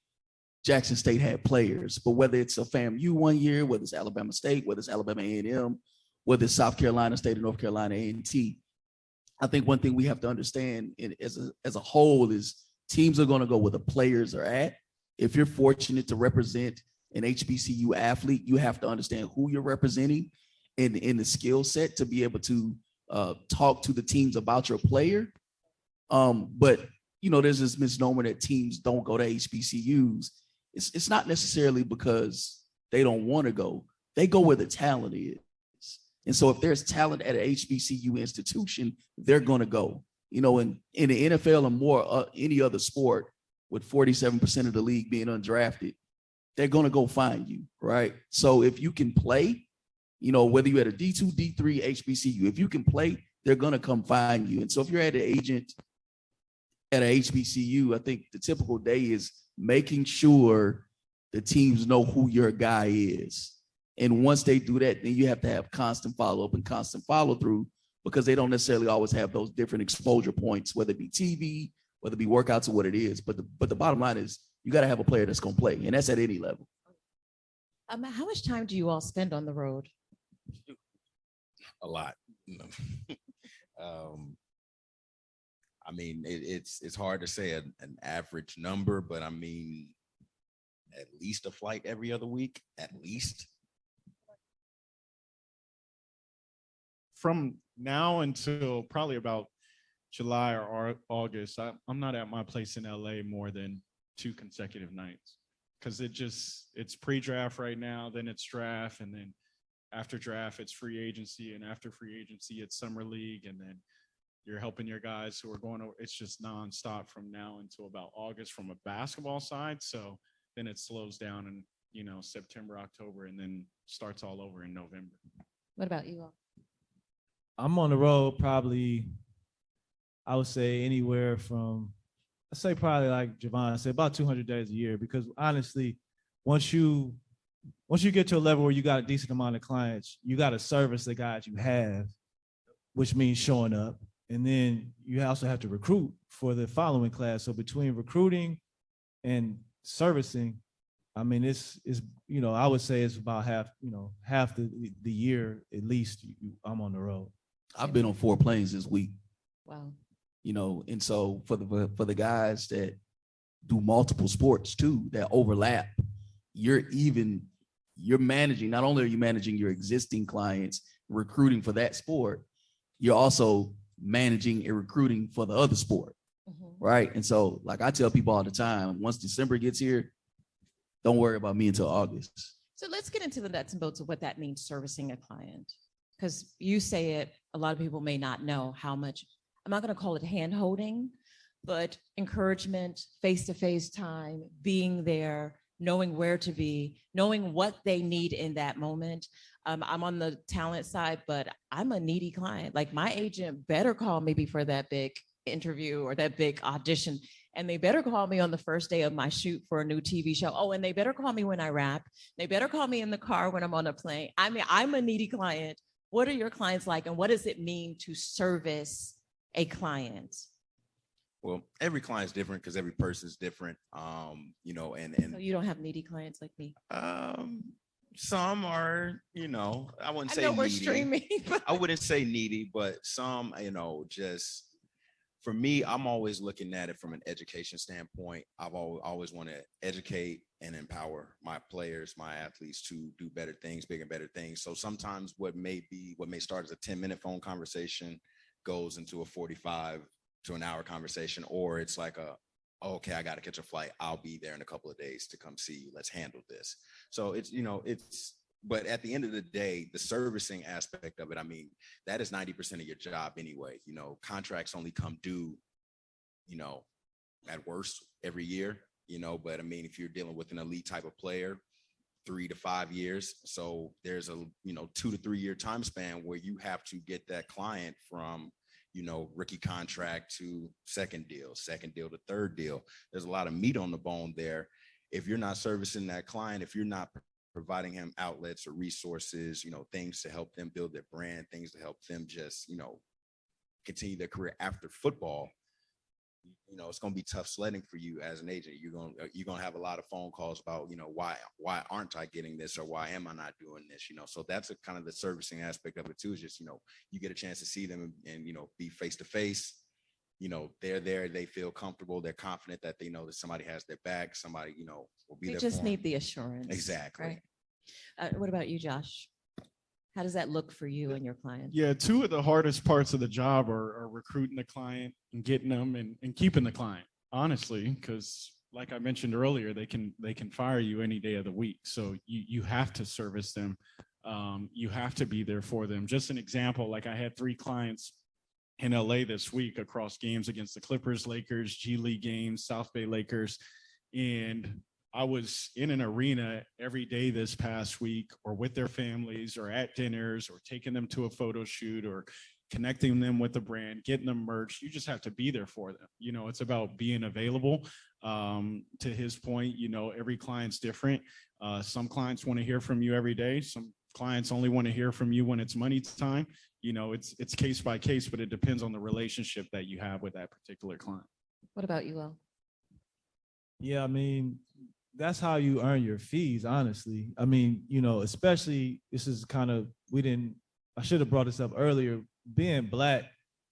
Jackson State had players, but whether it's a FAMU one year, whether it's Alabama State, whether it's Alabama A&M, whether it's South Carolina State or North Carolina A&T, I think one thing we have to understand as a whole is teams are going to go where the players are at. If you're fortunate to represent an HBCU athlete, you have to understand who you're representing and in the skill set to be able to talk to the teams about your player. But you know, there's this misnomer that teams don't go to HBCUs. It's not necessarily because they don't want to go. They go where the talent is. And so if there's talent at an HBCU institution, they're going to go. You know, in the NFL and more any other sport, with 47% of the league being undrafted, they're going to go find you, right? So if you can play, you know, whether you're at a D2, D3, HBCU, if you can play, they're going to come find you. And so if you're at an agent at a HBCU, I think the typical day is making sure the teams know who your guy is. And once they do that, then you have to have constant follow-up and constant follow-through, because they don't necessarily always have those different exposure points, whether it be TV, whether it be workouts or what it is. But the bottom line is you got to have a player that's going to play, and that's at any level. How much time do you all spend on the road? A lot. I mean, it's hard to say an average number, but I mean, at least a flight every other week, at least. From now until probably about July or August, I'm not at my place in LA more than 2 consecutive nights, because it's pre-draft right now, then it's draft, and then after draft it's free agency, and after free agency it's summer league, and then you're helping your guys who are going over. It's just nonstop from now until about August from a basketball side. So then it slows down in, you know, September, October, and then starts all over in November. What about you all? I'm on the road probably, I would say anywhere from, I say probably like Javon said, about 200 days a year, because honestly, once you get to a level where you got a decent amount of clients, you got to service the guys you have, which means showing up. And then you also have to recruit for the following class. So between recruiting and servicing, I mean, it's you know, I would say it's about half the year at least I'm on the road. I've been on 4 planes this week. Wow. You know, and so for the guys that do multiple sports too, that overlap, you're managing, not only are you managing your existing clients, recruiting for that sport, you're also managing and recruiting for the other sport. Right. And so, like I tell people all the time, once December gets here, don't worry about me until August. So let's get into the nuts and bolts of what that means, servicing a client. Because you say it, a lot of people may not know how much I'm not going to call it hand holding, but encouragement, face-to-face time, being there, knowing where to be, knowing what they need in that moment. I'm on the talent side, but I'm a needy client. Like my agent better call me before that big interview or that big audition. And they better call me on the first day of my shoot for a new TV show. Oh, and they better call me when I rap. They better call me in the car when I'm on a plane. I mean, I'm a needy client. What are your clients like? And what does it mean to service a client? Well, every client's different because every person's different. You know, So you don't have needy clients like me. Some are, you know, I wouldn't I say know we're needy. streaming. But I wouldn't say needy, but some, you know, just for me, I'm always looking at it from an education standpoint. I've always want to educate and empower my players, my athletes to do better things, bigger and better things. So sometimes what may start as a 10-minute phone conversation goes into a 45 to an hour conversation, or it's like okay, I got to catch a flight. I'll be there in a couple of days to come see you. Let's handle this. So it's, you know, but at the end of the day, the servicing aspect of it, I mean, that is 90% of your job anyway. You know, contracts only come due, you know, at worst every year, you know, but I mean, if you're dealing with an elite type of player, 3 to 5 years. So there's a, you know, 2 to 3 year time span where you have to get that client from, you know, rookie contract to second deal to third deal. There's a lot of meat on the bone there. If you're not servicing that client, if you're not providing him outlets or resources, you know, things to help them build their brand, things to help them just, you know, continue their career after football, you know, it's going to be tough sledding for you as an agent. You're going to have a lot of phone calls about, you know, why aren't I getting this, or why am I not doing this? You know, so that's a kind of the servicing aspect of it too, is just, you know, you get a chance to see them and you know, be face to face. You know, they're there, they feel comfortable, they're confident that they know that somebody has their back, somebody, you know, will be they there. just need the assurance. Exactly. Right? What about you, Josh? How does that look for you and your clients? Yeah, two of the hardest parts of the job are recruiting the client and getting them and keeping the client, honestly, because like I mentioned earlier, they can fire you any day of the week. So you have to service them. You have to be there for them. Just an example, like I had 3 clients in LA this week across games against the Clippers, Lakers, G League games, South Bay Lakers. And I was in an arena every day this past week, or with their families, or at dinners, or taking them to a photo shoot, or connecting them with the brand, getting them merch. You just have to be there for them. You know, it's about being available. To his point, you know, every client's different. Some clients want to hear from you every day. Some clients only want to hear from you when it's money time. You know, it's case by case, but it depends on the relationship that you have with that particular client. What about you, Will? Yeah, I mean, that's how you earn your fees, honestly. I mean, you know, especially this is kind of, I should have brought this up earlier. Being Black,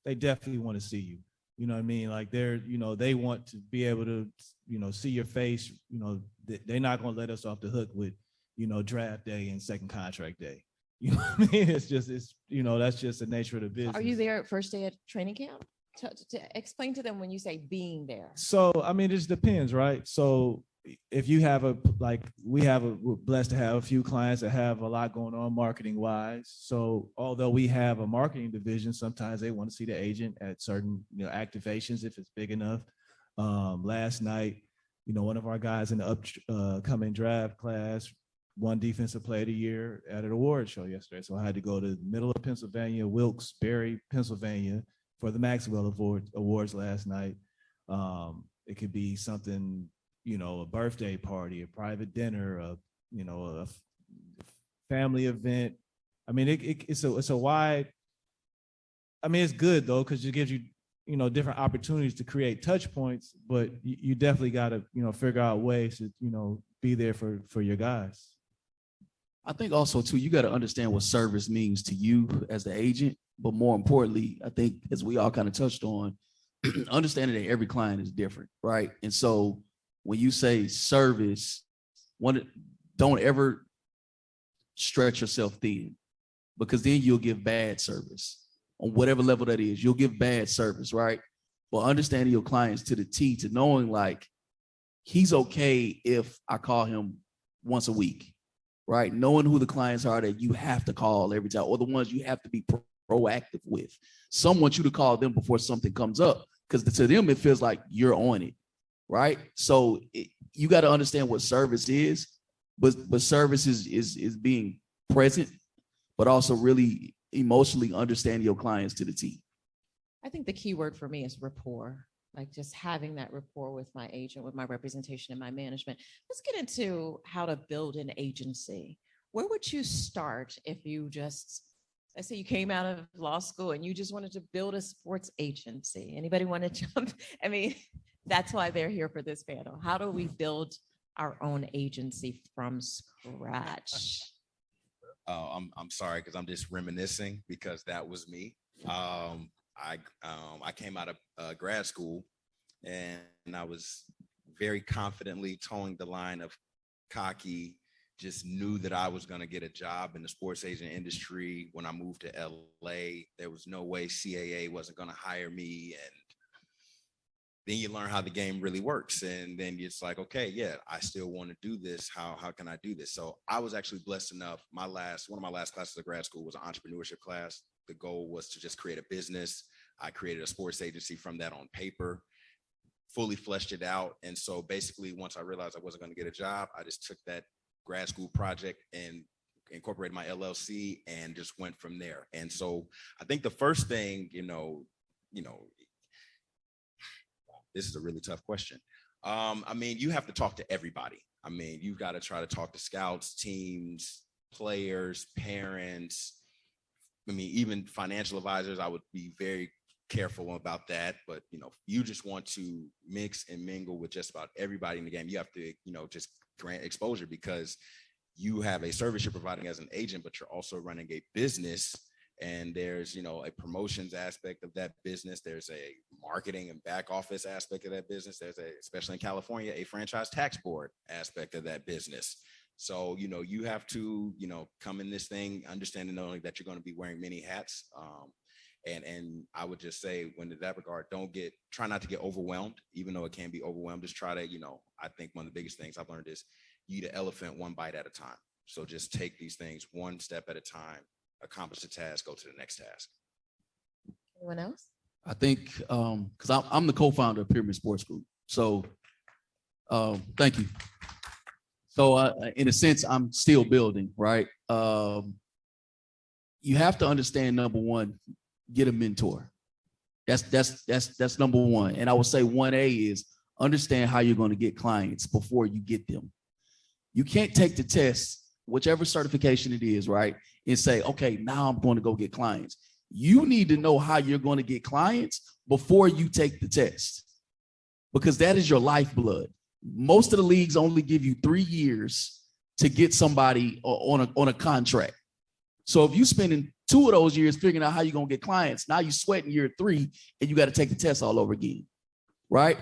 they definitely want to see you. You know what I mean? Like they want to be able to, you know, see your face. You know, they're not going to let us off the hook with, you know, draft day and second contract day. You know what I mean? It's you know, that's just the nature of the business. Are you there at first day at training camp? To explain to them when you say being there. So, I mean, it just depends, right? So if you have we're blessed to have a few clients that have a lot going on marketing wise. So although we have a marketing division, sometimes they want to see the agent at certain, you know, activations if it's big enough. Last night, you know, one of our guys in the upcoming draft class won Defensive Player of the Year at an award show yesterday. So I had to go to the middle of Pennsylvania, Wilkes-Barre, Pennsylvania, for the Maxwell Awards last night. It could be something, you know, a birthday party, a private dinner, you know, a family event. I mean, it's a wide. I mean, it's good though, because it gives you, you know, different opportunities to create touch points. But you definitely got to, you know, figure out ways to, you know, be there for your guys. I think also too, you got to understand what service means to you as the agent. But more importantly, I think, as we all kind of touched on, understanding that every client is different, right? And so when you say service, don't ever stretch yourself thin, because then you'll give bad service on whatever level that is. You'll give bad service, right? But understanding your clients to the T, to knowing like he's okay if I call him once a week, right? Knowing who the clients are that you have to call every time, or the ones you have to be proactive with. Some want you to call them before something comes up because to them, it feels like you're on it, right? So you got to understand what service is, but service is being present, but also really emotionally understanding your clients to the T. I think the key word for me is rapport, like just having that rapport with my agent, with my representation and my management. Let's get into how to build an agency. Where would you start if you just, let's say you came out of law school and you just wanted to build a sports agency? Anybody want to jump? I mean, that's why they're here for this panel. How do we build our own agency from scratch? I'm sorry, because I'm just reminiscing because that was me. I came out of grad school and I was very confidently towing the line of cocky, just knew that I was going to get a job in the sports agent industry. When I moved to LA, there was no way CAA wasn't going to hire me. And then you learn how the game really works. And then it's like, okay, yeah, I still want to do this. How can I do this? So I was actually blessed enough. One of my last classes of grad school was an entrepreneurship class. The goal was to just create a business. I created a sports agency from that on paper, fully fleshed it out. And so basically, once I realized I wasn't going to get a job, I just took that grad school project and incorporated my LLC and just went from there. And so I think the first thing, this is a really tough question. I mean, you have to talk to everybody. I mean, you've got to try to talk to scouts, teams, players, parents. I mean, even financial advisors, I would be very careful about that. But, you just want to mix and mingle with just about everybody in the game. You have to, just grant exposure because you have a service you're providing as an agent, but you're also running a business. And there's, a promotions aspect of that business. There's a marketing and back office aspect of that business. There's especially in California, a franchise tax board aspect of that business. So, you have to, come in this thing, understanding knowing that you're going to be wearing many hats. And I would just say when in that regard, try not to get overwhelmed, even though it can be overwhelmed. Just try to, I think one of the biggest things I've learned is you eat an elephant one bite at a time. So just take these things one step at a time, accomplish the task, go to the next task. Anyone else? I think, because I'm the co-founder of Pyramid Sports Group. So thank you. So in a sense, I'm still building, right? You have to understand, number one, get a mentor. That's number one. And I would say 1A is understand how you're going to get clients before you get them. You can't take the test, whichever certification it is, right? And say, okay, now I'm going to go get clients. You need to know how you're going to get clients before you take the test, because that is your lifeblood. Most of the leagues only give you 3 years to get somebody on a contract. So if you spending 2 of those years figuring out how you're going to get clients, now you sweat in year 3 and you got to take the test all over again, right?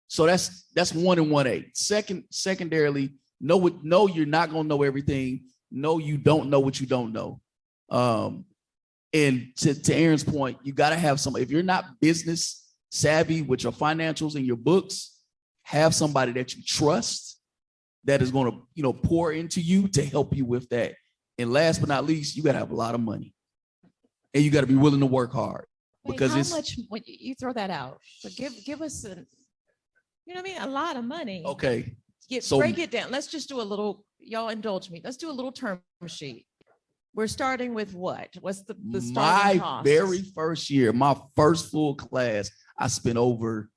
So that's 1 and 1A. Secondarily, no, you're not going to know everything. No, you don't know what you don't know. And to Aaron's point, you got to have somebody. If you're not business savvy with your financials and your books, have somebody that you trust that is going to, pour into you to help you with that. And last but not least, you got to have a lot of money, and you got to be willing to work hard. Because how much when you throw that out? So give us a lot of money. Okay. Break it down. Let's just do a little. Y'all indulge me. Let's do a little term sheet. We're starting with what? What's the starting cost? My very first year, my first full class, I spent over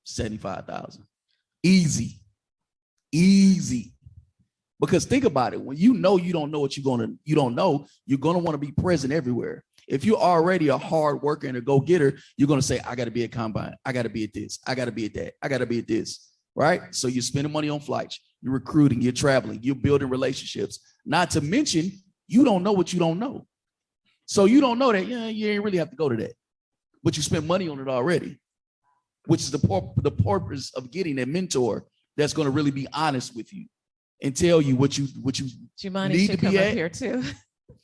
$75,000. Easy. Because think about it. When you don't know what you don't know, you're going to want to be present everywhere. If you're already a hard worker and a go-getter, you're going to say, I got to be at combine. I got to be at this. I got to be at that. I got to be at this. Right? So you're spending money on flights. You're recruiting. You're traveling. You're building relationships. Not to mention, you don't know what you don't know. So you don't know that. You ain't really have to go to that. But you spend money on it already, which is the purpose of getting a mentor that's going to really be honest with you and tell you what you need to be at here too.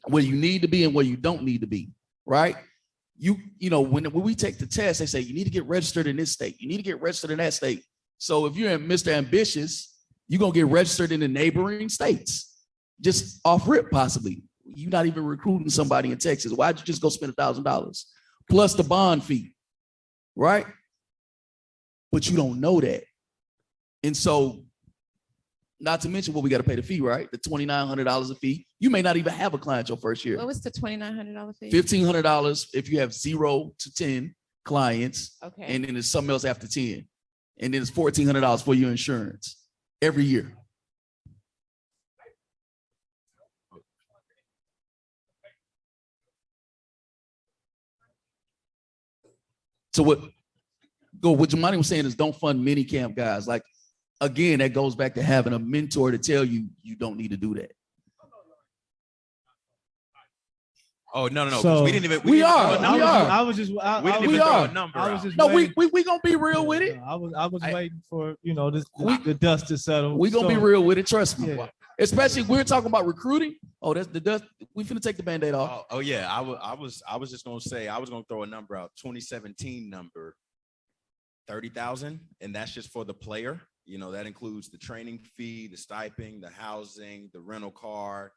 Where you need to be and where you don't need to be, right? When we take the test, they say you need to get registered in this state. You need to get registered in that state. So if you're in Mr. Ambitious, you're going to get registered in the neighboring states, just off rip possibly. You're not even recruiting somebody in Texas. Why'd you just go spend $1,000 plus the bond fee, right? But you don't know that. And so, not to mention what we got to pay the fee, right? The $2,900 a fee. You may not even have a client your first year. What was the $2,900 fee? $1,500 if you have 0 to 10 clients. Okay. And then there's something else after 10. And then it's $1,400 for your insurance every year. So what Jamani was saying is don't fund mini camp guys. Like, again, that goes back to having a mentor to tell you you don't need to do that. Oh, no. 'Cause So- we didn't even. We didn't even are. throw a number out. I was just. We didn't I even was- throw are. a number I was out. just No, waiting. we gonna be real with it. I was waiting for the dust to settle. We gonna be So- real with it. Trust me. Yeah. Especially if we're talking about recruiting. Oh, that's the dust. We finna take the Band-Aid off. Oh yeah, I was just gonna say I was gonna throw a number out. 2017 number, 30,000, and that's just for the player. You know, that includes the training fee, the stipend, the housing, the rental car,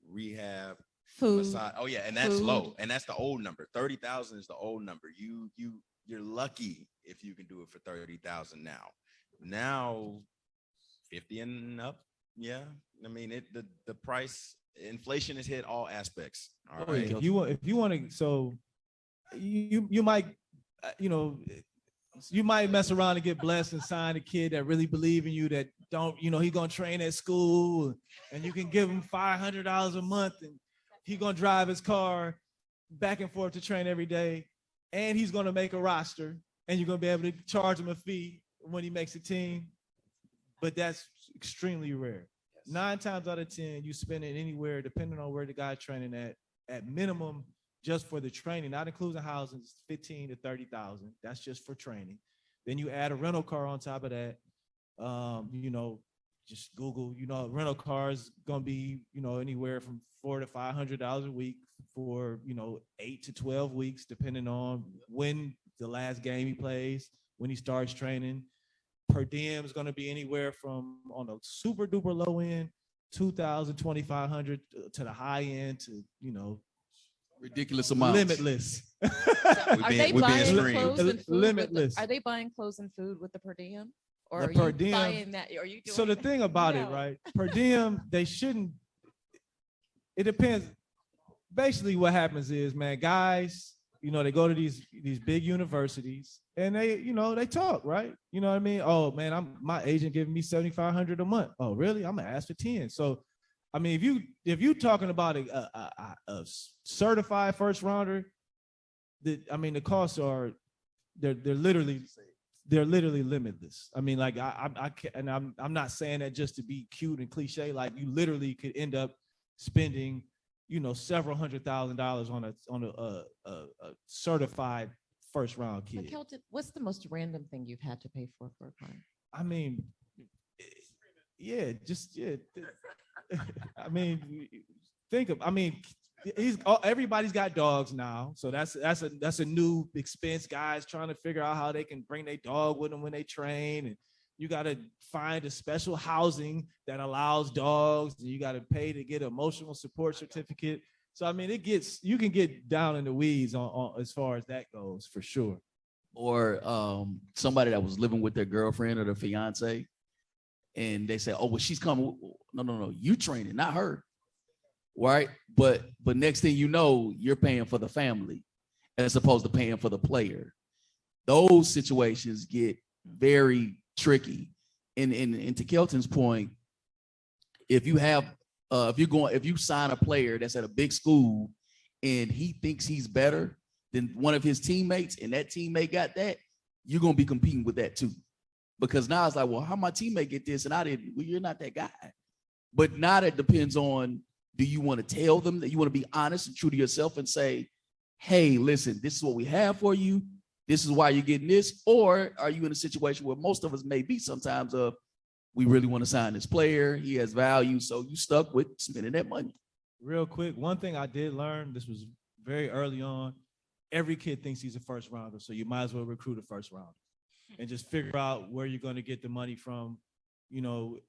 rehab, Food. massage. Oh yeah, and that's Food. low, and that's the old number. 30,000 is the old number. You're lucky if you can do it for 30,000 now. Now, 50 and up. Yeah, I mean the price inflation has hit all aspects. All Oh, right. yeah. If you want to, so you might, you might mess around and get blessed and sign a kid that really believe in you, that don't, he gonna train at school, and you can give him $500 a month, and he gonna drive his car back and forth to train every day, and he's gonna make a roster, and you're gonna be able to charge him a fee when he makes a team. But that's extremely rare. 9 times out of 10, you spend it anywhere, depending on where the guy's training at minimum, just for the training, not including housing, 15 to 30,000. That's just for training. Then you add a rental car on top of that. Just Google, rental cars gonna be, anywhere from $400 to $500 a week for, 8 to 12 weeks, depending on when the last game he plays, when he starts training. Per diem is going to be anywhere from, on a super duper low end, 2,000, 2,500 to the high end to, Ridiculous amounts. limitless. Are they buying clothes and food? Limitless. Are they buying clothes and food with the per diem? Or The are per you diem- buying that? Are you doing So the that? thing about it, No. right? Per diem, they shouldn't. It depends. Basically, what happens is, man, guys, they go to these big universities and they talk, right? You know what I mean? Oh man, my agent giving me $7,500 a month. Oh really? I'm gonna ask for 10. So, I mean, if you talking about a certified first rounder, the costs are they're literally limitless. I mean, like I can't, and I'm not saying that just to be cute and cliche. Like, you literally could end up spending, several $100,000 on a certified first round But kid. Kelton, what's the most random thing you've had to pay for a client? I mean, yeah. I mean, everybody's got dogs now, so that's a new expense. Guys trying to figure out how they can bring their dog with them when they train, and you got to find a special housing that allows dogs, and you got to pay to get an emotional support certificate. So I mean, you can get down in the weeds on as far as that goes, for sure. Or somebody that was living with their girlfriend or their fiance, and they say, "Oh, well, she's coming." No, you training, not her, right? But next thing you know, you're paying for the family as opposed to paying for the player. Those situations get very tricky. And to Kelton's point, if you sign a player that's at a big school and he thinks he's better than one of his teammates, and that teammate got that, you're gonna be competing with that too. Because now it's like, well, how my teammate get this and I didn't? Well, you're not that guy. But now that depends on, do you want to tell them that you want to be honest and true to yourself and say, hey, listen, this is what we have for you. This is why you're getting this. Or are you in a situation where most of us may be sometimes of, we really want to sign this player, he has value, so you stuck with spending that money. Real quick, one thing I did learn, this was very early on, every kid thinks he's a first rounder, so you might as well recruit a first rounder and just figure out where you're going to get the money from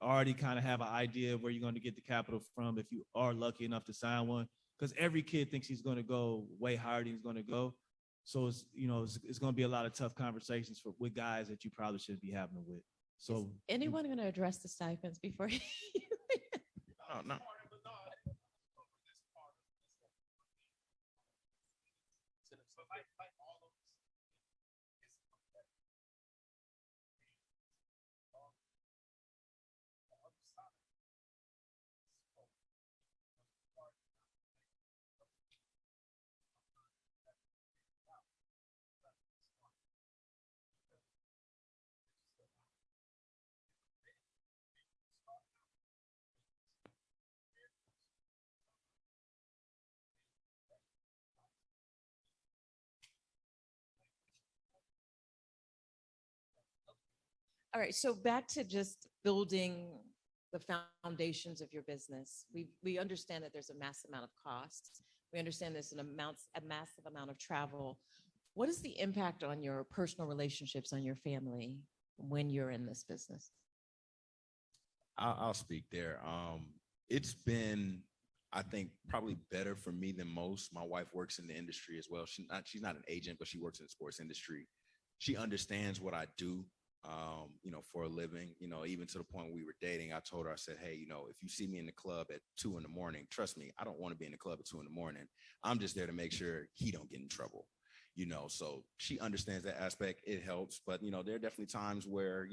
already kind of have an idea of where you're going to get the capital from if you are lucky enough to sign one. Because every kid thinks he's going to go way higher than he's going to go. So it's going to be a lot of tough conversations with guys that you probably shouldn't be having them with. So Anyone going to address the stipends before you? No. All right, so back to just building the foundations of your business. We understand that there's a massive amount of costs. We understand there's a massive amount of travel. What is the impact on your personal relationships, on your family when you're in this business? I'll speak there. It's been, I think, probably better for me than most. My wife works in the industry as well. She's not an agent, but she works in the sports industry. She understands what I do, for a living, even to the point when we were dating, I told her, I said, hey, if you see me in the club at 2 a.m, trust me, I don't want to be in the club at 2 a.m. I'm just there to make sure he don't get in trouble, so she understands that aspect. It helps, but, there are definitely times where,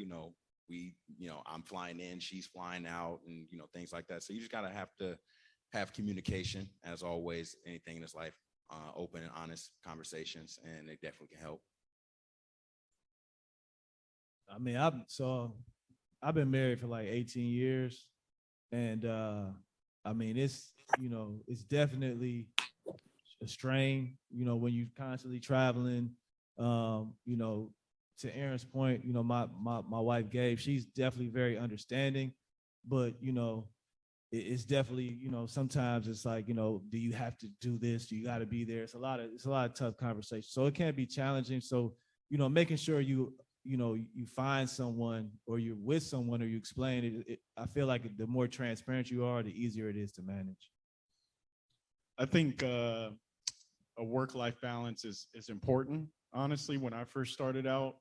I'm flying in, she's flying out and, things like that. So you just got to have communication, as always, anything in this life, open and honest conversations, and it definitely can help. I mean, I've been married for like 18 years, and I mean, it's definitely a strain, when you're constantly traveling. To Aaron's point, my wife Gabe, she's definitely very understanding, but it's definitely, sometimes it's like, do you have to do this? Do you got to be there? It's a lot of tough conversations. So it can be challenging. So, making sure you find someone, or you're with someone, or you explain it. I feel like the more transparent you are, the easier it is to manage. I think a work-life balance is important. Honestly, when I first started out,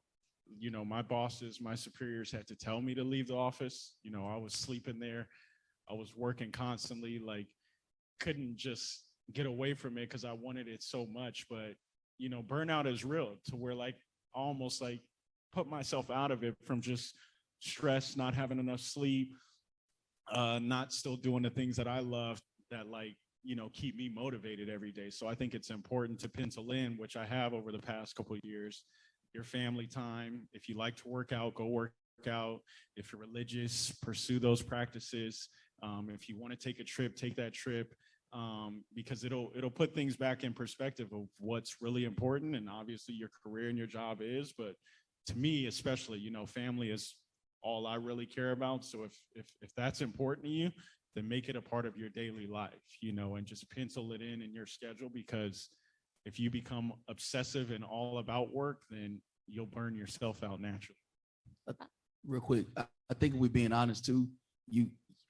my bosses, my superiors had to tell me to leave the office. I was sleeping there. I was working constantly, like couldn't just get away from it because I wanted it so much. But, burnout is real, to where like almost like put myself out of it from just stress, not having enough sleep, not still doing the things that I love that keep me motivated every day. So I think it's important to pencil in, which I have over the past couple of years, your family time. If you like to work out, go work out. If you're religious, pursue those practices. If you want to take a trip, take that trip, because it'll put things back in perspective of what's really important. And obviously your career and your job is, but to me, especially, family is all I really care about. So if that's important to you, then make it a part of your daily life, and just pencil it in your schedule, because if you become obsessive and all about work, then you'll burn yourself out naturally. Real quick, I think if we're being honest too,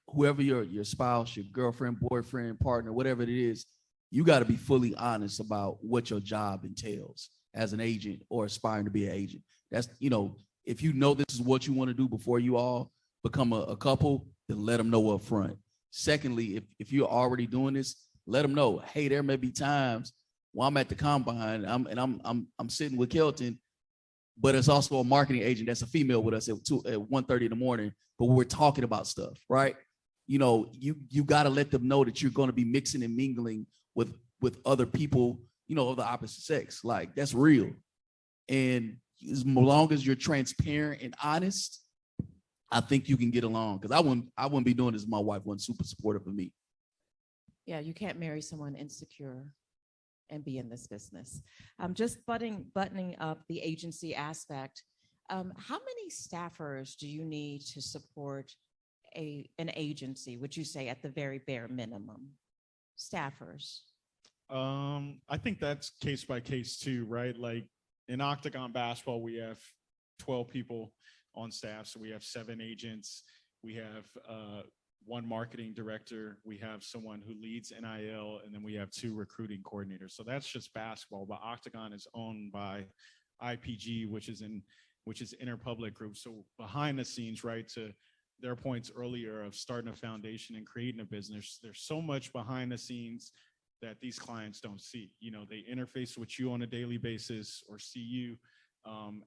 whoever your spouse, your girlfriend, boyfriend, partner, whatever it is, you got to be fully honest about what your job entails as an agent or aspiring to be an agent. That's, if this is what you want to do before you all become a couple, then let them know up front. Secondly, if you're already doing this, let them know, hey, there may be times while I'm at the combine, I'm sitting with Kelton, but it's also a marketing agent that's a female with us at 1:30 in the morning, but we're talking about stuff, right? You got to let them know that you're going to be mixing and mingling with other people, of the opposite sex. Like, that's real. And as long as you're transparent and honest, I think you can get along. Because I wouldn't be doing this if my wife wasn't super supportive of me. Yeah, you can't marry someone insecure and be in this business. Just buttoning up the agency aspect. How many staffers do you need to support an agency, would you say, at the very bare minimum? Staffers. I think that's case by case too, right? Like in Octagon basketball, we have 12 people on staff, so we have 7 agents. We have one marketing director. We have someone who leads NIL, and then we have 2 recruiting coordinators. So that's just basketball. But Octagon is owned by IPG, which is Interpublic Group. So behind the scenes, right, to their points earlier of starting a foundation and creating a business, there's so much behind the scenes that these clients don't see. You know, they interface with you on a daily basis or see you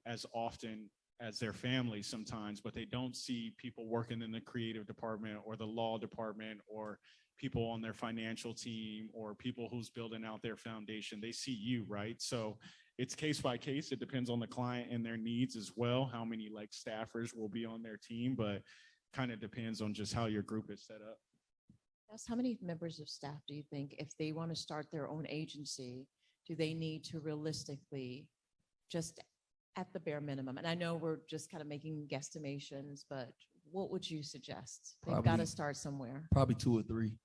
as often as their family sometimes, but they don't see people working in the creative department or the law department or people on their financial team or people who's building out their foundation. They see you, right? So it's case by case. It depends on the client and their needs as well, how many like staffers will be on their team, but kind of depends on just how your group is set up. Yes, how many members of staff do you think, if they want to start their own agency, do they need to realistically, just at the bare minimum? And I know we're just kind of making guesstimations, but what would you suggest? They've got to Probably- start somewhere. Probably 2 or 3. Okay.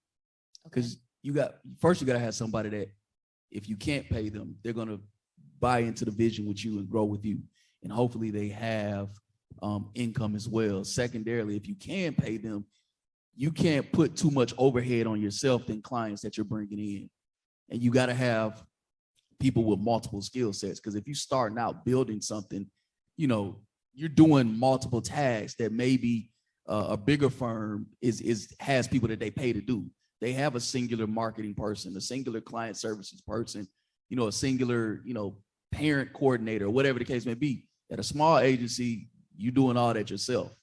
Because you got to have somebody that if you can't pay them, they're going to buy into the vision with you and grow with you. And hopefully they have income as well. Secondarily, if you can pay them, you can't put too much overhead on yourself than clients that you're bringing in. And you got to have people with multiple skill sets. Because if you're starting out building something, you know, you're doing multiple tasks that maybe a bigger firm has people that they pay to do. They have a singular marketing person, a singular client services person, you know, a singular, you know, parent coordinator, whatever the case may be. At a small agency, you're doing all that yourself.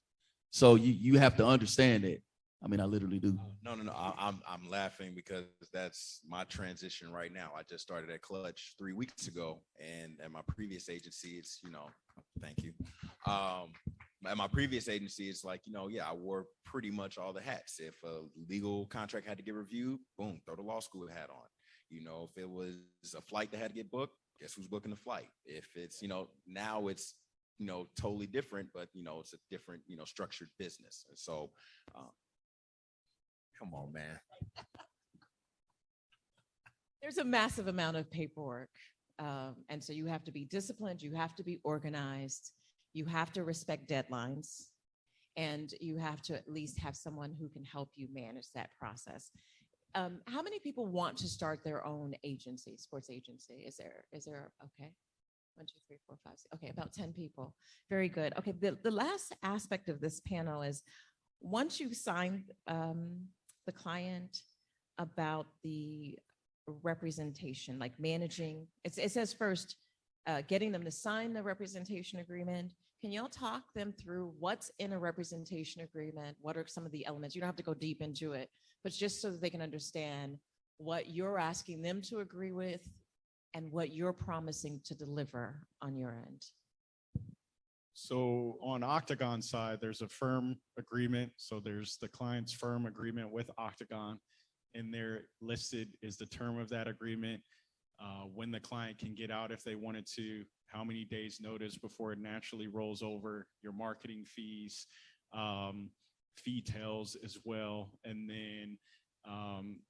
So you have to understand that. I mean, I literally do. No. I'm laughing because that's my transition right now. I just started at Clutch 3 weeks ago, and at my previous agency, it's, you know, thank you. At my previous agency, it's like, you know, yeah, I wore pretty much all the hats. If a legal contract had to get reviewed, boom, throw the law school hat on. You know, if it was a flight that had to get booked, guess who's booking the flight? If it's, you know, now it's, you know, totally different, but, you know, it's a different, you know, structured business. And so, come on, man. There's a massive amount of paperwork. And so you have to be disciplined, you have to be organized, you have to respect deadlines, and you have to at least have someone who can help you manage that process. How many people want to start their own agency, sports agency? Is there, okay. 1, 2, 3, 4, 5, 6. Okay, about 10 people. Very good. Okay, the last aspect of this panel is once you sign the client about the representation, like managing, it says first, getting them to sign the representation agreement. Can y'all talk them through what's in a representation agreement? What are some of the elements? You don't have to go deep into it, but just so that they can understand what you're asking them to agree with and what you're promising to deliver on your end. So on Octagon side, there's a firm agreement. So there's the client's firm agreement with Octagon, and there listed is the term of that agreement, when the client can get out if they wanted to, how many days notice before it naturally rolls over, your marketing fees, fee tails as well. And then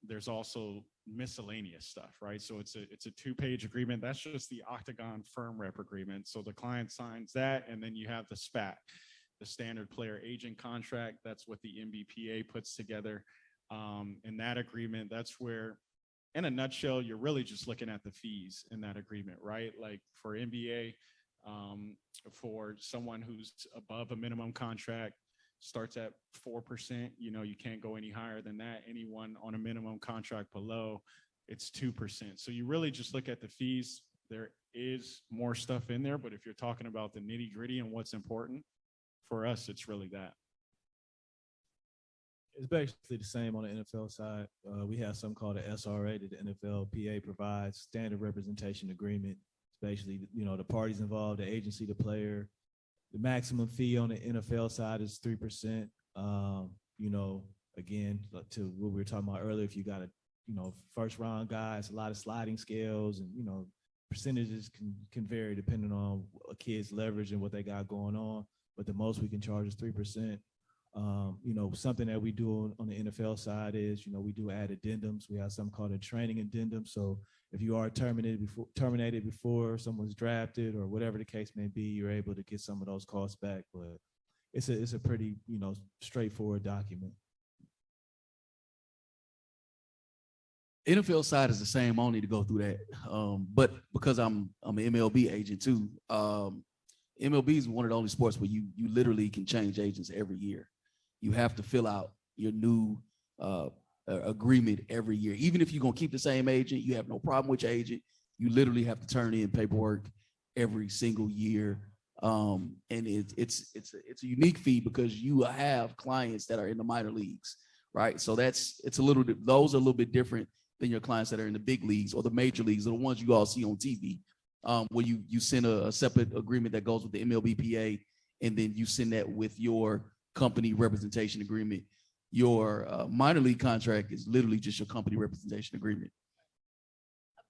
there's also miscellaneous stuff, right? So it's a 2-page agreement. That's just the Octagon firm rep agreement. So the client signs that, and then you have the SPAC, the standard player agent contract. That's what the MBPA puts together. In that agreement, that's where, in a nutshell, you're really just looking at the fees in that agreement, right? Like for NBA, for someone who's above a minimum contract, starts at 4%. You know, you can't go any higher than that. Anyone on a minimum contract below, it's 2%. So you really just look at the fees. There is more stuff in there, but if you're talking about the nitty gritty and what's important, for us, it's really that. It's basically the same on the NFL side. We have something called an SRA that the NFLPA provides, standard representation agreement. It's basically, you know, the parties involved, the agency, the player. The maximum fee on the NFL side is 3%. You know, again, to what we were talking about earlier, if you got a, you know, first round guys, a lot of sliding scales, and, you know, percentages can vary depending on a kid's leverage and what they got going on. But the most we can charge is 3%. You know, something that we do on the NFL side is, you know, we do add addendums. We have something called a training addendum. So if you are terminated before someone's drafted or whatever the case may be, you're able to get some of those costs back. But, it's a pretty, straightforward document. NFL side is the same. I don't need to go through that. But because I'm an MLB agent too, MLB is one of the only sports where you literally can change agents every year. You have to fill out your new agreement every year. Even if you're gonna keep the same agent, you have no problem with your agent. You literally have to turn in paperwork every single year. And it's a unique fee because you have clients that are in the minor leagues, right? So those are a little bit different than your clients that are in the big leagues or the major leagues, or the ones you all see on TV, where you send a separate agreement that goes with the MLBPA, and then you send that with your company representation agreement. Your minor league contract is literally just your company representation agreement.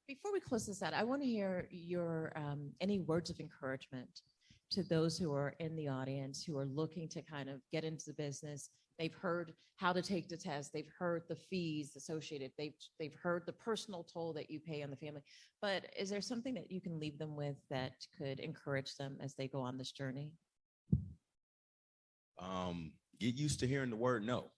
Before we close this out, I want to hear your any words of encouragement to those who are in the audience who are looking to kind of get into the business. They've heard how to take the test. They've heard the fees associated. They've heard the personal toll that you pay on the family. But is there something that you can leave them with that could encourage them as they go on this journey? Get used to hearing the word no.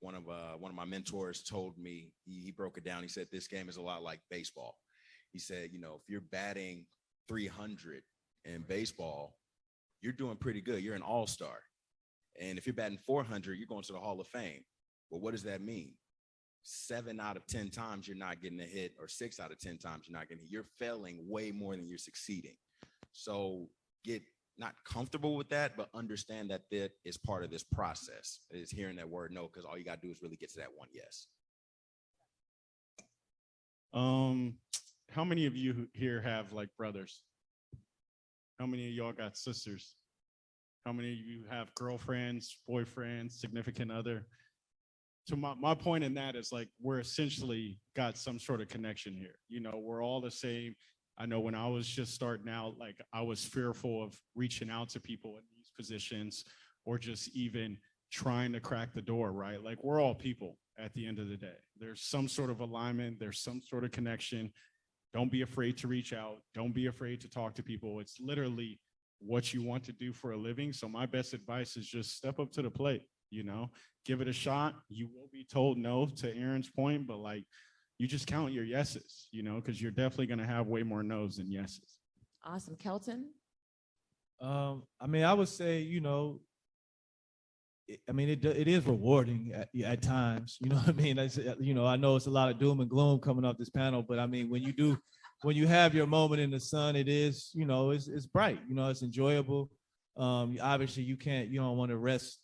One of my mentors told me, he broke it down. He said, this game is a lot like baseball. He said, if you're batting 300 in baseball, you're doing pretty good. You're an all-star. And if you're batting 400, you're going to the Hall of Fame. Well, what does that mean? 7 out of 10 times you're not getting a hit, or 6 out of 10 times you're not getting a hit. You're failing way more than you're succeeding. So get not comfortable with that, but understand that that is part of this process. Is hearing that word no, because all you got to do is really get to that one yes. How many of you here have like brothers? How many of y'all got sisters? How many of you have girlfriends, boyfriends, significant other? So my point in that is like, we're essentially got some sort of connection here. We're all the same. I know when I was just starting out, like I was fearful of reaching out to people in these positions or just even trying to crack the door, right? Like we're all people at the end of the day. There's some sort of alignment. There's some sort of connection. Don't be afraid to reach out. Don't be afraid to talk to people. It's literally what you want to do for a living. So my best advice is just step up to the plate, give it a shot. You will be told no, to Aaron's point, but like, you just count your yeses, because you're definitely going to have way more no's than yeses. Awesome. Kelton? I would say, it is rewarding at times. You know what I mean? I know it's a lot of doom and gloom coming off this panel, but I mean, when you have your moment in the sun, it is, it's bright, it's enjoyable. Obviously you don't want to rest,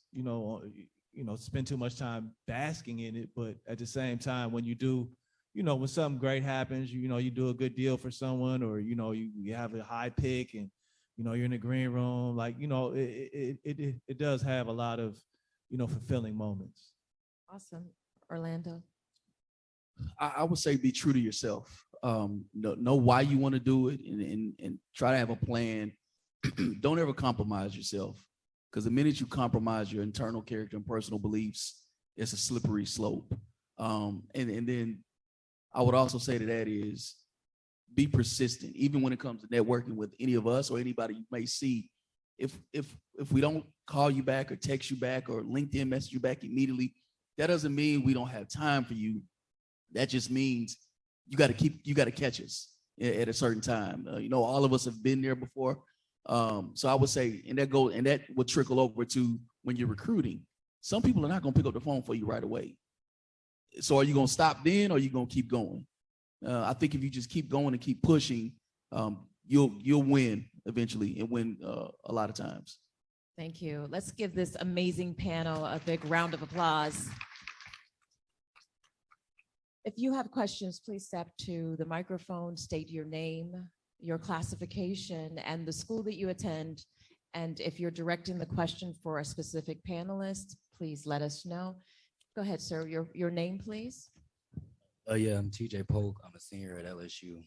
spend too much time basking in it, but at the same time, when you do, when something great happens, you do a good deal for someone, or, you have a high pick and, you're in the green room, like, it does have a lot of, fulfilling moments. Awesome. Orlando? I would say be true to yourself. Know why you want to do it, and try to have a plan. Don't ever compromise yourself, because the minute you compromise your internal character and personal beliefs, it's a slippery slope. And then I would also say to that is be persistent, even when it comes to networking with any of us or anybody you may see. If we don't call you back or text you back or LinkedIn message you back immediately, that doesn't mean we don't have time for you. That just means you got to catch us at a certain time. All of us have been there before. So I would say, and that will trickle over to when you're recruiting. Some people are not going to pick up the phone for you right away. So are you going to stop then, or are you going to keep going? I think if you just keep going and keep pushing, you'll win eventually, and win a lot of times. Thank you. Let's give this amazing panel a big round of applause. If you have questions, please step to the microphone, state your name, your classification, and the school that you attend. And if you're directing the question for a specific panelist, please let us know. Go ahead, sir. Your name, please. Yeah, I'm TJ Polk. I'm a senior at LSU.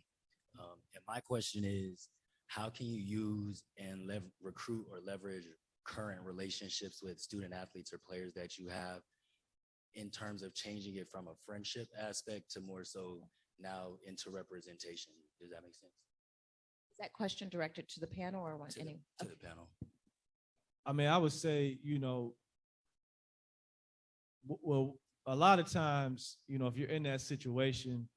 And my question is, how can you use and recruit or leverage current relationships with student athletes or players that you have in terms of changing it from a friendship aspect to more so now into representation? Does that make sense? Is that question directed to the panel or what? To the panel. I mean, I would say, well, a lot of times, if you're in that situation,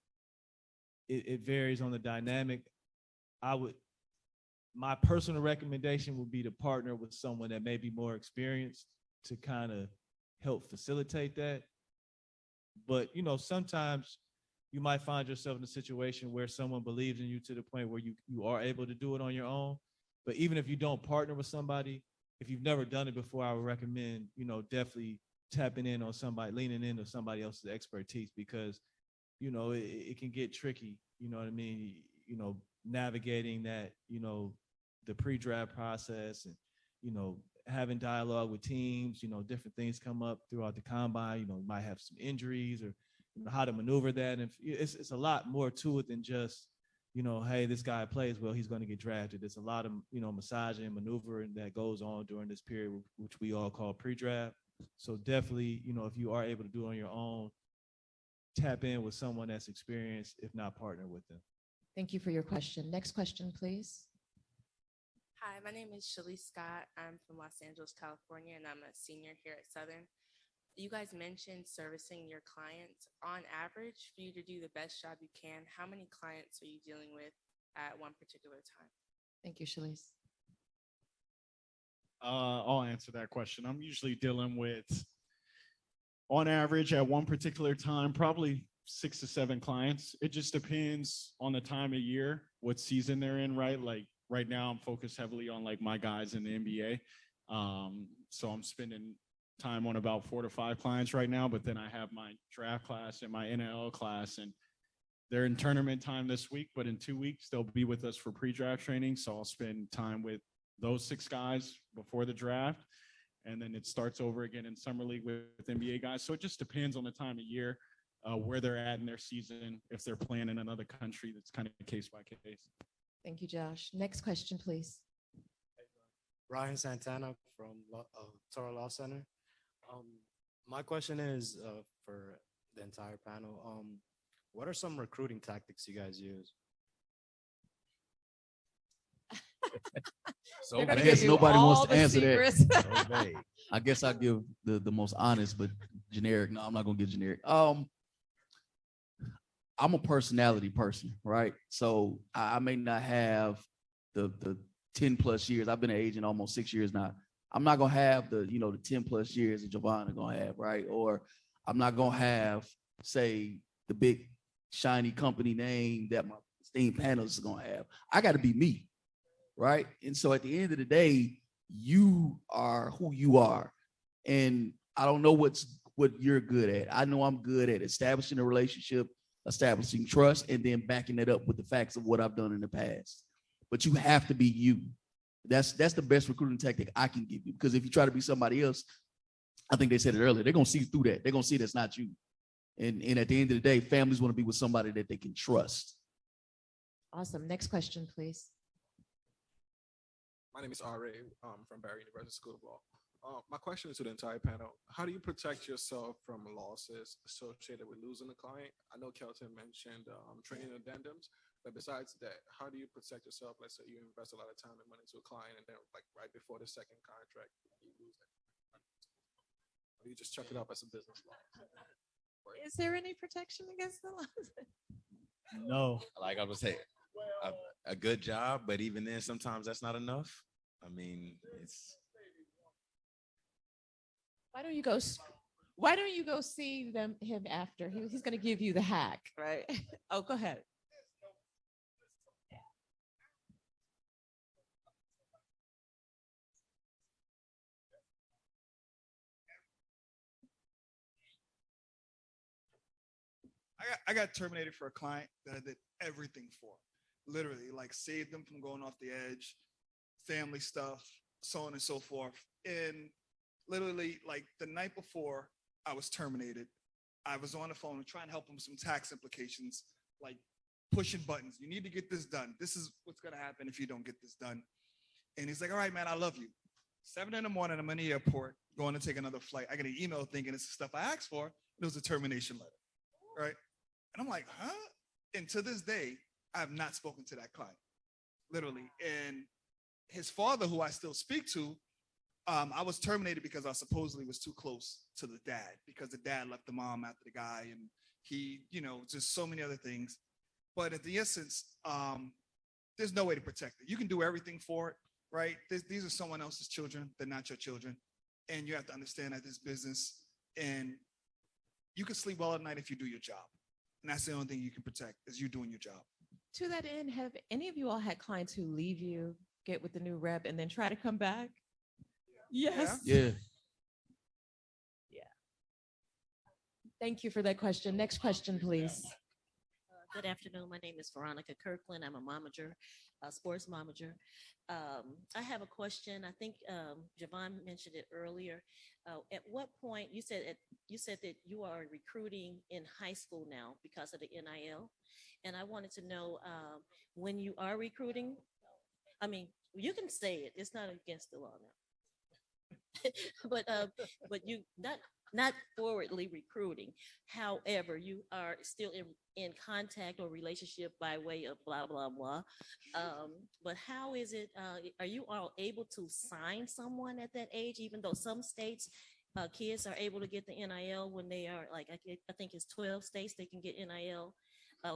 it varies on the dynamic. My personal recommendation would be to partner with someone that may be more experienced to kind of help facilitate that. But, sometimes you might find yourself in a situation where someone believes in you to the point where you are able to do it on your own. But even if you don't partner with somebody, if you've never done it before, I would recommend, definitely tapping in on somebody, leaning into somebody else's expertise, because, it can get tricky, you know what I mean? Navigating that, the pre-draft process and, having dialogue with teams, different things come up throughout the combine, you might have some injuries or how to maneuver that. And it's a lot more to it than just, hey, this guy plays well, he's going to get drafted. There's a lot of, massaging and maneuvering that goes on during this period, which we all call pre-draft. So definitely, if you are able to do it on your own, tap in with someone that's experienced, if not partner with them. Thank you for your question. Next question, please. Hi, my name is Shalise Scott. I'm from Los Angeles, California, and I'm a senior here at Southern. You guys mentioned servicing your clients. On average, for you to do the best job you can, how many clients are you dealing with at one particular time? Thank you, Shalise. I'll answer that question. I'm usually dealing with, on average, at one particular time, probably 6 to 7 clients. It just depends on the time of year, what season they're in, right? Like right now, I'm focused heavily on like my guys in the NBA. So I'm spending time on about 4 to 5 clients right now, but then I have my draft class and my NLL class, and they're in tournament time this week, but in 2 weeks, they'll be with us for pre-draft training. So I'll spend time with those 6 guys before the draft. And then it starts over again in summer league with NBA guys. So it just depends on the time of year, where they're at in their season. If they're playing in another country, that's kind of case by case. Thank you, Josh. Next question, please. Ryan Santana from Toro Law Center. My question is for the entire panel. What are some recruiting tactics you guys use? So I guess nobody wants to answer that. I guess I'll give the most honest but generic. No, I'm not gonna give generic. I'm a personality person, right? So I may not have the 10 plus years. I've been an agent almost 6 years now. I'm not gonna have the 10 plus years that Giovanna gonna have, right? Or I'm not gonna have, say, the big shiny company name that my esteemed panelists are gonna have. I got to be me. Right. And so at the end of the day, you are who you are. And I don't know what you're good at. I know I'm good at establishing a relationship, establishing trust, and then backing it up with the facts of what I've done in the past. But you have to be you. That's the best recruiting tactic I can give you. Because if you try to be somebody else, I think they said it earlier, they're going to see through that. They're going to see that's not you. And at the end of the day, families want to be with somebody that they can trust. Awesome. Next question, please. My name is R.A. From Barry University School of Law. My question is to the entire panel. How do you protect yourself from losses associated with losing a client? I know Kelton mentioned training addendums, but besides that, how do you protect yourself? Let's say you invest a lot of time and money to a client, and then like right before the second contract, you lose it. Or you just chuck it up as a business law. Is there any protection against the loss? No. Like I was saying, a good job, but even then, sometimes that's not enough. I mean, it's. Why don't you go see him after? He's going to give you the hack, right? Oh, go ahead. I got terminated for a client that I did everything for. Literally, like saved them from going off the edge, family stuff, so on and so forth. And literally, like the night before I was terminated, I was on the phone trying to help him with some tax implications, like pushing buttons. You need to get this done. This is what's going to happen if you don't get this done. And he's like, all right, man, I love you. 7 a.m, I'm in the airport going to take another flight. I get an email thinking it's the stuff I asked for. It was a termination letter, right? And I'm like, huh? And to this day, I have not spoken to that client. literally. And his father, who I still speak to, I was terminated because I supposedly was too close to the dad, because the dad left the mom after the guy, and he, just so many other things. But at the essence, there's no way to protect it. You can do everything for it, right? These are someone else's children. They're not your children. And you have to understand that this business, and you can sleep well at night if you do your job. And that's the only thing you can protect, is you doing your job. To that end, have any of you all had clients who leave you, get with the new rep, and then try to come back? Yes. Yeah. Thank you for that question. Next question, please. Good afternoon. My name is Veronica Kirkland. I'm a momager, a sports momager. I have a question. I think Javon mentioned it earlier. At what point you said that you are recruiting in high school now because of the NIL, and I wanted to know when you are recruiting. I mean, you can say it. It's not against the law now. but you not forwardly recruiting. However, you are still in contact or relationship by way of blah, blah, blah. But how is it, are you all able to sign someone at that age, even though some states, kids are able to get the NIL when they are like, I think it's 12 states they can get NIL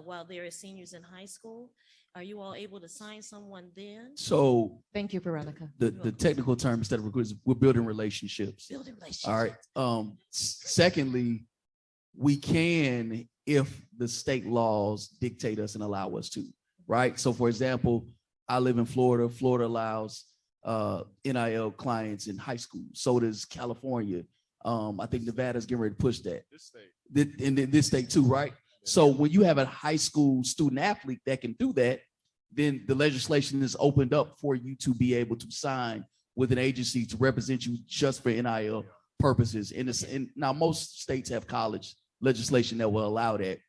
while they're seniors in high school. Are you all able to sign someone then? So thank you, Veronica. The technical term instead of recruiters, we're building relationships. Building relationships. All right. Secondly, we can, if the state laws dictate us and allow us to, right? So for example, I live in Florida. Florida allows NIL clients in high school. So does California. I think Nevada's getting ready to push that. This state too, right? So when you have a high school student athlete that can do that, then the legislation is opened up for you to be able to sign with an agency to represent you just for NIL purposes. And now most states have college legislation that will allow that,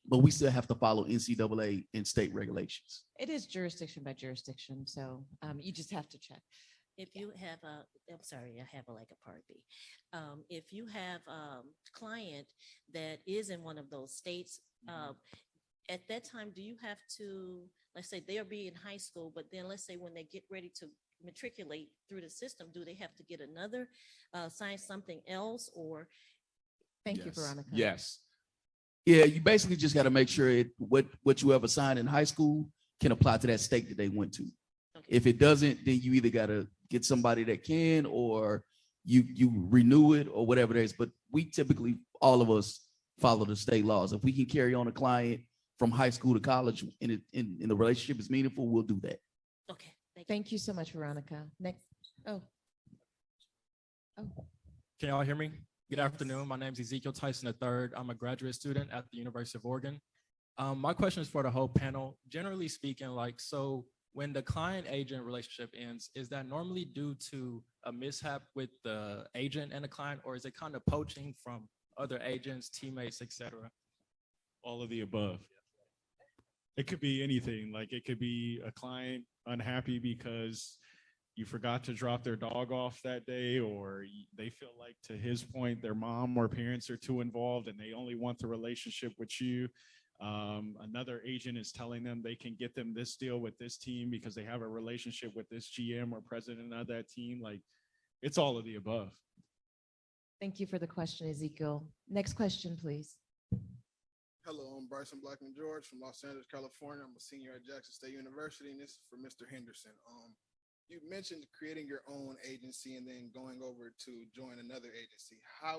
but we still have to follow NCAA and state regulations. It is jurisdiction by jurisdiction, so you just have to check. If you have I'm sorry, I have like a part B. If you have a client that is in one of those states, at that time, do you have to, let's say they'll be in high school, but then let's say when they get ready to matriculate through the system, do they have to get another, sign something else, or? Thank you, Veronica. Yes. Yeah, you basically just got to make sure what you ever signed in high school can apply to that state that they went to. Okay. If it doesn't, then you either got to get somebody that can, or you renew it or whatever it is. But we typically, all of us, follow the state laws. If we can carry on a client from high school to college and the relationship is meaningful, we'll do that. Okay. Thank you so much, Veronica. Next. Oh. Can y'all hear me? Good afternoon. My name is Ezekiel Tyson III. I'm a graduate student at the University of Oregon. My question is for the whole panel. Generally speaking, so when the client-agent relationship ends, is that normally due to a mishap with the agent and the client, or is it kind of poaching from other agents, teammates, etc.? All of the above. It could be anything. Like it could be a client unhappy because you forgot to drop their dog off that day, or they feel like, to his point, their mom or parents are too involved and they only want the relationship with you. Another agent is telling them they can get them this deal with this team because they have a relationship with this GM or president of that team. Like, it's all of the above. Thank you for the question, Ezekiel. Next question, please. Hello, I'm Bryson Blackman George from Los Angeles, California. I'm a senior at Jackson State University, and this is for Mr. Henderson. You mentioned creating your own agency and then going over to join another agency. How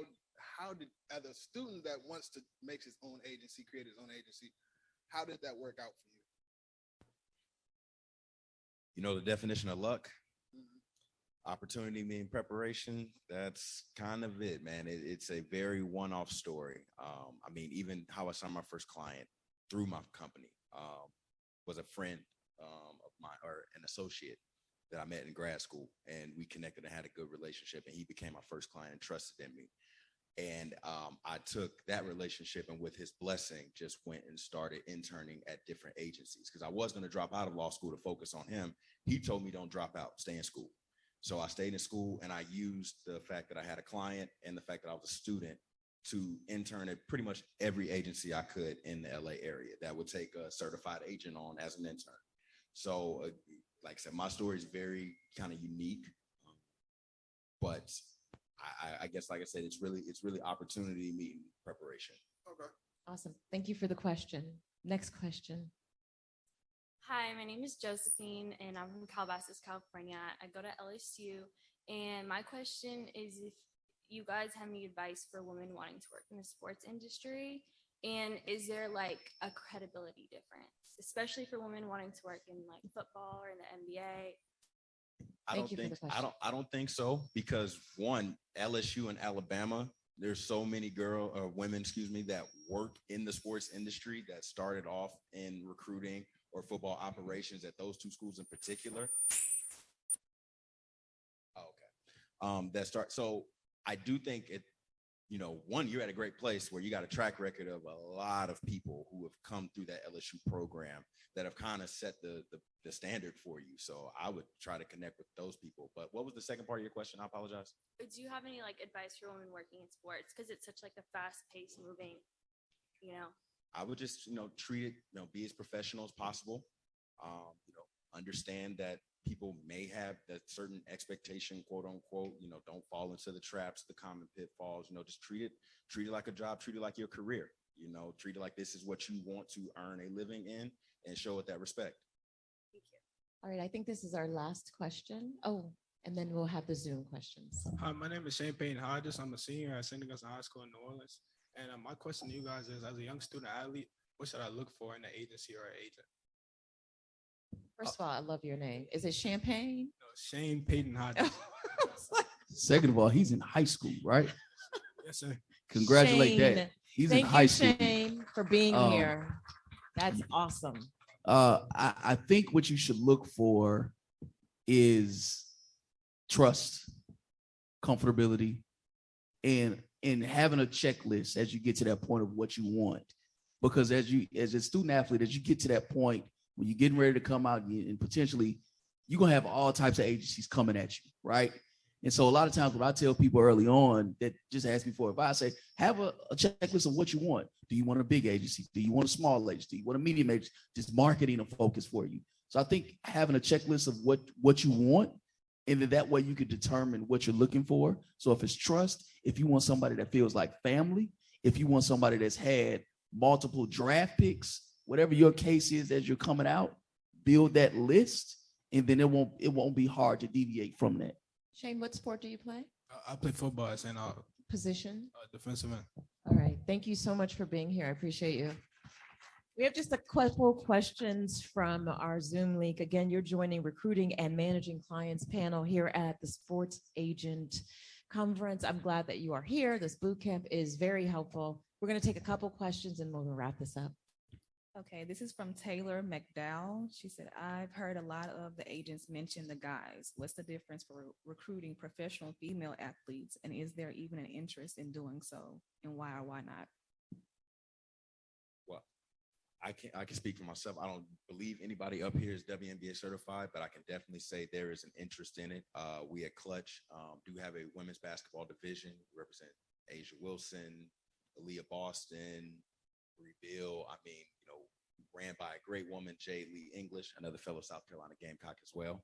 did, as a student that wants to make his own agency, create his own agency, how did that work out for you? You know the definition of luck? Opportunity mean preparation. That's kind of it, man. It's a very one-off story. I mean, even how I signed my first client through my company was a friend of mine, or an associate that I met in grad school, and we connected and had a good relationship, and he became my first client and trusted in me. And I took that relationship, and with his blessing, just went and started interning at different agencies, because I was going to drop out of law school to focus on him. He told me, don't drop out, stay in school. So I stayed in school, and I used the fact that I had a client and the fact that I was a student to intern at pretty much every agency I could in the LA area that would take a certified agent on as an intern. So, like I said, my story is very kind of unique, but I guess, like I said, it's really opportunity meeting preparation. Okay. Awesome. Thank you for the question. Next question. Hi, my name is Josephine, and I'm from Calabasas, California. I go to LSU, and my question is if you guys have any advice for women wanting to work in the sports industry, and is there like a credibility difference, especially for women wanting to work in like football or in the NBA? I don't think so, because one, LSU and Alabama, there's so many women, that work in the sports industry that started off in recruiting or football operations at those two schools in particular. So I do think one, you're at a great place where you got a track record of a lot of people who have come through that LSU program that have kind of set the standard for you. So I would try to connect with those people. But what was the second part of your question? I apologize. Do you have any like advice for women working in sports? Because it's such like a fast-paced moving, I would just, treat it, be as professional as possible. Understand that people may have that certain expectation, quote unquote, don't fall into the traps, the common pitfalls, just treat it like a job, treat it like your career, treat it like this is what you want to earn a living in, and show it that respect. Thank you. All right, I think this is our last question. Oh, and then we'll have the Zoom questions. Hi, my name is Shane Payton Hodges. I'm a senior at St. Augustine High School in New Orleans. And my question to you guys is, as a young student athlete, what should I look for in an agency or an agent? First of all, I love your name. Is it Champagne? No, Shane Payton Hodges. Second of all, he's in high school, right? Yes, sir. Congratulate Shane, that. He's thank in high you, school. Shane, for being here. That's awesome. I think what you should look for is trust, comfortability, and having a checklist as you get to that point of what you want. Because as a student athlete, as you get to that point when you're getting ready to come out, and potentially you're gonna have all types of agencies coming at you, right? And so a lot of times when I tell people early on that just ask me for advice, I say, have a checklist of what you want. Do you want a big agency? Do you want a small agency? Do you want a medium agency? Just marketing a focus for you. So I think having a checklist of what you want, and then that way you can determine what you're looking for. So if it's trust, if you want somebody that feels like family, if you want somebody that's had multiple draft picks, whatever your case is as you're coming out, build that list, and then it won't be hard to deviate from that. Shane, what sport do you play? I play football at St. Position? Defensive end. All right. Thank you so much for being here. I appreciate you. We have just a couple questions from our Zoom link. Again, you're joining Recruiting and Managing Clients panel here at the Sports Agent Conference. I'm glad that you are here. This boot camp is very helpful. We're going to take a couple questions and we'll wrap this up. Okay, this is from Taylor McDowell. She said, I've heard a lot of the agents mention the guys. What's the difference for recruiting professional female athletes? And is there even an interest in doing so? And why or why not? Well, I can speak for myself. I don't believe anybody up here is WNBA certified, but I can definitely say there is an interest in it. We at Clutch do have a women's basketball division. We represent Asia Wilson, Aaliyah Boston, Reveal. Ran by a great woman, Jay Lee English, another fellow South Carolina Gamecock as well.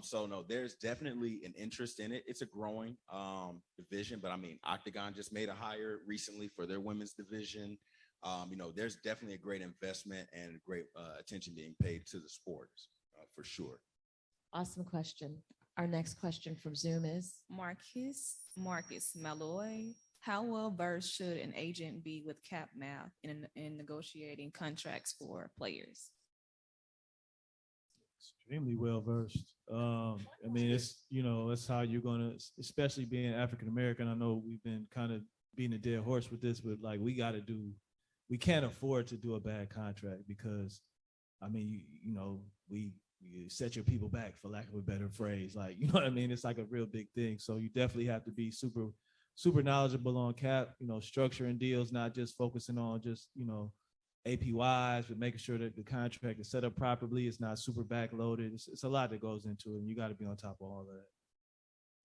So no, there's definitely an interest in it. It's a growing division, but Octagon just made a hire recently for their women's division. There's definitely a great investment and great attention being paid to the sports for sure. Awesome question. Our next question from Zoom is Marcus Malloy. How well versed should an agent be with cap math in negotiating contracts for players? Extremely well versed. It's how you're gonna, especially being African American. I know we've been kind of beating a dead horse with this, but we can't afford to do a bad contract because, we set your people back, for lack of a better phrase. It's like a real big thing. So you definitely have to be super knowledgeable on cap, structuring deals, not just focusing on just, APYs, but making sure that the contract is set up properly. It's not super backloaded. It's a lot that goes into it, and you got to be on top of all of that.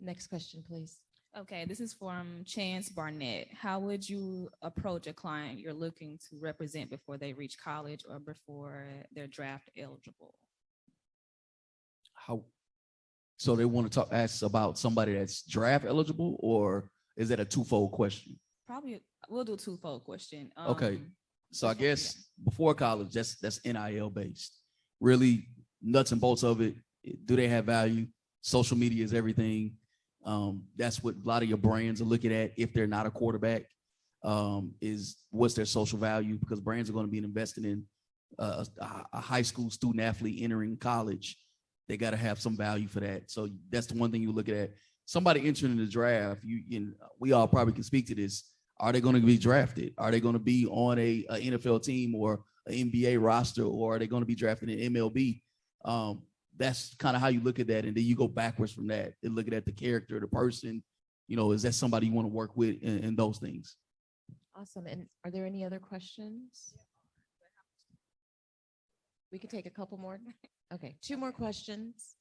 Next question, please. Okay, this is from Chance Barnett. How would you approach a client you're looking to represent before they reach college or before they're draft eligible? how, so they want to ask about somebody that's draft eligible, or is that a twofold question? Probably, we'll do a twofold question. Okay, so I this one, guess before college, that's NIL based. Really nuts and bolts of it. Do they have value? Social media is everything. That's what a lot of your brands are looking at if they're not a quarterback, is what's their social value, because brands are going to be investing in a high school student athlete entering college. They got to have some value for that. So that's the one thing you look at. Somebody entering the draft, we all probably can speak to this. Are they going to be drafted? Are they going to be on a NFL team or an NBA roster, or are they going to be drafted in MLB? That's kind of how you look at that. And then you go backwards from that and looking at the character of the person. Is that somebody you want to work with, and those things? Awesome. And are there any other questions? We could take a couple more. Okay, 2 more questions.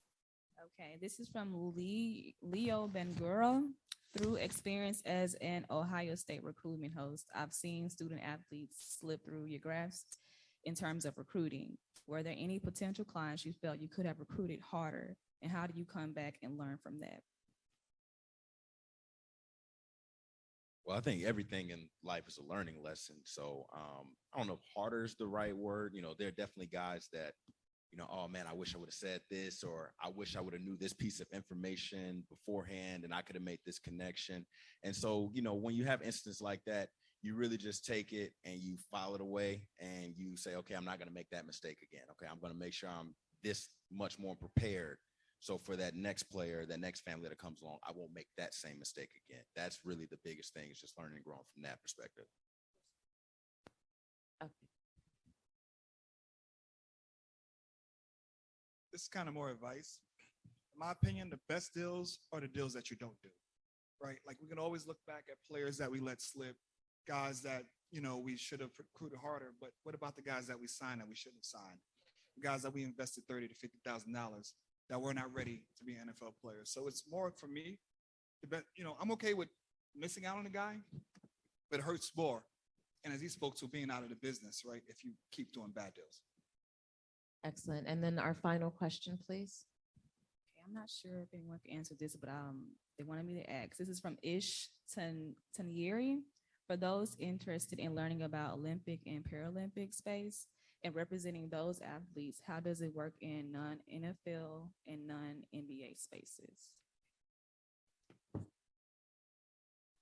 Okay, this is from Leo Bangura. Through experience as an Ohio State recruitment host, I've seen student athletes slip through your grasp in terms of recruiting. Were there any potential clients you felt you could have recruited harder, and how do you come back and learn from that? Well, I think everything in life is a learning lesson. So I don't know if harder is the right word. There are definitely guys that, oh man, I wish I would have said this, or I wish I would have knew this piece of information beforehand and I could have made this connection. And so, when you have instances like that, you really just take it and you file it away and you say, okay, I'm not going to make that mistake again. Okay, I'm going to make sure I'm this much more prepared. So for that next player, that next family that comes along, I won't make that same mistake again. That's really the biggest thing, is just learning and growing from that perspective. Okay. This is kind of more advice. In my opinion, the best deals are the deals that you don't do, right? Like, we can always look back at players that we let slip, guys that, we should have recruited harder, but what about the guys that we signed that we shouldn't have signed? The guys that we invested $30,000 to $50,000 that were not ready to be NFL players. So it's more, for me, I'm okay with missing out on a guy, but it hurts more. And as he spoke to, being out of the business, right? If you keep doing bad deals. Excellent. And then our final question, please. Okay, I'm not sure if anyone can answer this, but they wanted me to ask. This is from Ish Tanyeri. For those interested in learning about Olympic and Paralympic space and representing those athletes, how does it work in non-NFL and non-NBA spaces?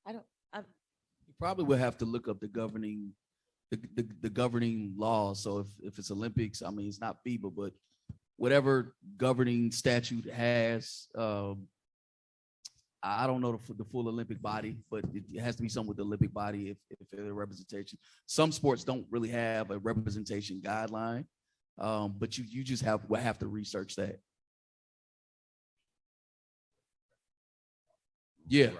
You probably will have to look up the governing laws. So if it's Olympics, I mean, it's not FIBA, but whatever governing statute has, I don't know the full Olympic body, but it has to be something with the Olympic body if there's a representation. Some sports don't really have a representation guideline, but you just will have to research that. Yeah. Right.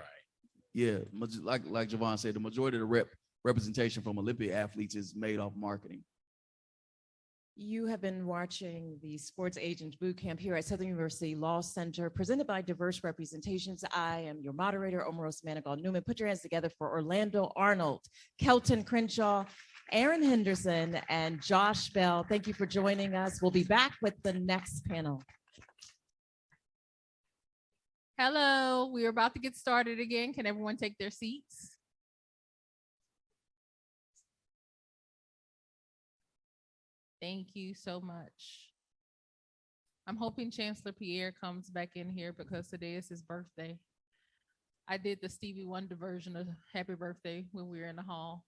Yeah. Like Javon said, the majority of the representation from Olympic athletes is made off marketing. You have been watching the Sports Agent Bootcamp here at Southern University Law Center, presented by Diverse Representations. I am your moderator, Omarosa Manigault-Newman. Put your hands together for Orlando Arnold, Kelton Crenshaw, Aaron Henderson, and Josh Bell. Thank you for joining us. We'll be back with the next panel. Hello, we are about to get started again. Can everyone take their seats? Thank you so much. I'm hoping Chancellor Pierre comes back in here because today is his birthday. I did the Stevie Wonder version of Happy Birthday when we were in the hall.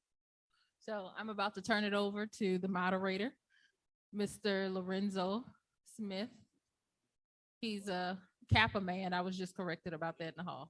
So I'm about to turn it over to the moderator, Mr. Lorenzo Smith. He's a Kappa man. I was just corrected about that in the hall.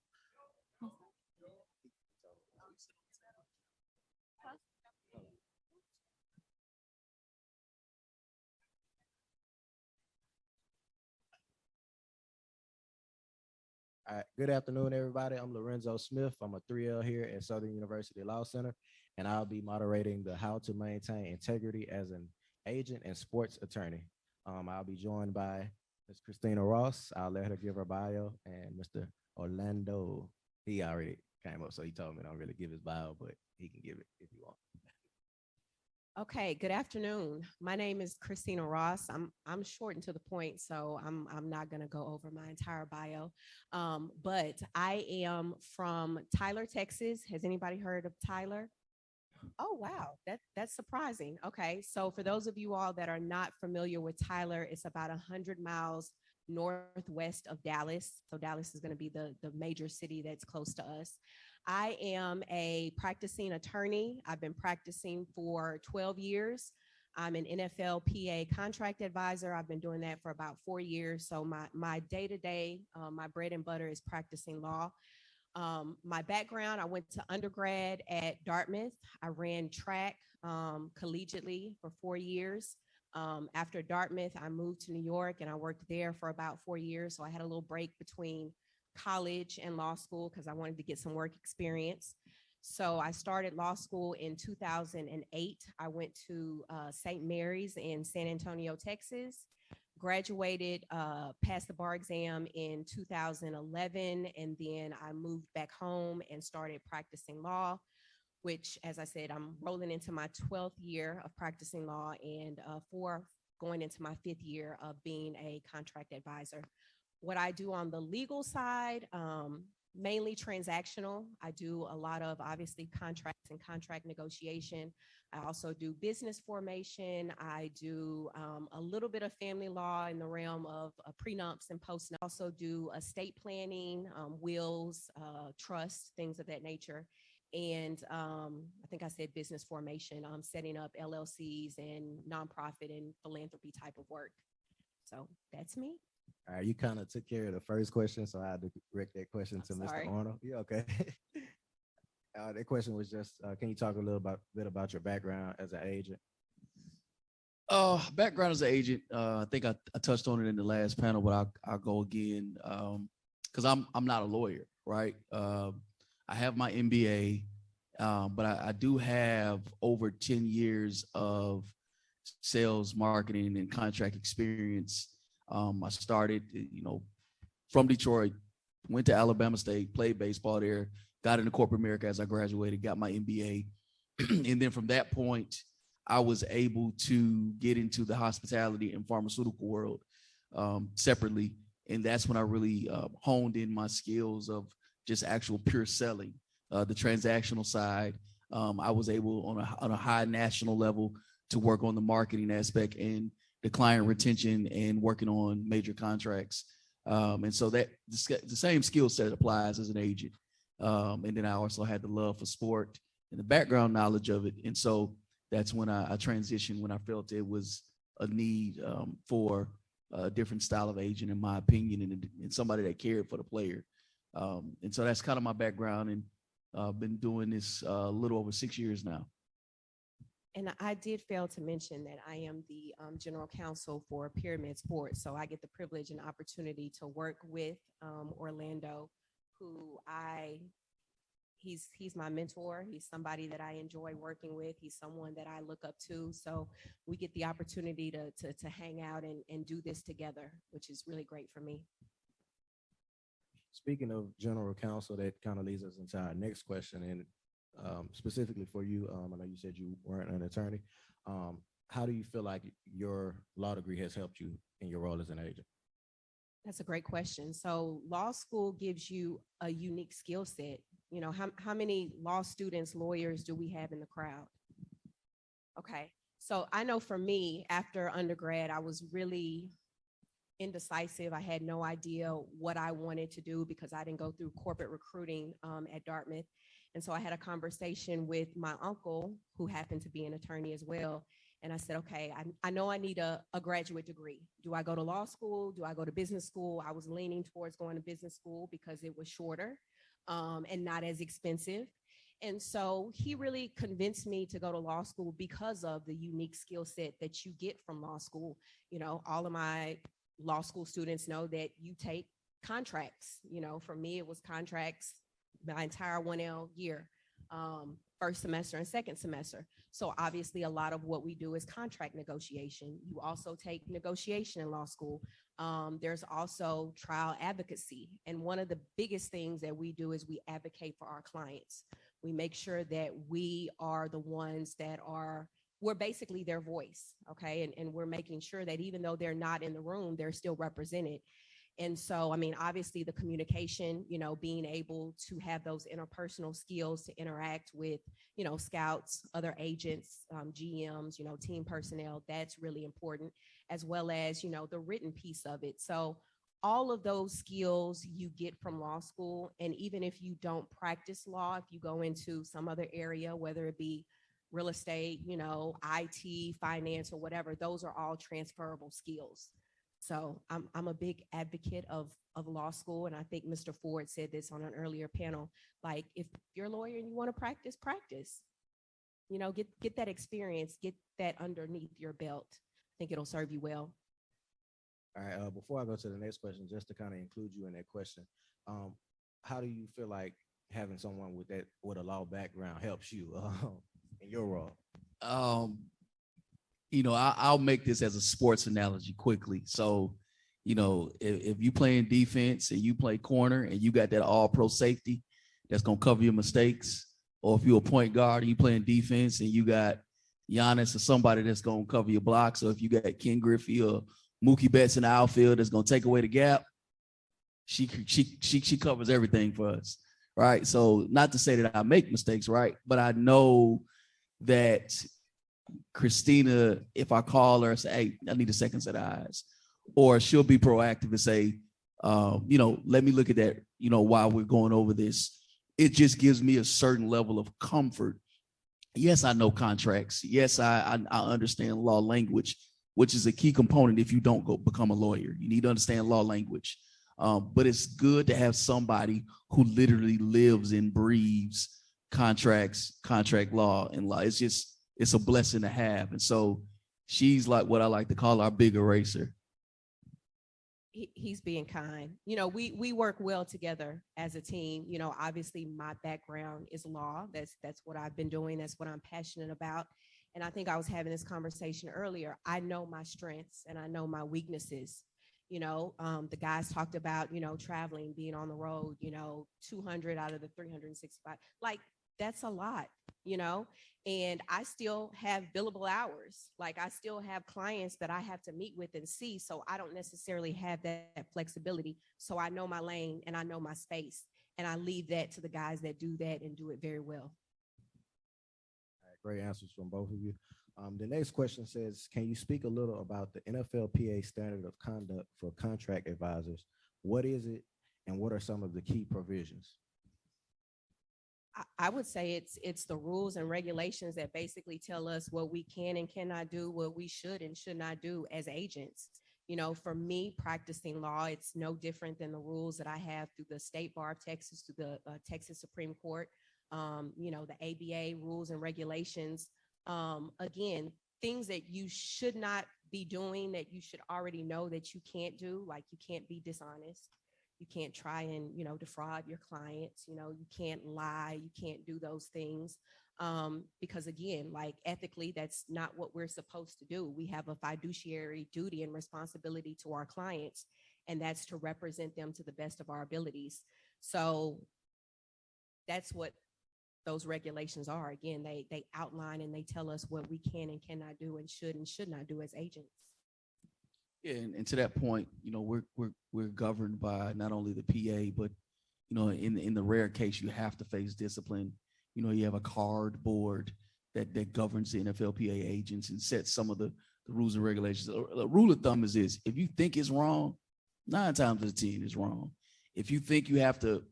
All right. Good afternoon, everybody. I'm Lorenzo Smith. I'm a 3L here at Southern University Law Center, and I'll be moderating the How to Maintain Integrity as an Agent and Sports Attorney. I'll be joined by Ms. Christina Ross. I'll let her give her bio, and Mr. Orlando. He already came up, so he told me I don't really give his bio, but he can give it if you want. Okay, good afternoon. My name is Christina Ross. I'm short and to the point, so I'm not gonna go over my entire bio. But I am from Tyler, Texas. Has anybody heard of Tyler? Oh, wow, that's surprising. Okay, so for those of you all that are not familiar with Tyler, it's about 100 miles northwest of Dallas. So Dallas is going to be the major city that's close to us. I am a practicing attorney. I've been practicing for 12 years. I'm an NFL PA contract advisor. I've been doing that for about 4 years. So my day-to-day, my bread and butter is practicing law. My background, I went to undergrad at Dartmouth. I ran track collegiately for 4 years. After Dartmouth, I moved to New York and I worked there for about 4 years. So I had a little break between college and law school because I wanted to get some work experience. So I started law school in 2008. I went to St. Mary's in San Antonio, Texas. Graduated, passed the bar exam in 2011, and then I moved back home and started practicing law, which, as I said, I'm rolling into my 12th year of practicing law and going into my 5th year of being a contract advisor. What I do on the legal side, mainly transactional. I do a lot of, obviously, contracts and contract negotiation. I also do business formation. I do a little bit of family law in the realm of prenups and post. I also do estate planning, wills, trusts, things of that nature. And I think I said business formation, setting up LLCs and nonprofit and philanthropy type of work. So that's me. All right, you kind of took care of the first question, so I had to direct that question to sorry. Mr. Arnold. Yeah, okay. That question was just, can you talk a little bit about your background as an agent? Background as an agent, I think I touched on it in the last panel, but I'll go again because I'm not a lawyer, right? I have my MBA, but I do have over 10 years of sales, marketing, and contract experience. I started, from Detroit, went to Alabama State, played baseball there, got into corporate America as I graduated, got my MBA. And then from that point, I was able to get into the hospitality and pharmaceutical world separately. And that's when I really honed in my skills of just actual pure selling, the transactional side. I was able on a high national level to work on the marketing aspect and the client retention and working on major contracts. And so that the same skill set applies as an agent. And then I also had the love for sport and the background knowledge of it. And so that's when I transitioned, when I felt it was a need for a different style of agent, in my opinion, and somebody that cared for the player. And so that's kind of my background, and I've been doing this a little over 6 years now. And I did fail to mention that I am the general counsel for Pyramid Sports. So I get the privilege and opportunity to work with Orlando, who he's my mentor. He's somebody that I enjoy working with. He's someone that I look up to. So we get the opportunity to hang out and do this together, which is really great for me. Speaking of general counsel, that kind of leads us into our next question. And specifically for you, I know you said you weren't an attorney. How do you feel like your law degree has helped you in your role as an agent? That's a great question. So law school gives you a unique skill set. You know, how many law students, lawyers do we have in the crowd? Okay. So I know for me, after undergrad, I was really indecisive. I had no idea what I wanted to do because I didn't go through corporate recruiting at Dartmouth. And so I had a conversation with my uncle, who happened to be an attorney as well. And I said, okay, I know I need a graduate degree. Do I go to law school? Do I go to business school? I was leaning towards going to business school because it was shorter and not as expensive. And so he really convinced me to go to law school because of the unique skill set that you get from law school. You know, all of my law school students know that you take contracts. You know, for me, it was contracts my entire 1L year, first semester and second semester. So obviously a lot of what we do is contract negotiation. You also take negotiation in law school. There's also trial advocacy. And one of the biggest things that we do is we advocate for our clients. We make sure that we are the ones that are we're basically their voice, okay? And we're making sure that even though they're not in the room, they're still represented. And so, I mean, obviously the communication, being able to have those interpersonal skills to interact with, scouts, other agents, GMs, team personnel, that's really important, as well as, the written piece of it. So all of those skills you get from law school. And even if you don't practice law, if you go into some other area, whether it be real estate, IT, finance, or whatever, those are all transferable skills. So I'm a big advocate of law school. And I think Mr. Ford said this on an earlier panel, like if you're a lawyer and you want to practice, get that experience, get that underneath your belt. I think it'll serve you well. All right, before I go to the next question, just to kind of include you in that question, how do you feel like having someone with a law background helps you in your role? I'll make this as a sports analogy quickly. So, if you playing defense and you play corner and you got that all-pro safety that's gonna cover your mistakes, or if you're a point guard and you playing defense and you got Giannis or somebody that's gonna cover your blocks, or if you got Ken Griffey or Mookie Betts in the outfield that's gonna take away the gap, she covers everything for us, right? So not to say that I make mistakes, right? But I know that Christina, if I call her and say, hey, I need a second set of eyes, or she'll be proactive and say, let me look at that, while we're going over this. It just gives me a certain level of comfort. Yes, I know contracts. Yes, I understand law language, which is a key component if you don't go become a lawyer. You need to understand law language. But it's good to have somebody who literally lives and breathes contracts, contract law, and law. It's a blessing to have. And so she's like what I like to call our big eraser. He's being kind. We work well together as a team. Obviously my background is law. That's what I've been doing. That's what I'm passionate about. And I think I was having this conversation earlier. I know my strengths and I know my weaknesses. The guys talked about, traveling, being on the road, 200 out of the 365, like that's a lot, and I still have billable hours. Like I still have clients that I have to meet with and see. So I don't necessarily have that flexibility. So I know my lane and I know my space, and I leave that to the guys that do that and do it very well. All right, great answers from both of you. The next question says, can you speak a little about the NFLPA standard of conduct for contract advisors? What is it and what are some of the key provisions? I would say it's the rules and regulations that basically tell us what we can and cannot do, what we should and should not do as agents. For me, practicing law, it's no different than the rules that I have through the State Bar of Texas, through the Texas Supreme Court, the ABA rules and regulations. Again, things that you should not be doing that you should already know that you can't do, like you can't be dishonest. You can't try and, defraud your clients, you can't lie, you can't do those things. Because again, like ethically, that's not what we're supposed to do. We have a fiduciary duty and responsibility to our clients, and that's to represent them to the best of our abilities. So that's what those regulations are. Again, they outline and they tell us what we can and cannot do and should not do as agents. Yeah, and to that point, we're governed by not only the PA, but in the rare case you have to face discipline. You have a card board that governs the NFLPA agents and sets some of the rules and regulations. A rule of thumb is this: if you think it's wrong, 9 times out of 10 it's wrong. If you think you have to,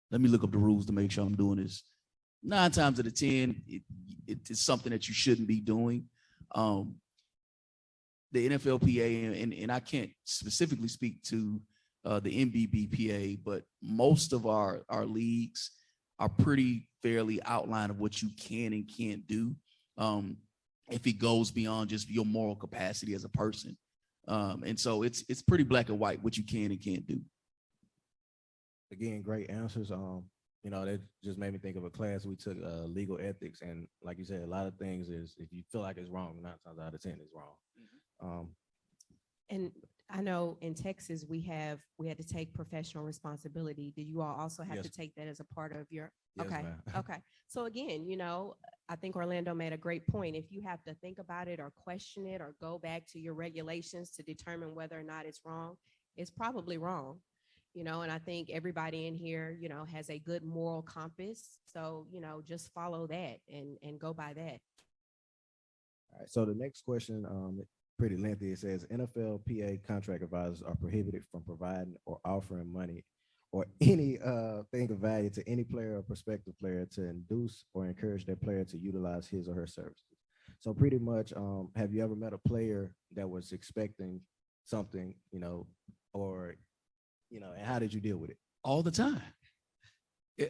let me look up the rules to make sure I'm doing this, 9 times out of 10 it's something that you shouldn't be doing. The NFLPA, and I can't specifically speak to the NBBPA, but most of our leagues are pretty fairly outlined of what you can and can't do if it goes beyond just your moral capacity as a person. And so it's pretty black and white what you can and can't do. Again, great answers. That just made me think of a class we took, legal ethics, and like you said, a lot of things is if you feel like it's wrong, 9 times out of 10 it's wrong. And I know in Texas, we had to take professional responsibility. Did you all also have Yes. to take that as a part of your? Yes, Okay. ma'am. Okay. So again, I think Orlando made a great point. If you have to think about it or question it or go back to your regulations to determine whether or not it's wrong, it's probably wrong. And I think everybody in here, has a good moral compass. So, just follow that and go by that. All right, so the next question, pretty lengthy. It says NFLPA contract advisors are prohibited from providing or offering money or any thing of value to any player or prospective player to induce or encourage their player to utilize his or her services. So pretty much, have you ever met a player that was expecting something, or, and how did you deal with it? All the time.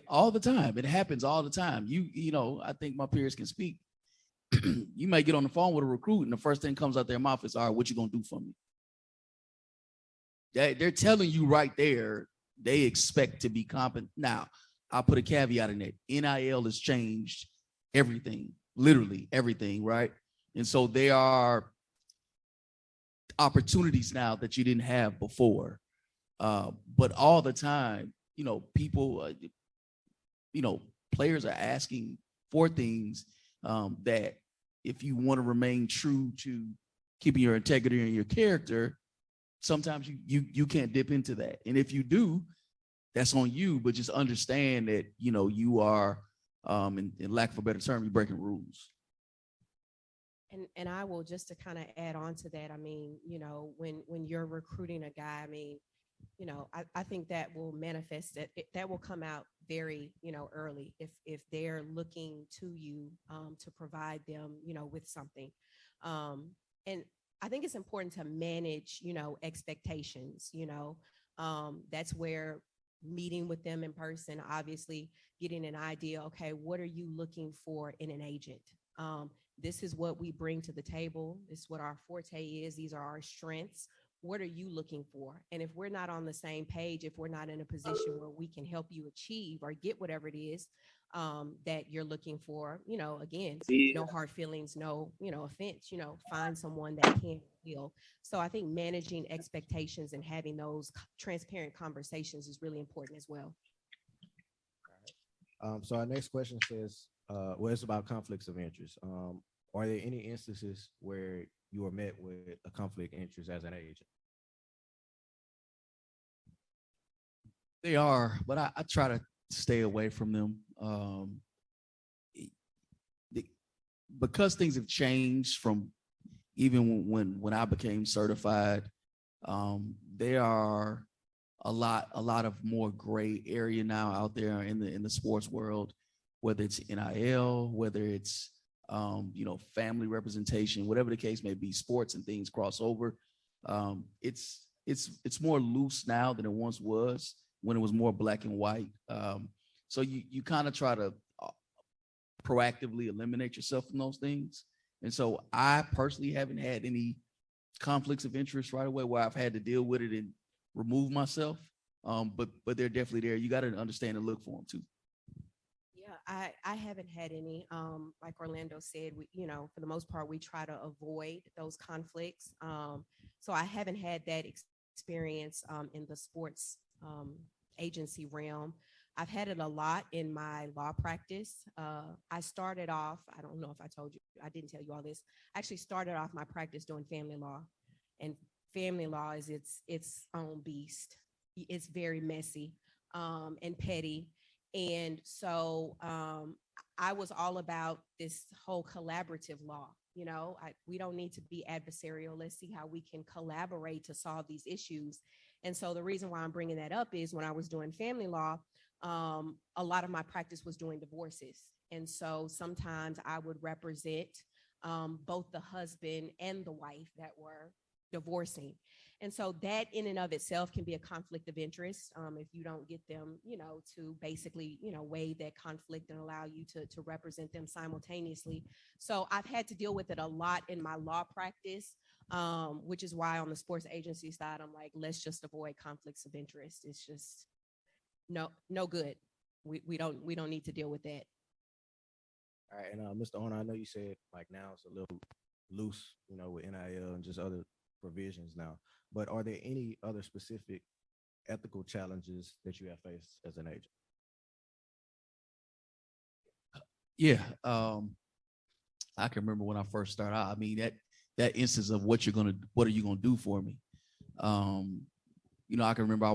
All the time. It happens all the time. I think my peers can speak. You may get on the phone with a recruit and the first thing comes out their mouth is, all right, what you gonna do for me? They're telling you right there, they expect to be competent. Now, I'll put a caveat in it. NIL has changed everything, literally everything, right? And so there are opportunities now that you didn't have before. But all the time, people, players are asking for things that if you want to remain true to keeping your integrity and your character, sometimes you can't dip into that. And if you do, that's on you, but just understand that, you are, in lack of a better term, you're breaking rules. And I will, just to kind of add on to that, I mean, when you're recruiting a guy, I mean, I think that will manifest that will come out very, early if they're looking to you to provide them, with something. And I think it's important to manage, expectations, that's where meeting with them in person, obviously getting an idea, okay, what are you looking for in an agent? This is what we bring to the table. This is what our forte is. These are our strengths. What are you looking for? And if we're not on the same page, if we're not in a position where we can help you achieve or get whatever it is that you're looking for, again, no hard feelings, no, offense, find someone that can heal. So I think managing expectations and having those transparent conversations is really important as well. So our next question says, well, it's about conflicts of interest. Are there any instances where you were met with a conflict of interest as an agent? They are, but I try to stay away from them. Because things have changed from even when I became certified, there are a lot of more gray area now out there in the sports world, whether it's NIL, whether it's family representation, whatever the case may be. Sports and things cross over. It's more loose now than it once was, when it was more black and white. So you kind of try to proactively eliminate yourself from those things. And so I personally haven't had any conflicts of interest right away where I've had to deal with it and remove myself. But they're definitely there. You got to understand and look for them too. Yeah, I haven't had any. Like Orlando said, we, for the most part, we try to avoid those conflicts. So I haven't had that experience in the sports agency realm. I've had it a lot in my law practice. I started off, I don't know if I told you, I didn't tell you all this. I actually started off my practice doing family law, and family law is its own beast. It's very messy and petty. And so I was all about this whole collaborative law. We don't need to be adversarial. Let's see how we can collaborate to solve these issues. And so the reason why I'm bringing that up is when I was doing family law, a lot of my practice was doing divorces. And so sometimes I would represent both the husband and the wife that were divorcing. And so that in and of itself can be a conflict of interest if you don't get them, to basically, waive that conflict and allow you to represent them simultaneously. So I've had to deal with it a lot in my law practice, which is why on the sports agency side, I'm like, let's just avoid conflicts of interest. It's just no good. We don't need to deal with that. All right, and Mr. Owner, I know you said like now it's a little loose, with NIL and just other provisions now. But are there any other specific ethical challenges that you have faced as an agent? Yeah, I can remember when I first started out. I mean, that instance of what are you gonna do for me? I can remember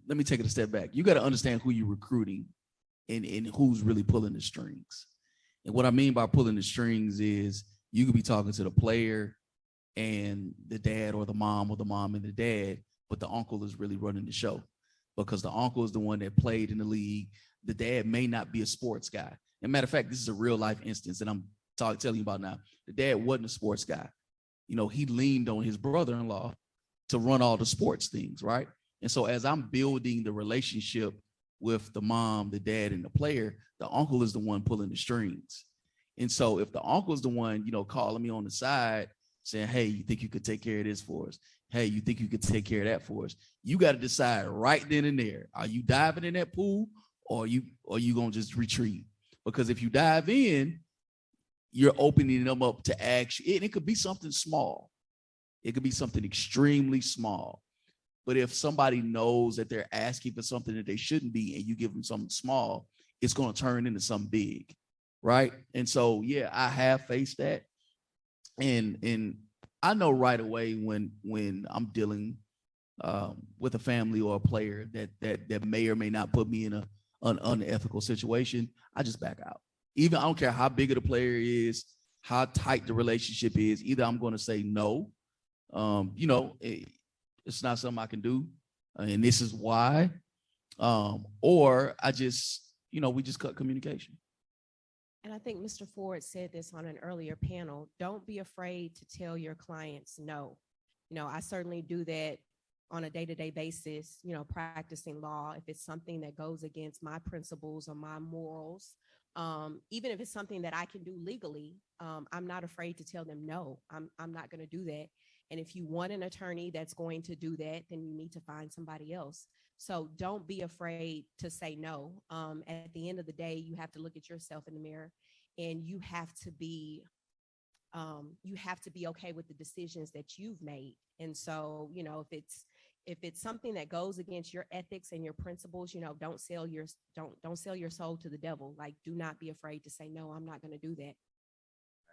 let me take it a step back. You got to understand who you're recruiting and who's really pulling the strings. And what I mean by pulling the strings is you could be talking to the player and the dad, or the mom and the dad, but the uncle is really running the show, because the uncle is the one that played in the league. The dad may not be a sports guy. As a matter of fact, this is a real life instance that I'm telling you about now. The dad wasn't a sports guy. He leaned on his brother-in-law to run all the sports things, right? And so as I'm building the relationship with the mom, the dad, and the player, the uncle is the one pulling the strings. And so if the uncle is the one, calling me on the side saying, hey, you think you could take care of this for us? Hey, you think you could take care of that for us? You got to decide right then and there. Are you diving in that pool, or are you going to just retreat? Because if you dive in, you're opening them up to action. It could be something small. It could be something extremely small. But if somebody knows that they're asking for something that they shouldn't be, and you give them something small, it's going to turn into something big, right? And so, yeah, I have faced that. And I know right away when I'm dealing with a family or a player that may or may not put me in an unethical situation, I just back out. Even I don't care how big of the player is, how tight the relationship is. Either I'm going to say no, it's not something I can do, and this is why, or I just, we just cut communication. And I think Mr. Ford said this on an earlier panel. Don't be afraid to tell your clients no. I certainly do that on a day-to-day basis, practicing law. If it's something that goes against my principles or my morals, even if it's something that I can do legally, I'm not afraid to tell them no, I'm not going to do that. And if you want an attorney that's going to do that, then you need to find somebody else. So don't be afraid to say no. At the end of the day, you have to look at yourself in the mirror, and you have to be okay with the decisions that you've made. And so, if it's something that goes against your ethics and your principles, don't sell your soul to the devil. Like, do not be afraid to say no, I'm not going to do that.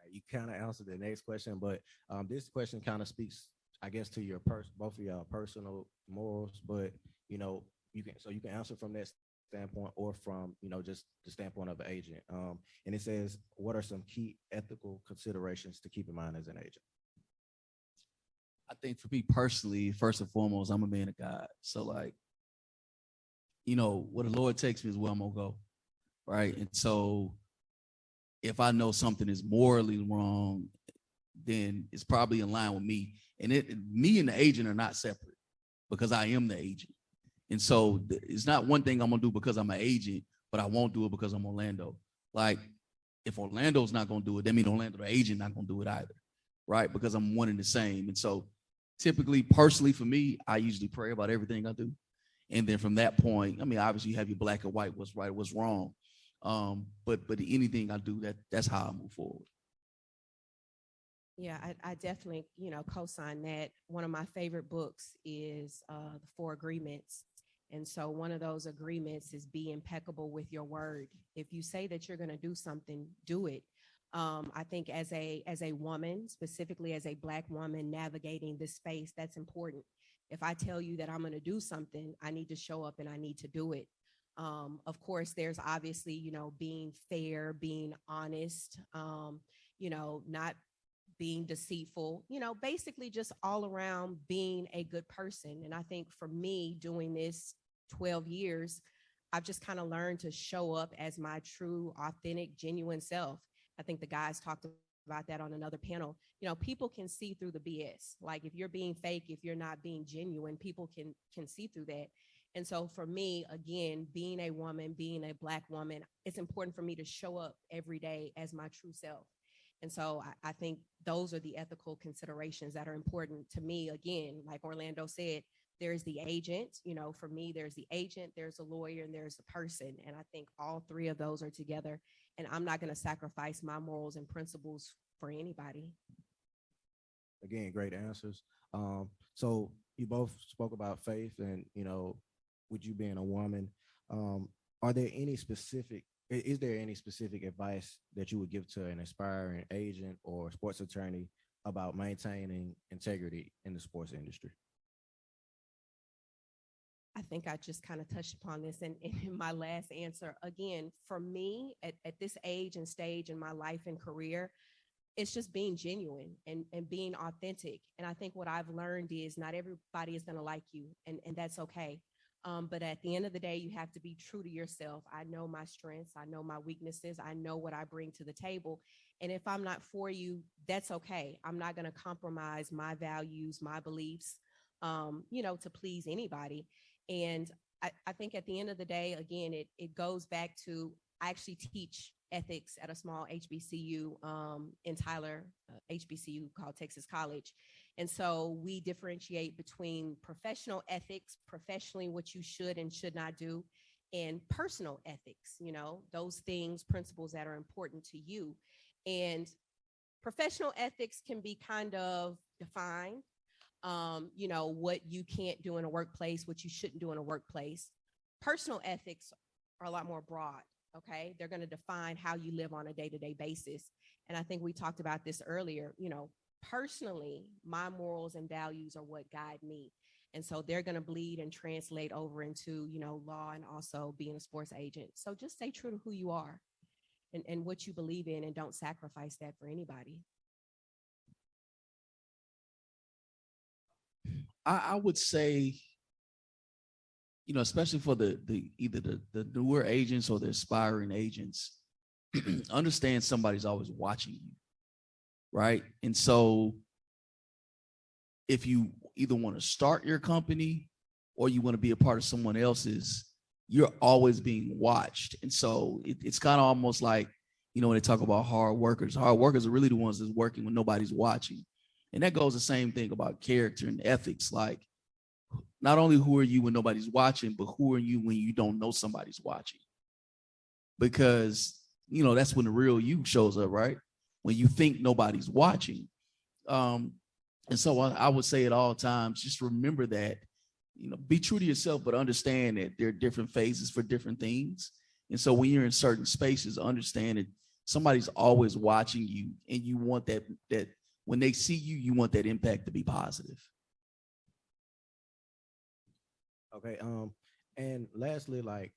You kind of answered the next question, but this question kind of speaks, I guess, to your both of y'all personal morals. But you can answer from that standpoint, or from just the standpoint of an agent. And it says, what are some key ethical considerations to keep in mind as an agent? I think for me personally, first and foremost, I'm a man of God. So where the Lord takes me is where I'm gonna go, right? And so if I know something is morally wrong, then it's probably in line with me. And me and the agent are not separate, because I am the agent. And so it's not one thing I'm gonna do because I'm an agent, but I won't do it because I'm Orlando. Like, if Orlando's not gonna do it, that means Orlando, the agent, not gonna do it either, right? Because I'm one and the same. And so typically, personally for me, I usually pray about everything I do. And then from that point, obviously you have your black and white, what's right, what's wrong. But anything I do, that's how I move forward. Yeah, I definitely, co-sign that. One of my favorite books is The Four Agreements. And so one of those agreements is be impeccable with your word. If you say that you're going to do something, do it. I think as a woman, specifically as a Black woman navigating this space, that's important. If I tell you that I'm going to do something, I need to show up and I need to do it. Of course, there's obviously, being fair, being honest, not being deceitful, basically just all around being a good person. And I think for me, doing this 12 years, I've just kind of learned to show up as my true, authentic, genuine self. I think the guys talked about that on another panel. People can see through the BS. Like, if you're being fake, if you're not being genuine, people can see through that. And so for me, again, being a woman, being a Black woman, it's important for me to show up every day as my true self. And so I think those are the ethical considerations that are important to me. Again, like Orlando said, there's the agent, for me, there's the agent, there's a lawyer, and there's the person. And I think all three of those are together. And I'm not going to sacrifice my morals and principles for anybody. Again, great answers. So you both spoke about faith and, with you being a woman, are there any specific, is there any specific advice that you would give to an aspiring agent or sports attorney about maintaining integrity in the sports industry? I think I just kind of touched upon this in my last answer. Again, for me, at this age and stage in my life and career, it's just being genuine and being authentic. And I think what I've learned is not everybody is going to like you, and that's okay. But at the end of the day, you have to be true to yourself. I know my strengths, I know my weaknesses, I know what I bring to the table. And if I'm not for you, that's okay. I'm not going to compromise my values, my beliefs, to please anybody. And I think at the end of the day, again, it goes back to, I actually teach ethics at a small HBCU in Tyler, HBCU called Texas College. And so we differentiate between professional ethics, professionally what you should and should not do, and personal ethics, those things, principles that are important to you. And professional ethics can be kind of defined, what you can't do in a workplace, what you shouldn't do in a workplace. Personal ethics are a lot more broad. Okay. They're going to define how you live on a day-to-day basis. And I think we talked about this earlier, personally, my morals and values are what guide me. And so they're going to bleed and translate over into, law and also being a sports agent. So just stay true to who you are and what you believe in, and don't sacrifice that for anybody. I would say, especially for either the newer agents or the aspiring agents, understand somebody's always watching you, right? And so if you either want to start your company or you want to be a part of someone else's, you're always being watched. And so it's kind of almost like, when they talk about hard workers are really the ones that's working when nobody's watching. And that goes the same thing about character and ethics. Like, not only who are you when nobody's watching, but who are you when you don't know somebody's watching? Because, that's when the real you shows up, right? When you think nobody's watching. And so I would say at all times, just remember that, be true to yourself, but understand that there are different phases for different things. And so when you're in certain spaces, understand that somebody's always watching you, and you want that when they see you, you want that impact to be positive. Okay. And lastly, like,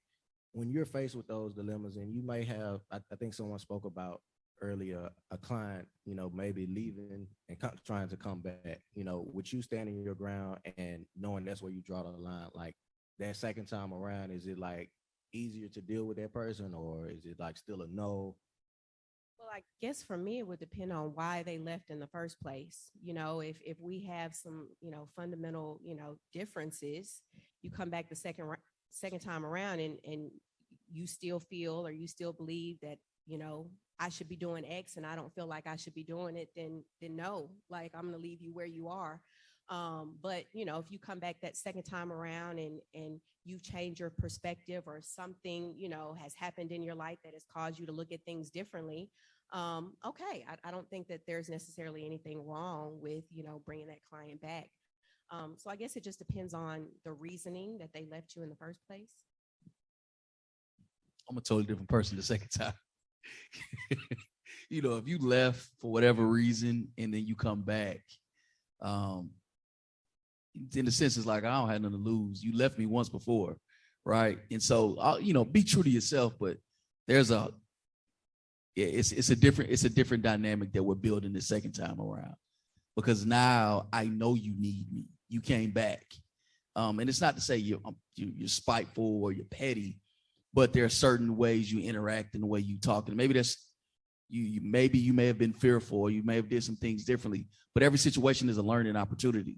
when you're faced with those dilemmas, and you may have, I think someone spoke about earlier, a client, maybe leaving and trying to come back, with you standing your ground and knowing that's where you draw the line, like that second time around, is it like easier to deal with that person, or is it like still a no? Well, I guess for me, it would depend on why they left in the first place. If we have some, fundamental, differences, you come back the second time around and you still feel, or you still believe that, I should be doing X and I don't feel like I should be doing it, then no, like, I'm going to leave you where you are. But, if you come back that second time around and you change your perspective, or something, has happened in your life that has caused you to look at things differently, okay, I don't think that there's necessarily anything wrong with, bringing that client back. So I guess it just depends on the reasoning that they left you in the first place. I'm a totally different person the second time. If you left for whatever reason and then you come back, in a sense, it's like, I don't have nothing to lose. You left me once before, right? And so, be true to yourself, but it's a different dynamic that we're building the second time around, because now I know you need me. You came back. And it's not to say you're spiteful or you're petty, but there are certain ways you interact and the way you talk. And maybe that's, maybe you may have been fearful, or you may have did some things differently, but every situation is a learning opportunity.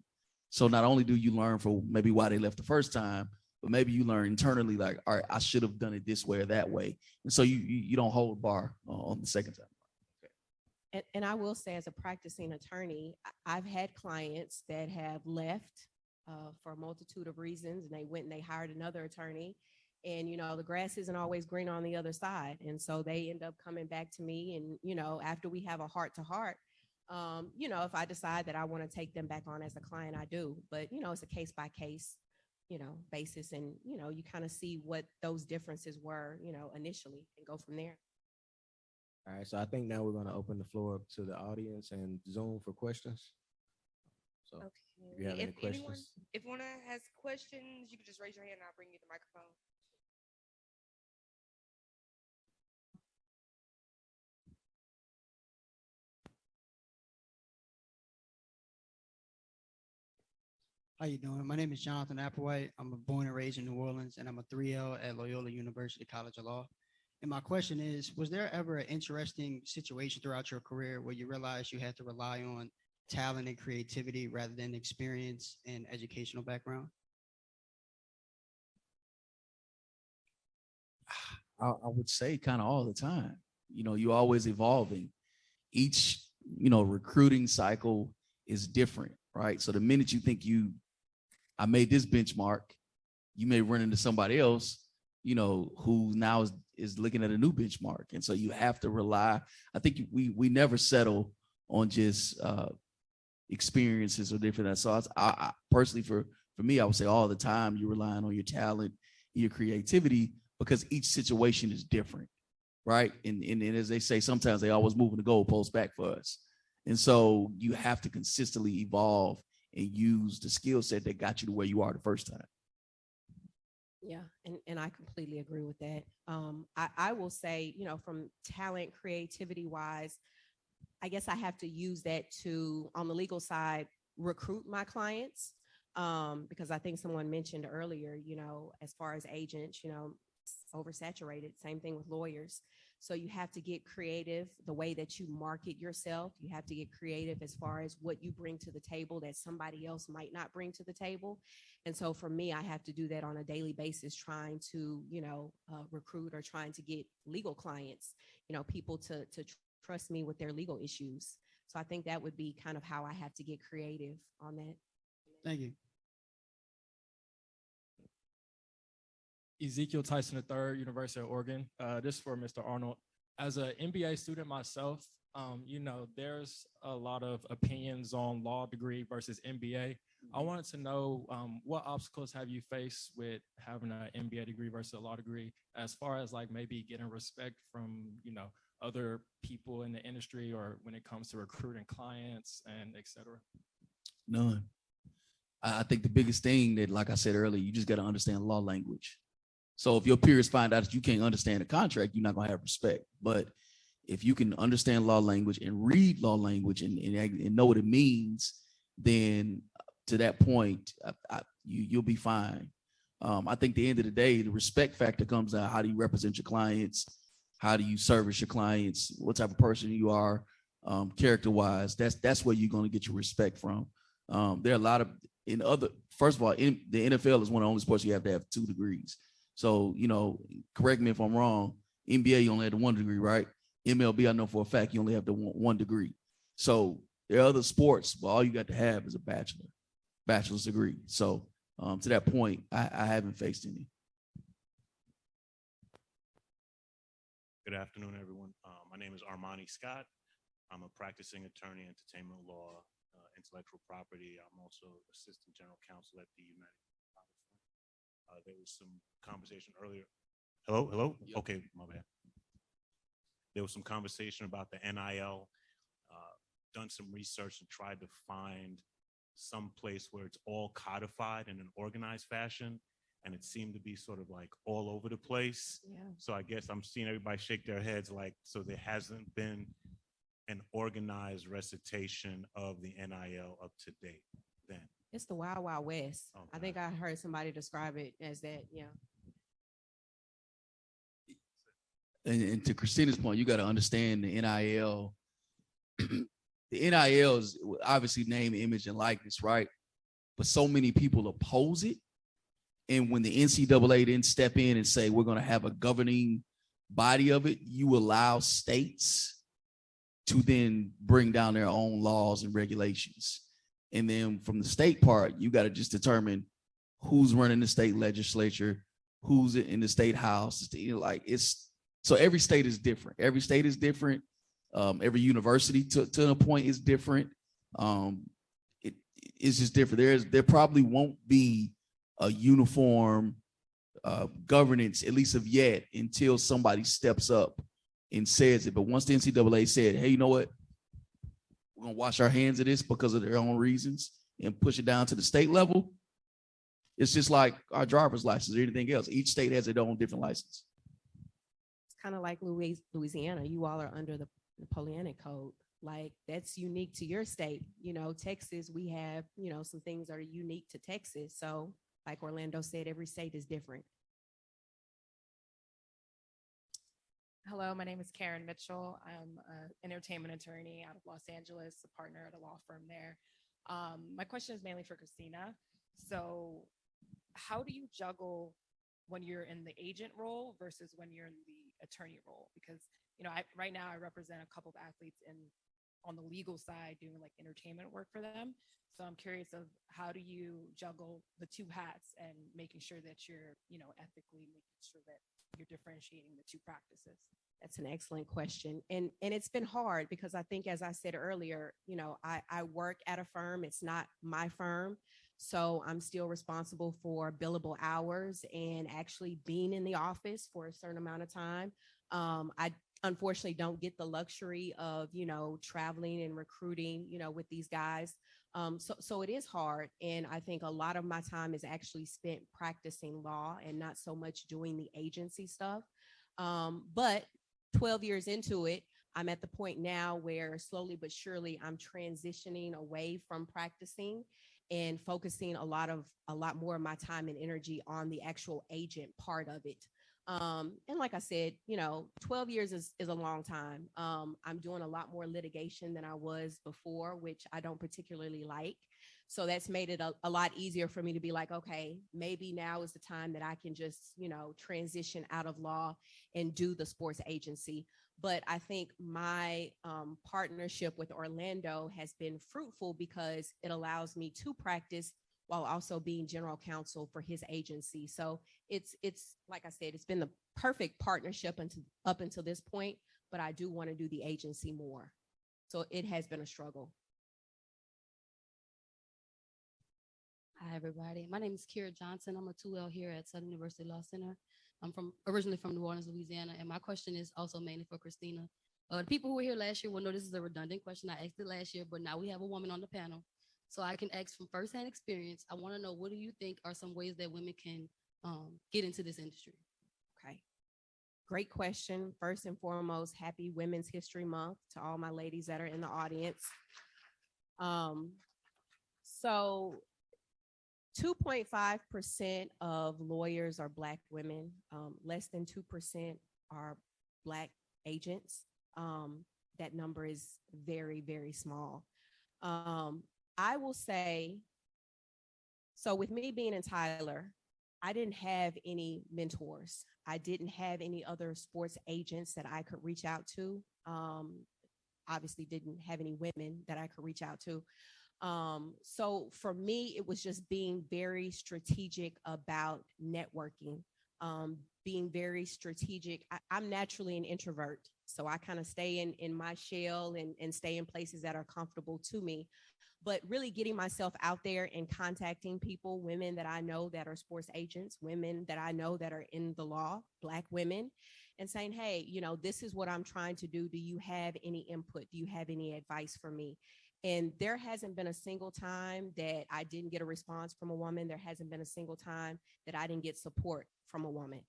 So not only do you learn for maybe why they left the first time, but maybe you learn internally, like, all right, I should have done it this way or that way. And so you don't hold bar on the second time. And I will say, as a practicing attorney, I've had clients that have left for a multitude of reasons, and they went and they hired another attorney, and, the grass isn't always green on the other side. And so they end up coming back to me, and, after we have a heart to heart, You know, if I decide that I want to take them back on as a client, I do. But, you know, it's a case by case, you know, basis. And, you know, you kind of see what those differences were, you know, initially and go from there. All right, so I think now we're going to open the floor up to the audience and Zoom for questions. So if you have any questions. If anyone has questions, you can just raise your hand and I'll bring you the microphone. How you doing? My name is Jonathan Applewhite. I'm born and raised in New Orleans, and I'm a 3L at Loyola University College of Law. And my question is, was there ever an interesting situation throughout your career where you realized you had to rely on talent and creativity rather than experience and educational background? I would say kind of all the time. You know, you're always evolving. Each, you know, recruiting cycle is different, right? So the minute you think I made this benchmark, you may run into somebody else, you know, who now is looking at a new benchmark. And so you have to rely. I think we never settle on just experiences or different. So I personally, for me, I would say all the time you're relying on your talent, your creativity, because each situation is different, right? And as they say, sometimes they always moving the goalposts back for us. And so you have to consistently evolve and use the skill set that got you to where you are the first time. Yeah, and I completely agree with that. I will say, you know, from talent, creativity wise, I guess I have to use that to, on the legal side, recruit my clients. Because I think someone mentioned earlier, you know, as far as agents, you know, oversaturated, same thing with lawyers. So you have to get creative the way that you market yourself. You have to get creative as far as what you bring to the table that somebody else might not bring to the table. And so for me, I have to do that on a daily basis, trying to, you know, recruit or trying to get legal clients, you know, people to trust me with their legal issues. So I think that would be kind of how I have to get creative on that. Thank you. Ezekiel Tyson III, University of Oregon. This is for Mr. Arnold. As an MBA student myself, you know, there's a lot of opinions on law degree versus MBA. I wanted to know what obstacles have you faced with having an MBA degree versus a law degree, as far as like maybe getting respect from, you know, other people in the industry, or when it comes to recruiting clients and et cetera? None. I think the biggest thing that, like I said earlier, you just got to understand law language. So if your peers find out that you can't understand a contract, you're not going to have respect. But if you can understand law language and read law language and know what it means, then to that point, you'll be fine. I think at the end of the day, the respect factor comes down. How do you represent your clients? How do you service your clients? What type of person you are, character-wise? That's where you're going to get your respect from. There are a lot of, first of all, the NFL is one of the only sports you have to have 2 degrees. So, you know, correct me if I'm wrong, NBA, you only have the 1 degree, right? MLB, I know for a fact, you only have the one degree. So there are other sports, but all you got to have is a bachelor's degree. So to that point, I haven't faced any. Good afternoon, everyone. My name is Armani Scott. I'm a practicing attorney, entertainment law, intellectual property. I'm also assistant general counsel at the United. There was some conversation earlier. Hello? Yep. Okay, my bad. There was some conversation about the NIL. Done some research and tried to find some place where it's all codified in an organized fashion, and it seemed to be sort of like all over the place. Yeah. So I guess I'm seeing everybody shake their heads like, so there hasn't been an organized recitation of the NIL up to date then. It's the Wild Wild West. Okay. I think I heard somebody describe it as that. Yeah. And to Christina's point, you got to understand the NIL. The NIL is obviously name, image, and likeness, right? But so many people oppose it. And when the NCAA didn't step in and say, we're going to have a governing body of it, you allow states to then bring down their own laws and regulations. And then from the state part, you got to just determine who's running the state legislature, who's in the state house. Like, it's, so every state is different. Every state is different. Every university to a point is different. It's just different. There probably won't be a uniform governance, at least of yet, until somebody steps up and says it. But once the NCAA said, hey, you know what? We're gonna wash our hands of this because of their own reasons and push it down to the state level. It's just like our driver's license or anything else. Each state has their own different license. It's kind of like Louisiana. You all are under the Napoleonic Code. Like that's unique to your state. You know, Texas, we have, you know, some things that are unique to Texas. So like Orlando said, every state is different. Hello, my name is Karen Mitchell. I'm an entertainment attorney out of Los Angeles, a partner at a law firm there. My question is mainly for Christina. So how do you juggle when you're in the agent role versus when you're in the attorney role? Because, you know, right now I represent a couple of athletes on the legal side doing like entertainment work for them. So I'm curious of how do you juggle the two hats and making sure that you're, you know, ethically making sure that you're differentiating the two practices? That's an excellent question. And it's been hard because I think, as I said earlier, you know, I work at a firm. It's not my firm. So I'm still responsible for billable hours and actually being in the office for a certain amount of time. I unfortunately don't get the luxury of, you know, traveling and recruiting, you know, with these guys. So it is hard. And I think a lot of my time is actually spent practicing law and not so much doing the agency stuff. But 12 years into it, I'm at the point now where slowly but surely I'm transitioning away from practicing and focusing a lot more of my time and energy on the actual agent part of it. And like I said, you know, 12 years is a long time. I'm doing a lot more litigation than I was before, which I don't particularly like. So that's made it a lot easier for me to be like, okay, maybe now is the time that I can just, you know, transition out of law and do the sports agency. But I think my partnership with Orlando has been fruitful because it allows me to practice while also being general counsel for his agency. So it's like I said, it's been the perfect partnership up until this point, but I do want to do the agency more. So it has been a struggle. Hi, everybody. My name is Kira Johnson. I'm a 2L here at Southern University Law Center. I'm originally from New Orleans, Louisiana, and my question is also mainly for Christina. The people who were here last year will know this is a redundant question. I asked it last year, but now we have a woman on the panel. So I can ask from firsthand experience. I want to know, what do you think are some ways that women can get into this industry? Okay. Great question. First and foremost, happy Women's History Month to all my ladies that are in the audience. So 2.5% of lawyers are Black women. Less than 2% are Black agents. That number is very, very small. I will say, so with me being in Tyler, I didn't have any mentors. I didn't have any other sports agents that I could reach out to. Obviously didn't have any women that I could reach out to. So for me, it was just being very strategic about networking, being very strategic. I'm naturally an introvert, so I kind of stay in my shell and stay in places that are comfortable to me. But really getting myself out there and contacting people, women that I know that are sports agents, women that I know that are in the law, Black women, and saying, hey, you know, this is what I'm trying to do. Do you have any input? Do you have any advice for me? And there hasn't been a single time that I didn't get a response from a woman. There hasn't been a single time that I didn't get support from a woman.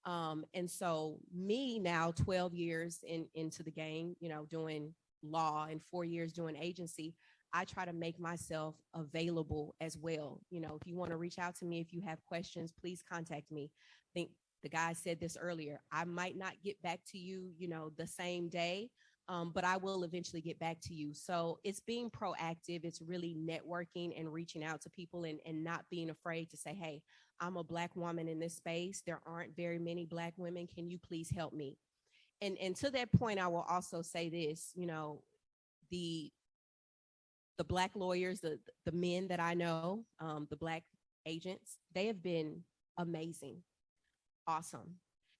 And so me now, 12 years into the game, you know, doing law and 4 years doing agency, I try to make myself available as well. You know, if you want to reach out to me, if you have questions, please contact me. I think the guy said this earlier. I might not get back to you, you know, the same day, but I will eventually get back to you. So it's being proactive. It's really networking and reaching out to people and not being afraid to say, hey, I'm a Black woman in this space. There aren't very many Black women. Can you please help me? And to that point, I will also say this, you know, the Black lawyers, the men that I know, the Black agents, they have been amazing, awesome.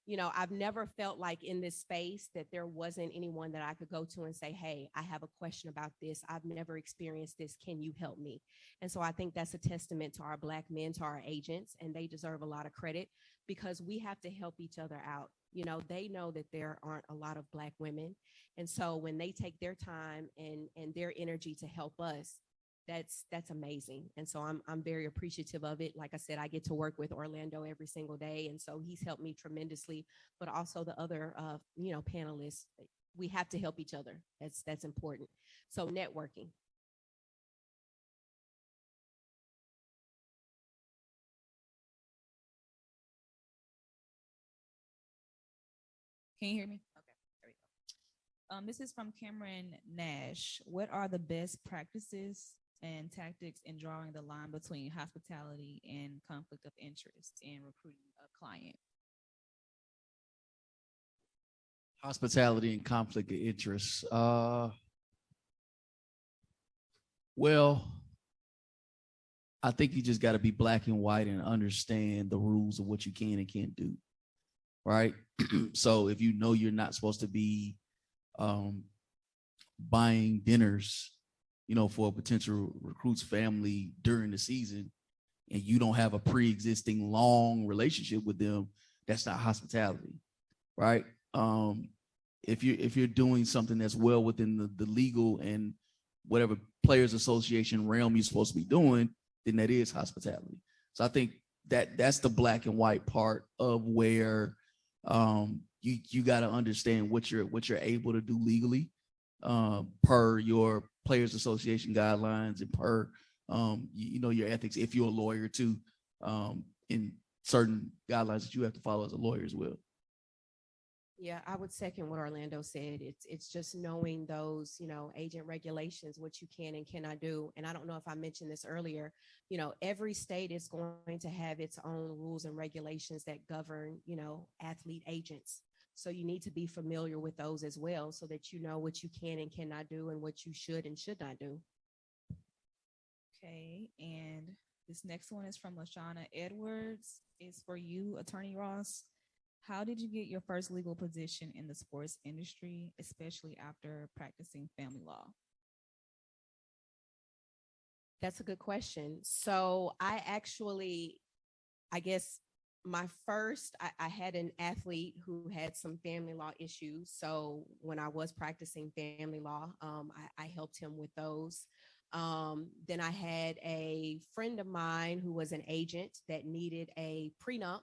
you know, I've never felt like in this space that there wasn't anyone that I could go to and say, hey, I have a question about this. I've never experienced this. Can you help me? And so I think that's a testament to our Black men, to our agents, and they deserve a lot of credit because we have to help each other out. You know, they know that there aren't a lot of Black women. And so when they take their time and their energy to help us, that's amazing. And so I'm very appreciative of it. Like I said, I get to work with Orlando every single day. And so he's helped me tremendously, but also the other, you know, panelists. We have to help each other. That's important. So networking. Can you hear me? Okay, there we go. This is from Cameron Nash. What are the best practices and tactics in drawing the line between hospitality and conflict of interest in recruiting a client? Hospitality and conflict of interest. Well, I think you just got to be black and white and understand the rules of what you can and can't do. Right. So if you know you're not supposed to be buying dinners, you know, for a potential recruit's family during the season, and you don't have a pre-existing long relationship with them, that's not hospitality, right? If you're doing something that's well within the legal and whatever players association realm you're supposed to be doing, then that is hospitality. So I think that's the black and white part of where you got to understand what you're able to do legally per your players association guidelines and per you know, your ethics, if you're a lawyer too, in certain guidelines that you have to follow as a lawyer as well. Yeah, I would second what Orlando said. It's just knowing those, you know, agent regulations, what you can and cannot do. And I don't know if I mentioned this earlier, you know, every state is going to have its own rules and regulations that govern, you know, athlete agents. So you need to be familiar with those as well so that you know what you can and cannot do and what you should and should not do. Okay, and this next one is from LaShawna Edwards. It's for you, Attorney Ross. How did you get your first legal position in the sports industry, especially after practicing family law? That's a good question. So I guess I had an athlete who had some family law issues. So when I was practicing family law, I helped him with those. Then I had a friend of mine who was an agent that needed a prenup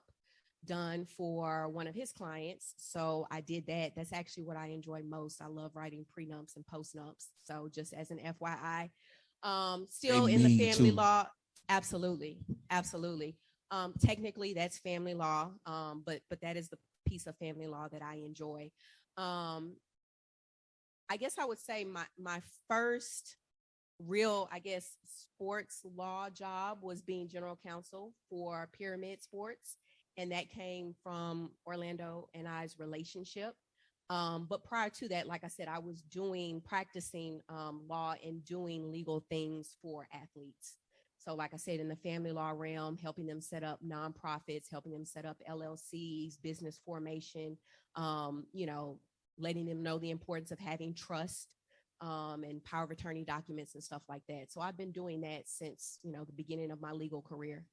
done for one of his clients. So I did that. That's actually what I enjoy most. I love writing prenups and postnups. So just as an FYI, still in the family law. Absolutely. Absolutely. Technically that's family law. But that is the piece of family law that I enjoy. I guess I would say my first real, I guess, sports law job was being general counsel for Pyramid Sports. And that came from Orlando and I's relationship. But prior to that, like I said, I was practicing law and doing legal things for athletes. So like I said, in the family law realm, helping them set up nonprofits, helping them set up LLCs, business formation, you know, letting them know the importance of having trust and power of attorney documents and stuff like that. So I've been doing that since, you know, the beginning of my legal career.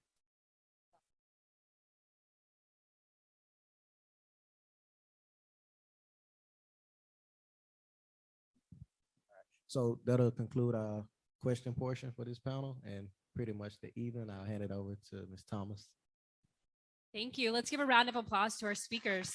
So that'll conclude our question portion for this panel and pretty much the evening. I'll hand it over to Ms. Thomas. Thank you. Let's give a round of applause to our speakers.